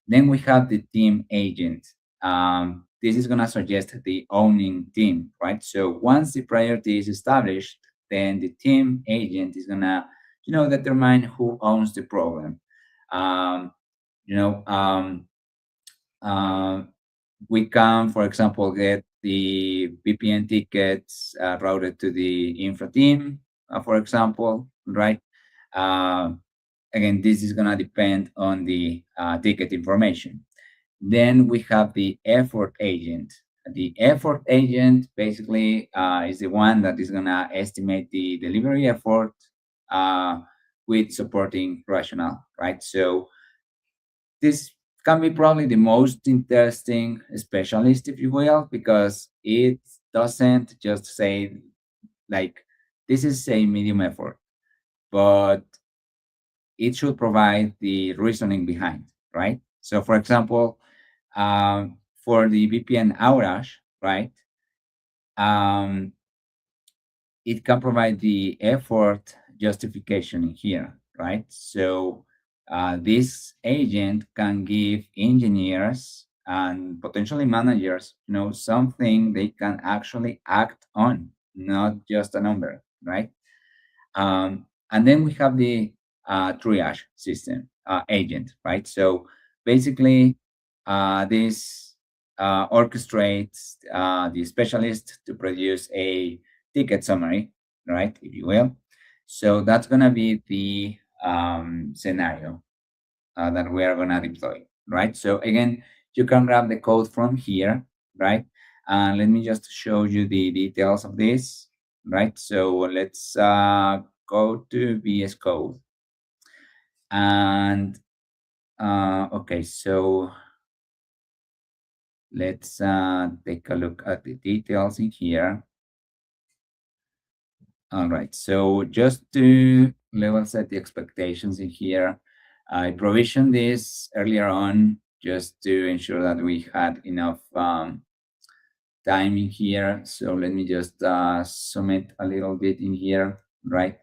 Then we have the team agent. This is going to suggest the owning team, right? So once the priority is established, then the team agent is going to, determine who owns the problem. Um, you know, um, uh, we can, for example, get the VPN tickets routed to the infra team, for example, right? Uh, Again, this is going to depend on the ticket information. Then we have the effort agent. The effort agent basically is the one that is going to estimate the delivery effort uh, with supporting rationale, right? So this can be probably the most interesting specialist, if you will, because it doesn't just say, like, this is a medium effort, but it should provide the reasoning behind, right? So, for example, for the VPN outage, right? Um, it can provide the effort justification in here, right? So this agent can give engineers and potentially managers, something they can actually act on, not just a number, right? And then we have the triage system agent, right? So basically, this orchestrates the specialist to produce a ticket summary, right, if you will. So that's going to be the scenario that we are going to deploy, right? So again, you can grab the code from here, right? And let me just show you the details of this, right? So let's go to VS Code. And okay, so let's take a look at the details in here. All right, so just to level set the expectations in here, I provisioned this earlier on just to ensure that we had enough time in here. So let me just zoom it a little bit in here, right?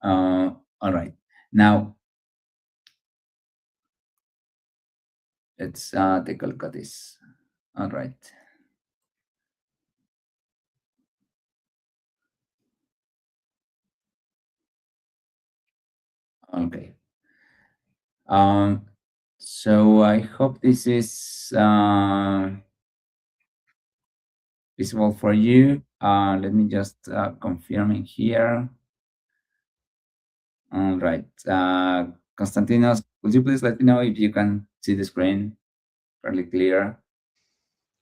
All right, now let's take a look at this. All right. Okay. So I hope this is visible for you. Let me just confirm in here. All right. Konstantinos, would you please let me know if you can see the screen fairly clear?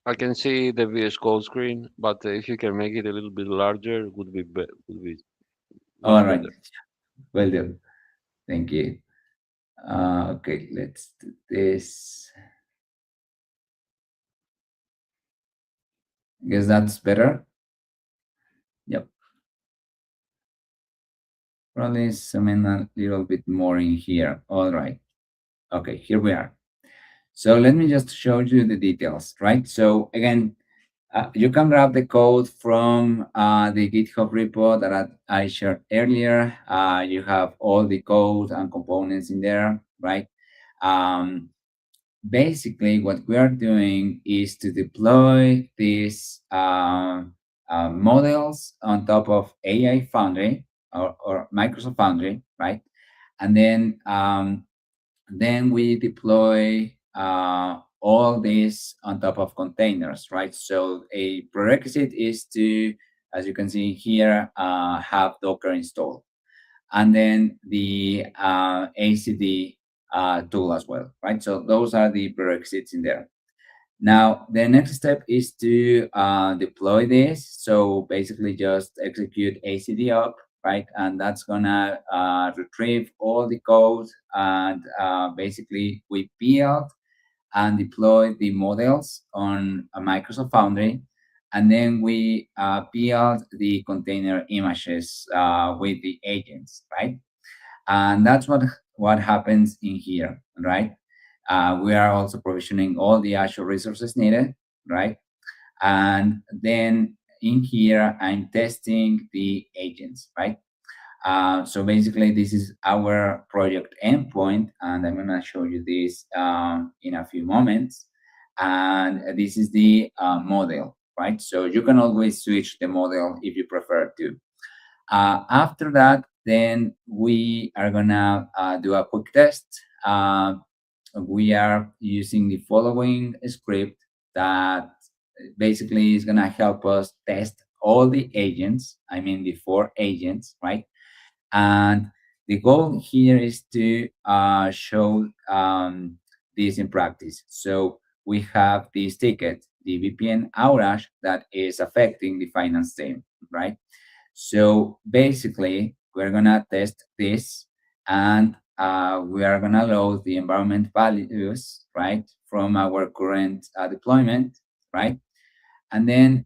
I can see the VS Code screen, but if you can make it a little bit larger, would be All much right. better. Well done. Thank you. Okay, let's do this. I guess that's better. Yep. Probably zoom in a little bit more in here. All right. Okay, here we are. So let me just show you the details, right? So again, you can grab the code from the GitHub repo that I shared earlier. You have all the code and components in there, right? Um, Basically, what we are doing is to deploy these models on top of AI Foundry or Microsoft Foundry, right? And then we deploy all this on top of containers, right? So a prerequisite is to, as you can see here, have Docker installed, and then the ACD tool as well, right? So those are the prerequisites in there. Now, the next step is to deploy this. So basically just execute ACD up, right? And that's gonna retrieve all the code, and basically we build and deploy the models on a Microsoft Foundry. And then we build the container images with the agents, right? And that's what happens in here, right? We are also provisioning all the Azure resources needed, right? And then in here, I'm testing the agents, right? So basically, this is our project endpoint, and I'm gonna show you this in a few moments. And this is the model, right? So you can always switch the model if you prefer to. After that, then we are gonna do a quick test. We are using the following script that basically is gonna help us test all the agents. I mean the 4 agents, right? And the goal here is to show this in practice. So we have this ticket, the VPN outage that is affecting the finance team, right? So basically, we're gonna test this, and we are gonna load the environment values, right, from our current deployment, right? And then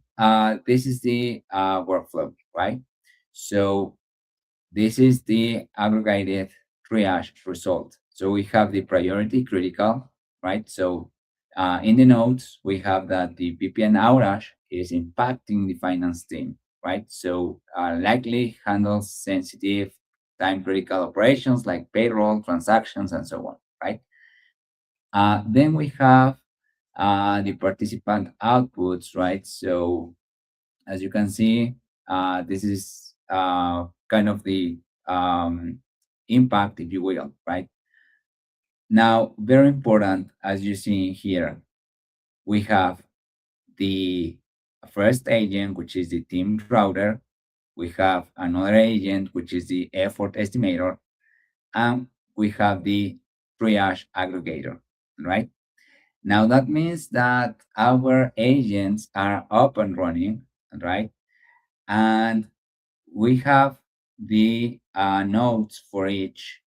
this is the workflow, right? So this is the aggregated triage result. So we have the priority critical, right? So in the notes, we have that the VPN outage is impacting the finance team, right? So likely handles sensitive time critical operations like payroll, transactions, and so on, right? Then we have the participant outputs, right? So as you can see, this is kind of the impact, if you will, right? Now, very important, as you see here, we have the first agent, which is the team router. We have another agent, which is the effort estimator, and we have the triage aggregator, right? Now, that means that our agents are up and running, right? And we have the nodes for each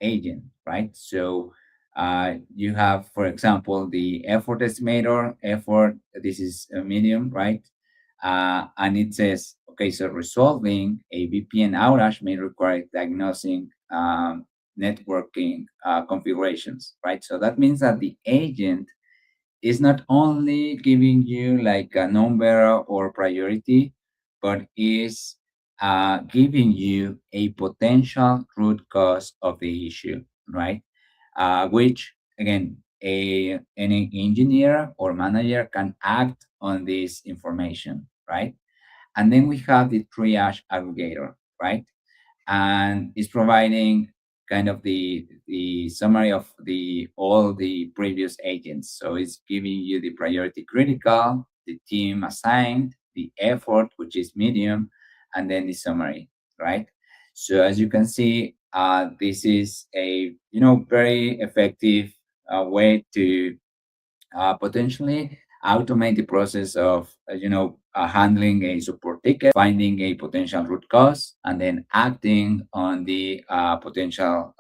agent, right? So you have, for example, the effort estimator, effort, this is a medium, right? And it says, okay, so resolving a VPN outage may require diagnosing networking configurations, right? So that means that the agent is not only giving you like a number or priority, but is giving you a potential root cause of the issue, right? Which again, any engineer or manager can act on this information, right? And then we have the triage aggregator, right? And it's providing kind of the summary of the all the previous agents. So it's giving you the priority critical, the team assigned, the effort, which is medium, and then the summary, right? So as you can see, this is a very effective way to potentially automate the process of handling a support ticket, finding a potential root cause, and then acting on the potential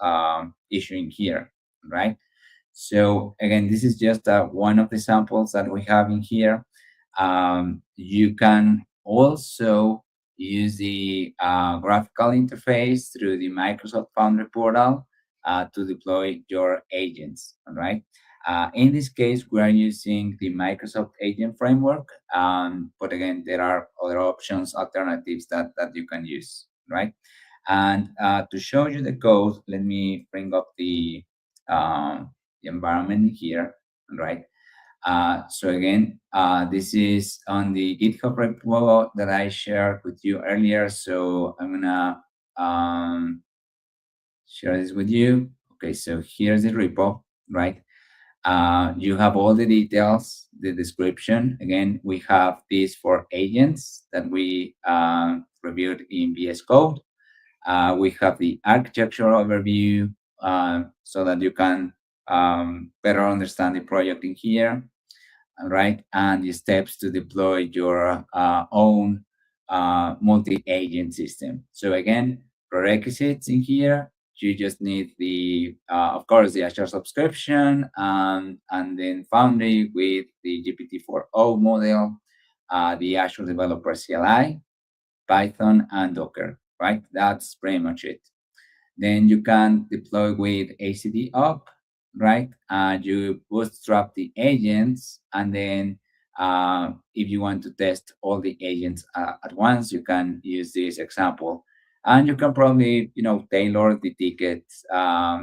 issue in here, right? So again, this is just one of the samples that we have in here. You can also You use the graphical interface through the Microsoft Foundry portal to deploy your agents. All right. In this case, we are using the Microsoft Agent Framework, but again, there are other options, alternatives that you can use, right? And to show you the code, let me bring up the environment here, right? So again, this is on the GitHub repo that I shared with you earlier. So I'm gonna share this with you. Okay, so here's the repo, right? You have all the details, the description. Again, we have this for agents that we reviewed in VS Code. We have the architecture overview so that you can better understand the project in here, right? And the steps to deploy your own multi-agent system. So again, prerequisites in here, you just need the, of course, the Azure subscription, and then Foundry with the GPT-4o model, the Azure Developer CLI, Python, and Docker, right? That's pretty much it. Then you can deploy with ACD up, right? You bootstrap the agents, and then if you want to test all the agents at once, you can use this example, and you can probably tailor the tickets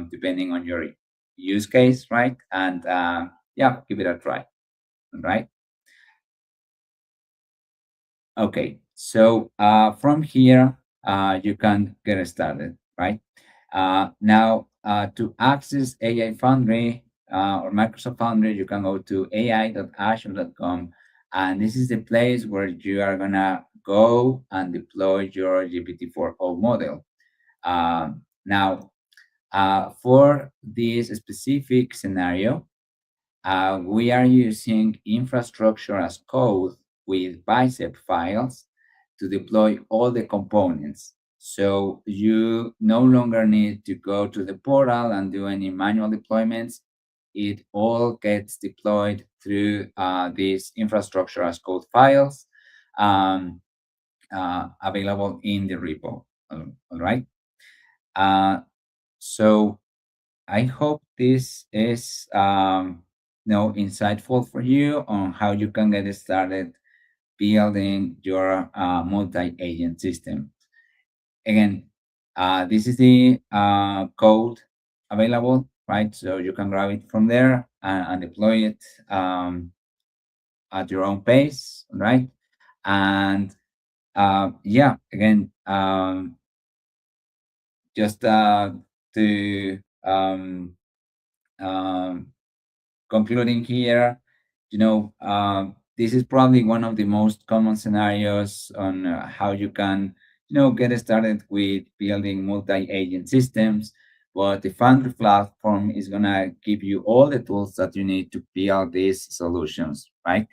depending on your use case, right? And yeah, give it a try, right? Okay, so from here, you can get started, right? Now, to access AI Foundry or Microsoft Foundry, you can go to ai.azure.com, and this is the place where you are gonna go and deploy your GPT-4o model. Now, for this specific scenario, we are using infrastructure as code with bicep files to deploy all the components. So you no longer need to go to the portal and do any manual deployments. It all gets deployed through these infrastructure as code files available in the repo. All right. So I hope this is insightful for you on how you can get started building your multi-agent system. Again, this is the code available, right? So you can grab it from there and deploy it at your own pace, right? And yeah, again, just to um, concluding here, this is probably one of the most common scenarios on how you can, get started with building multi-agent systems. But the Foundry platform is gonna give you all the tools that you need to build these solutions, right?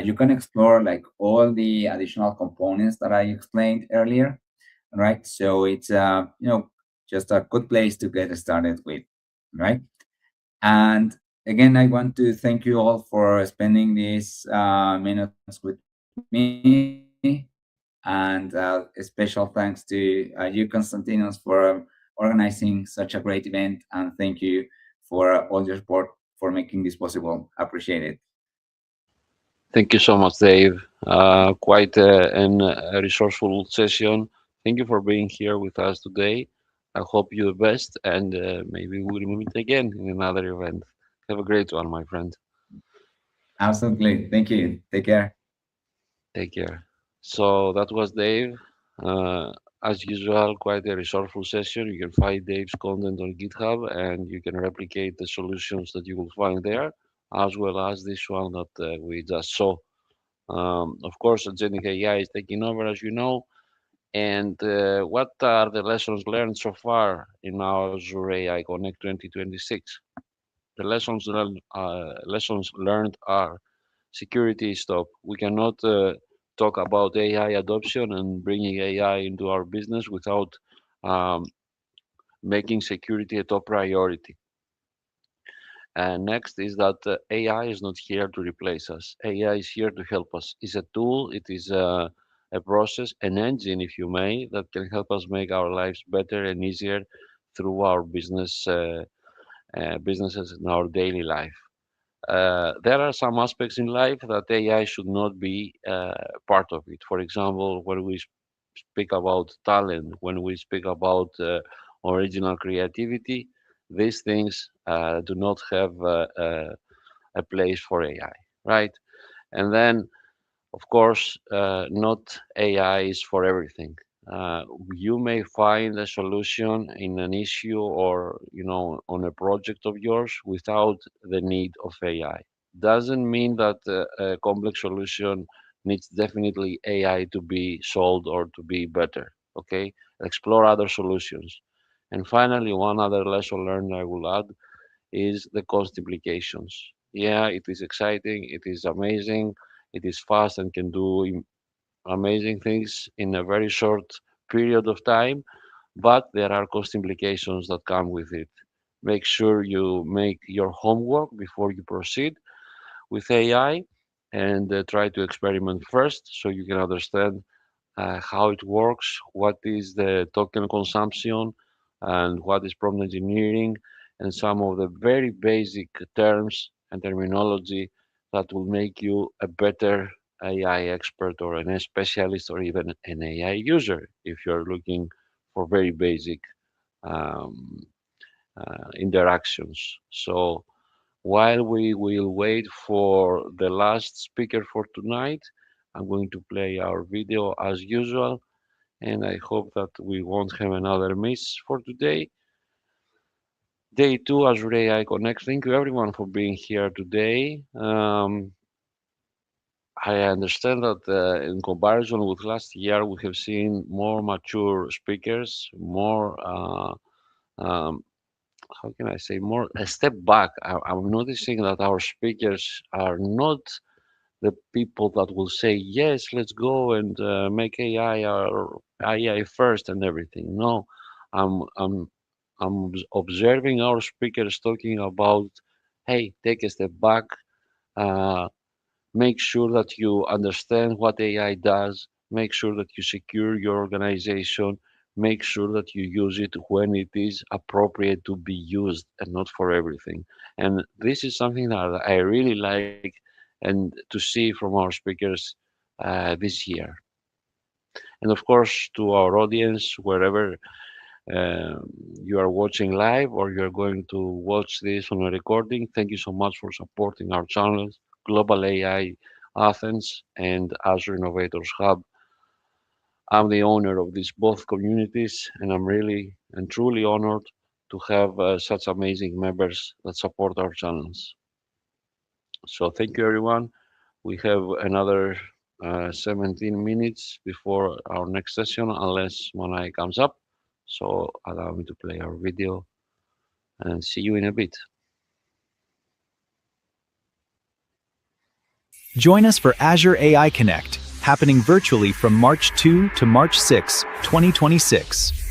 You can explore like all the additional components that I explained earlier, right? So it's just a good place to get started with, right? And again, I want to thank you all for spending these minutes with me. And a special thanks to you, Constantinos, for organizing such a great event. And thank you for all your support for making this possible. Appreciate it. Thank you so much, Dave. Quite a resourceful session. Thank you for being here with us today. I hope you the best, and maybe we'll meet again in another event. Have a great one, my friend. Absolutely. Thank you. Take care. Take care. So that was Dave. Uh, as usual, quite a resourceful session. You can find Dave's content on GitHub, and you can replicate the solutions that you will find there, as well as this one that we just saw. Of course, agentic AI is taking over, as you know. And what are the lessons learned so far in our Azure AI Connect 2026? The lessons learned are security is top. We cannot talk about AI adoption and bringing AI into our business without um, making security a top priority. And next is that AI is not here to replace us. AI is here to help us. It's a tool. It is a process, an engine, if you may, that can help us make our lives better and easier through our businesses in our daily life. There are some aspects in life that AI should not be part of it. For example, when we speak about talent, when we speak about original creativity, these things do not have a place for AI, right? And then, of course, not AI is for everything. Uh, you may find a solution in an issue or on a project of yours without the need of AI. Doesn't mean that a complex solution needs definitely AI to be solved or to be better. Okay, explore other solutions. And finally, one other lesson learned I will add is the cost implications. Yeah, it is exciting, it is amazing, it is fast and can do amazing things in a very short period of time, but there are cost implications that come with it. Make sure you make your homework before you proceed with AI and try to experiment first so you can understand how it works, what is the token consumption, and what is prompt engineering, and some of the very basic terms and terminology that will make you a better AI expert or an AI specialist or even an AI user if you're looking for very basic um, interactions. So while we will wait for the last speaker for tonight, I'm going to play our video as usual, and I hope that we won't have another miss for today. Day two, Azure AI Connect. Thank you everyone for being here today. I understand that in comparison with last year, we have seen more mature speakers, more, how can I say, more a step back. I'm noticing that our speakers are not the people that will say, yes, let's go and make AI or AI first and everything. No, I'm, I'm, I'm observing our speakers talking about, hey, take a step back, uh, make sure that you understand what AI does, make sure that you secure your organization, make sure that you use it when it is appropriate to be used and not for everything. And this is something that I really like and to see from our speakers this year. And of course, to our audience, wherever uh, you are watching live or you're going to watch this on a recording, thank you so much for supporting our channels, Global AI Athens and Azure Innovators Hub. I'm the owner of these both communities, and I'm really and truly honored to have such amazing members that support our channels. So thank you, everyone. We have another 17 minutes before our next session, unless Monai comes up. So allow me to play our video and see you in a bit. Join us for Azure AI Connect, happening virtually from March 2 to March 6, 2026.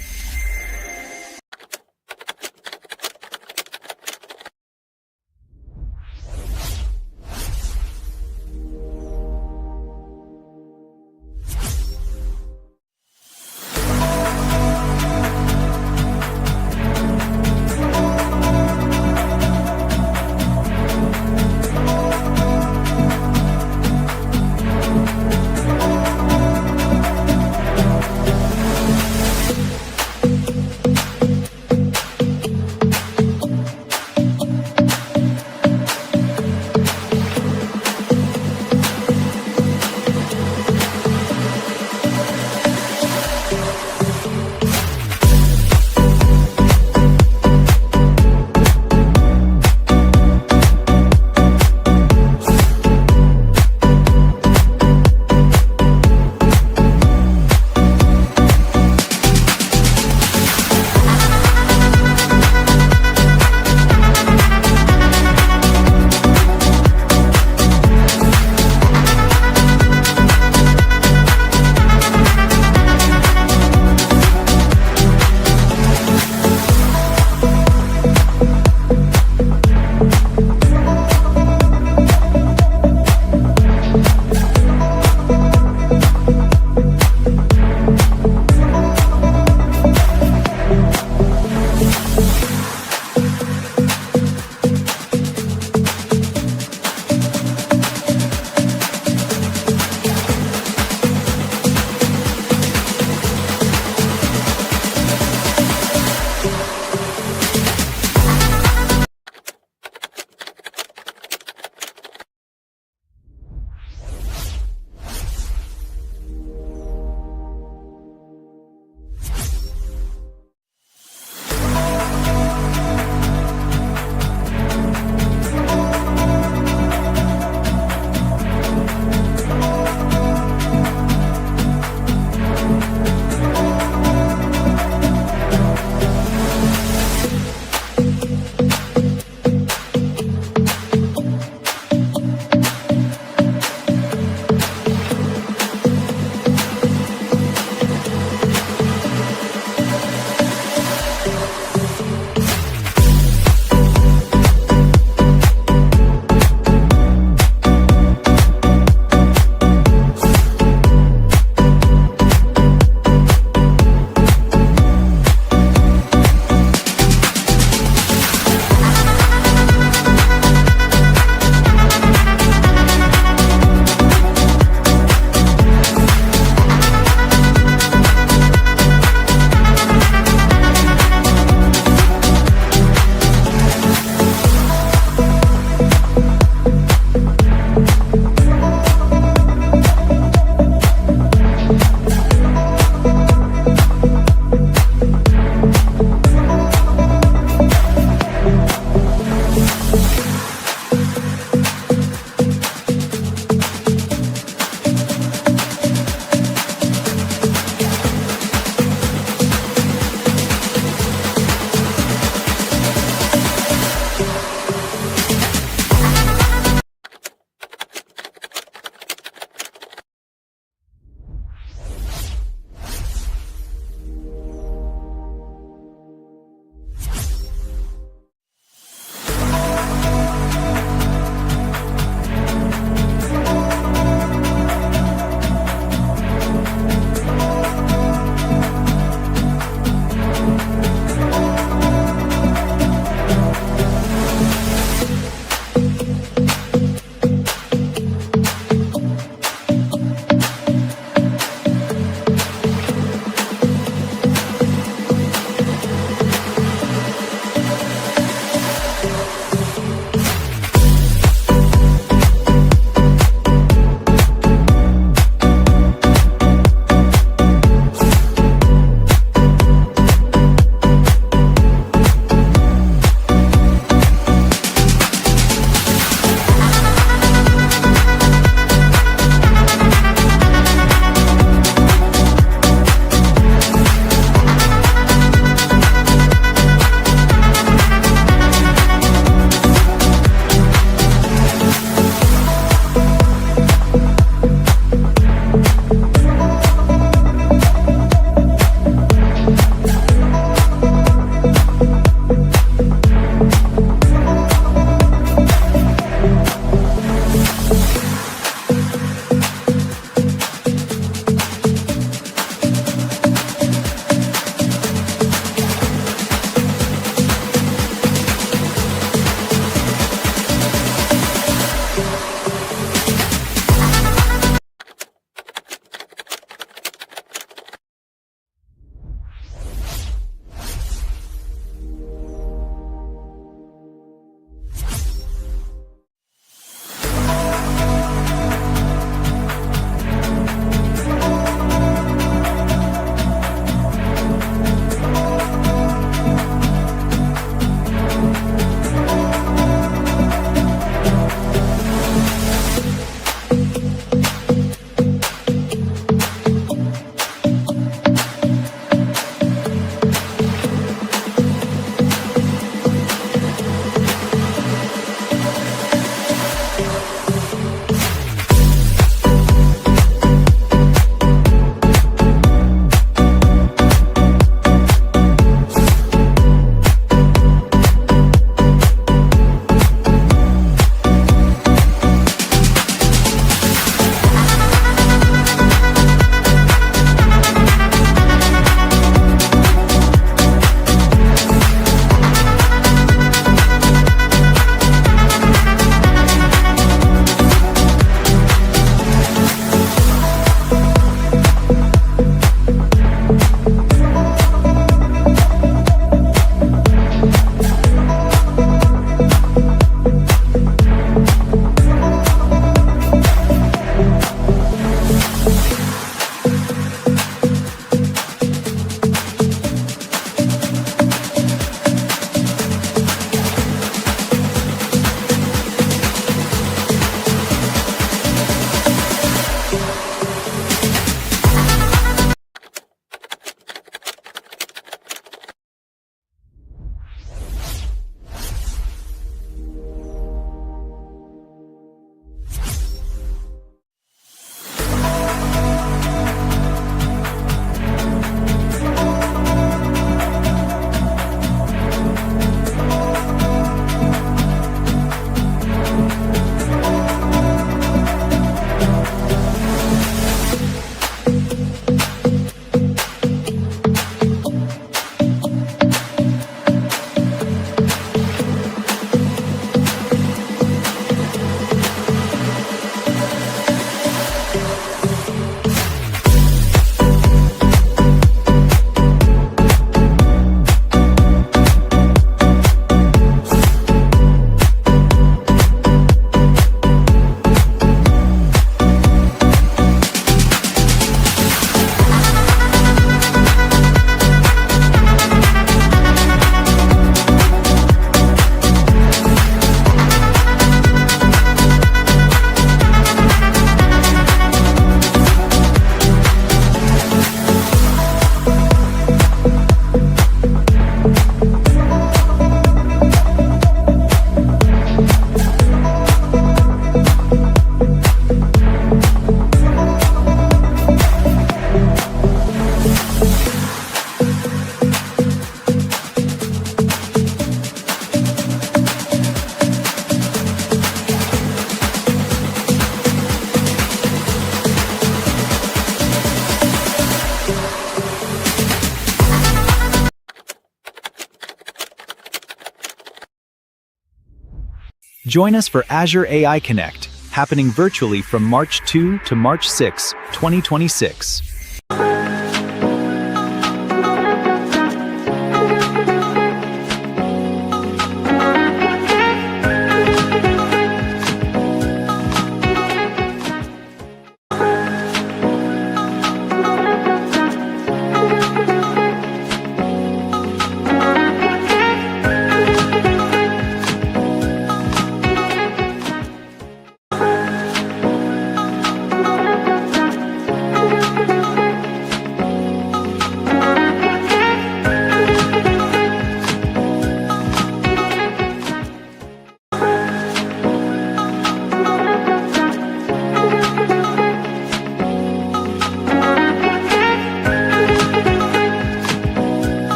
Join us for Azure AI Connect, happening virtually from March 2 to March 6, 2026.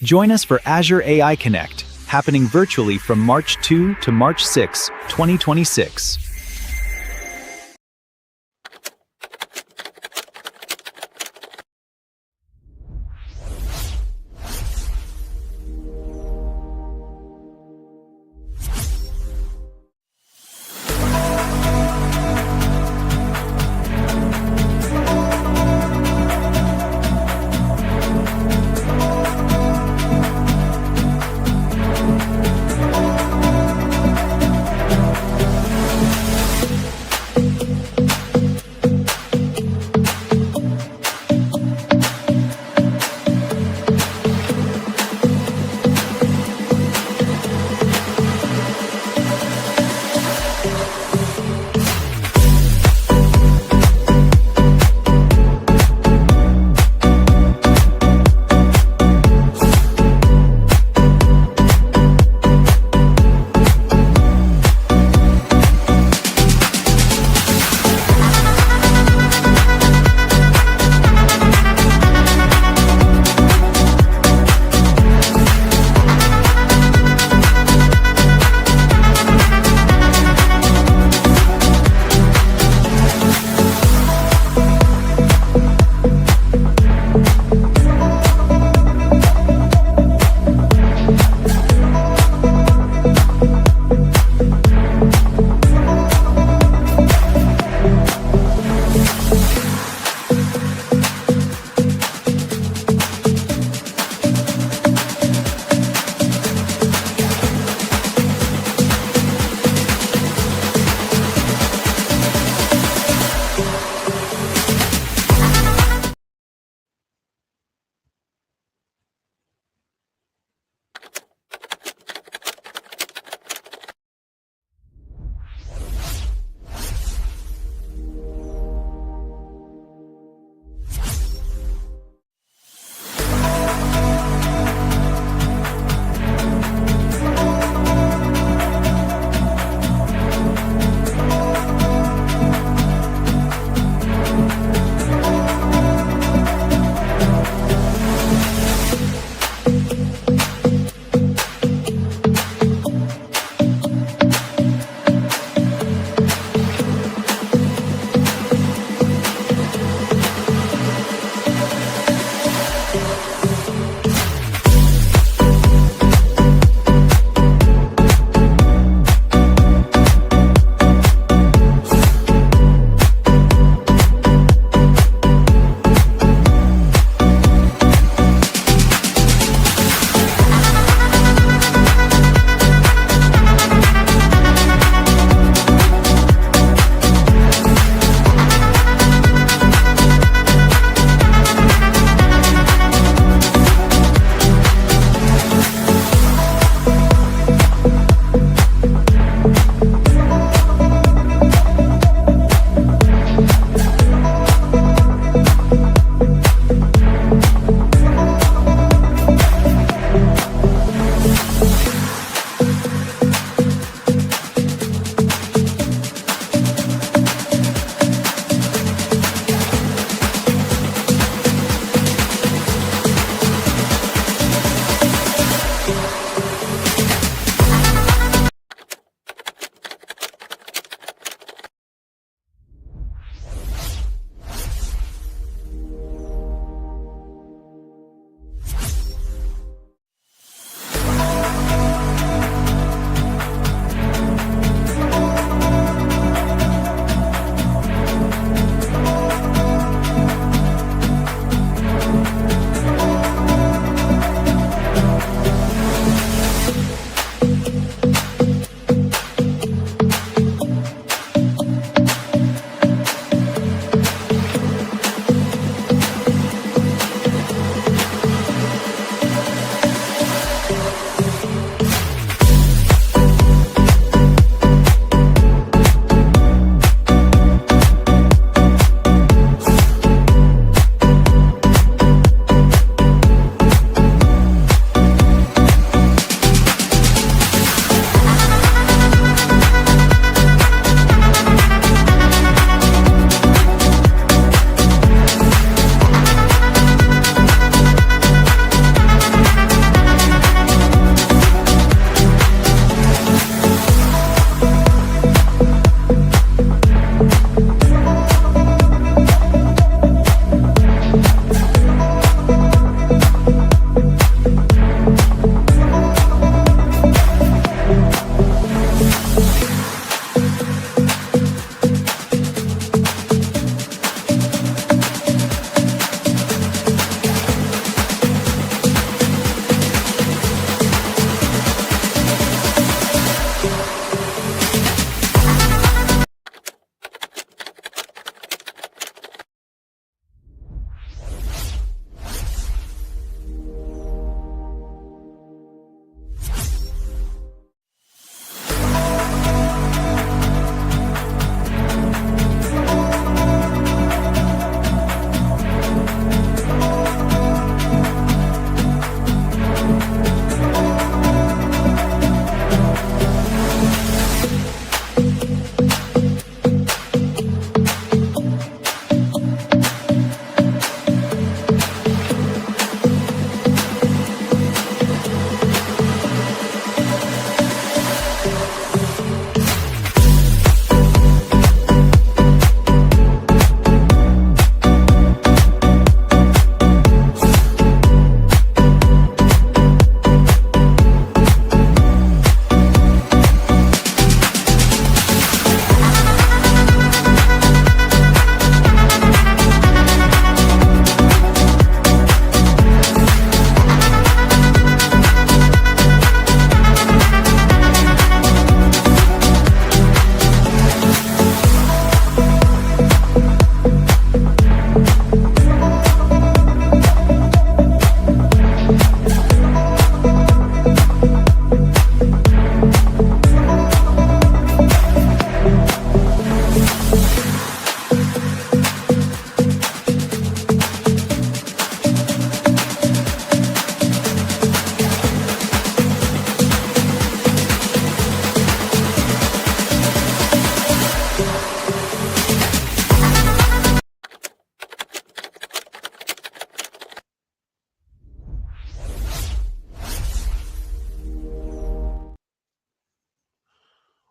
Join us for Azure AI Connect, happening virtually from March 2 to March 6, 2026.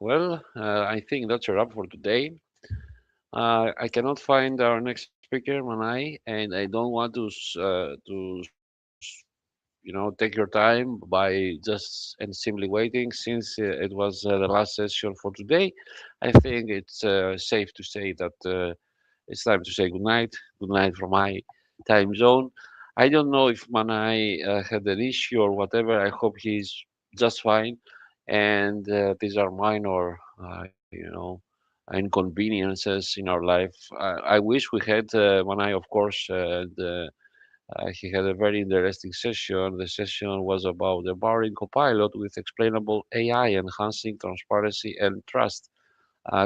Well, I think that's a wrap for today. I cannot find our next speaker, Manai, and I don't want to take your time by just and simply waiting since it was the last session for today. I think it's safe to say that it's time to say good night. Good night from my time zone. I don't know if Manai had an issue or whatever. I hope he's just fine. And these are minor, inconveniences in our life. I wish we had Manai, of course, and he had a very interesting session. The session was about empowering Copilot with explainable AI, enhancing transparency and trust.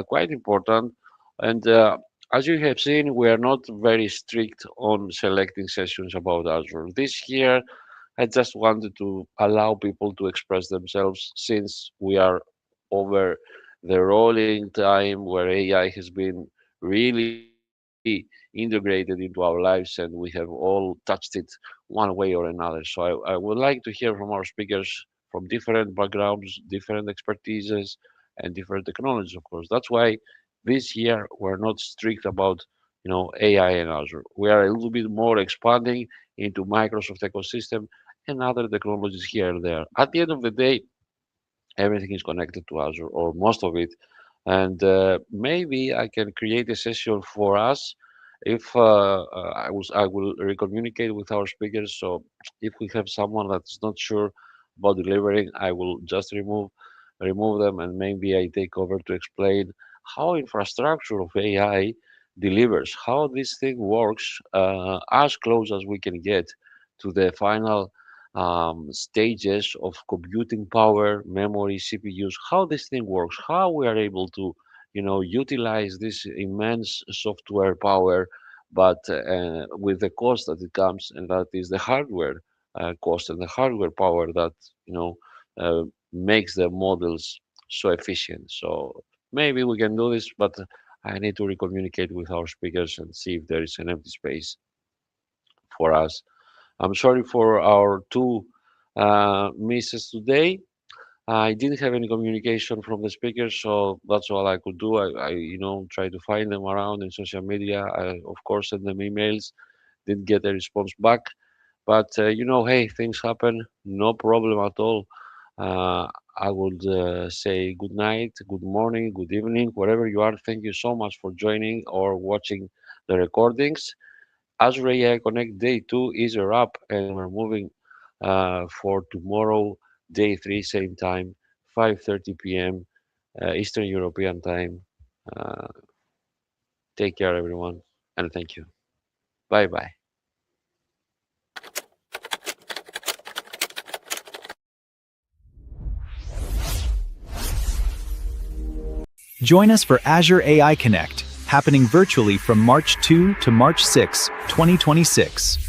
Quite important. And as you have seen, we are not very strict on selecting sessions about Azure. This year, I just wanted to allow people to express themselves since we are over the rolling time where AI has been really integrated into our lives and we have all touched it one way or another. So I would like to hear from our speakers from different backgrounds, different expertises, and different technologies, of course. That's why this year we're not strict about AI and Azure. We are a little bit more expanding into Microsoft ecosystem and other technologies here and there. At the end of the day, everything is connected to Azure or most of it. And maybe I can create a session for us if I will recommunicate with our speakers. So if we have someone that's not sure about delivering, I will just remove them and maybe I take over to explain how infrastructure of AI delivers, how this thing works as close as we can get to the final stages of computing power, memory, CPUs, how this thing works, how we are able to, utilize this immense software power, but with the cost that it comes, and that is the hardware cost and the hardware power that, makes the models so efficient. So maybe we can do this, but I need to recommunicate with our speakers and see if there is an empty space for us. I'm sorry for our two misses today. I didn't have any communication from the speakers, so that's all I could do. I try to find them around in social media. I, of course, sent them emails. Didn't get a response back. But, hey, things happen. No problem at all. Uh, I would say good night, good morning, good evening, wherever you are. Thank you so much for joining or watching the recordings. Azure AI Connect Day 2 is a wrap, and we're moving for tomorrow, Day 3, same time, 5:30 p.m. Eastern European time. Uh, Take care, everyone, and thank you. Bye bye. Join us for Azure AI Connect, happening virtually from March 2 to March 6, 2026.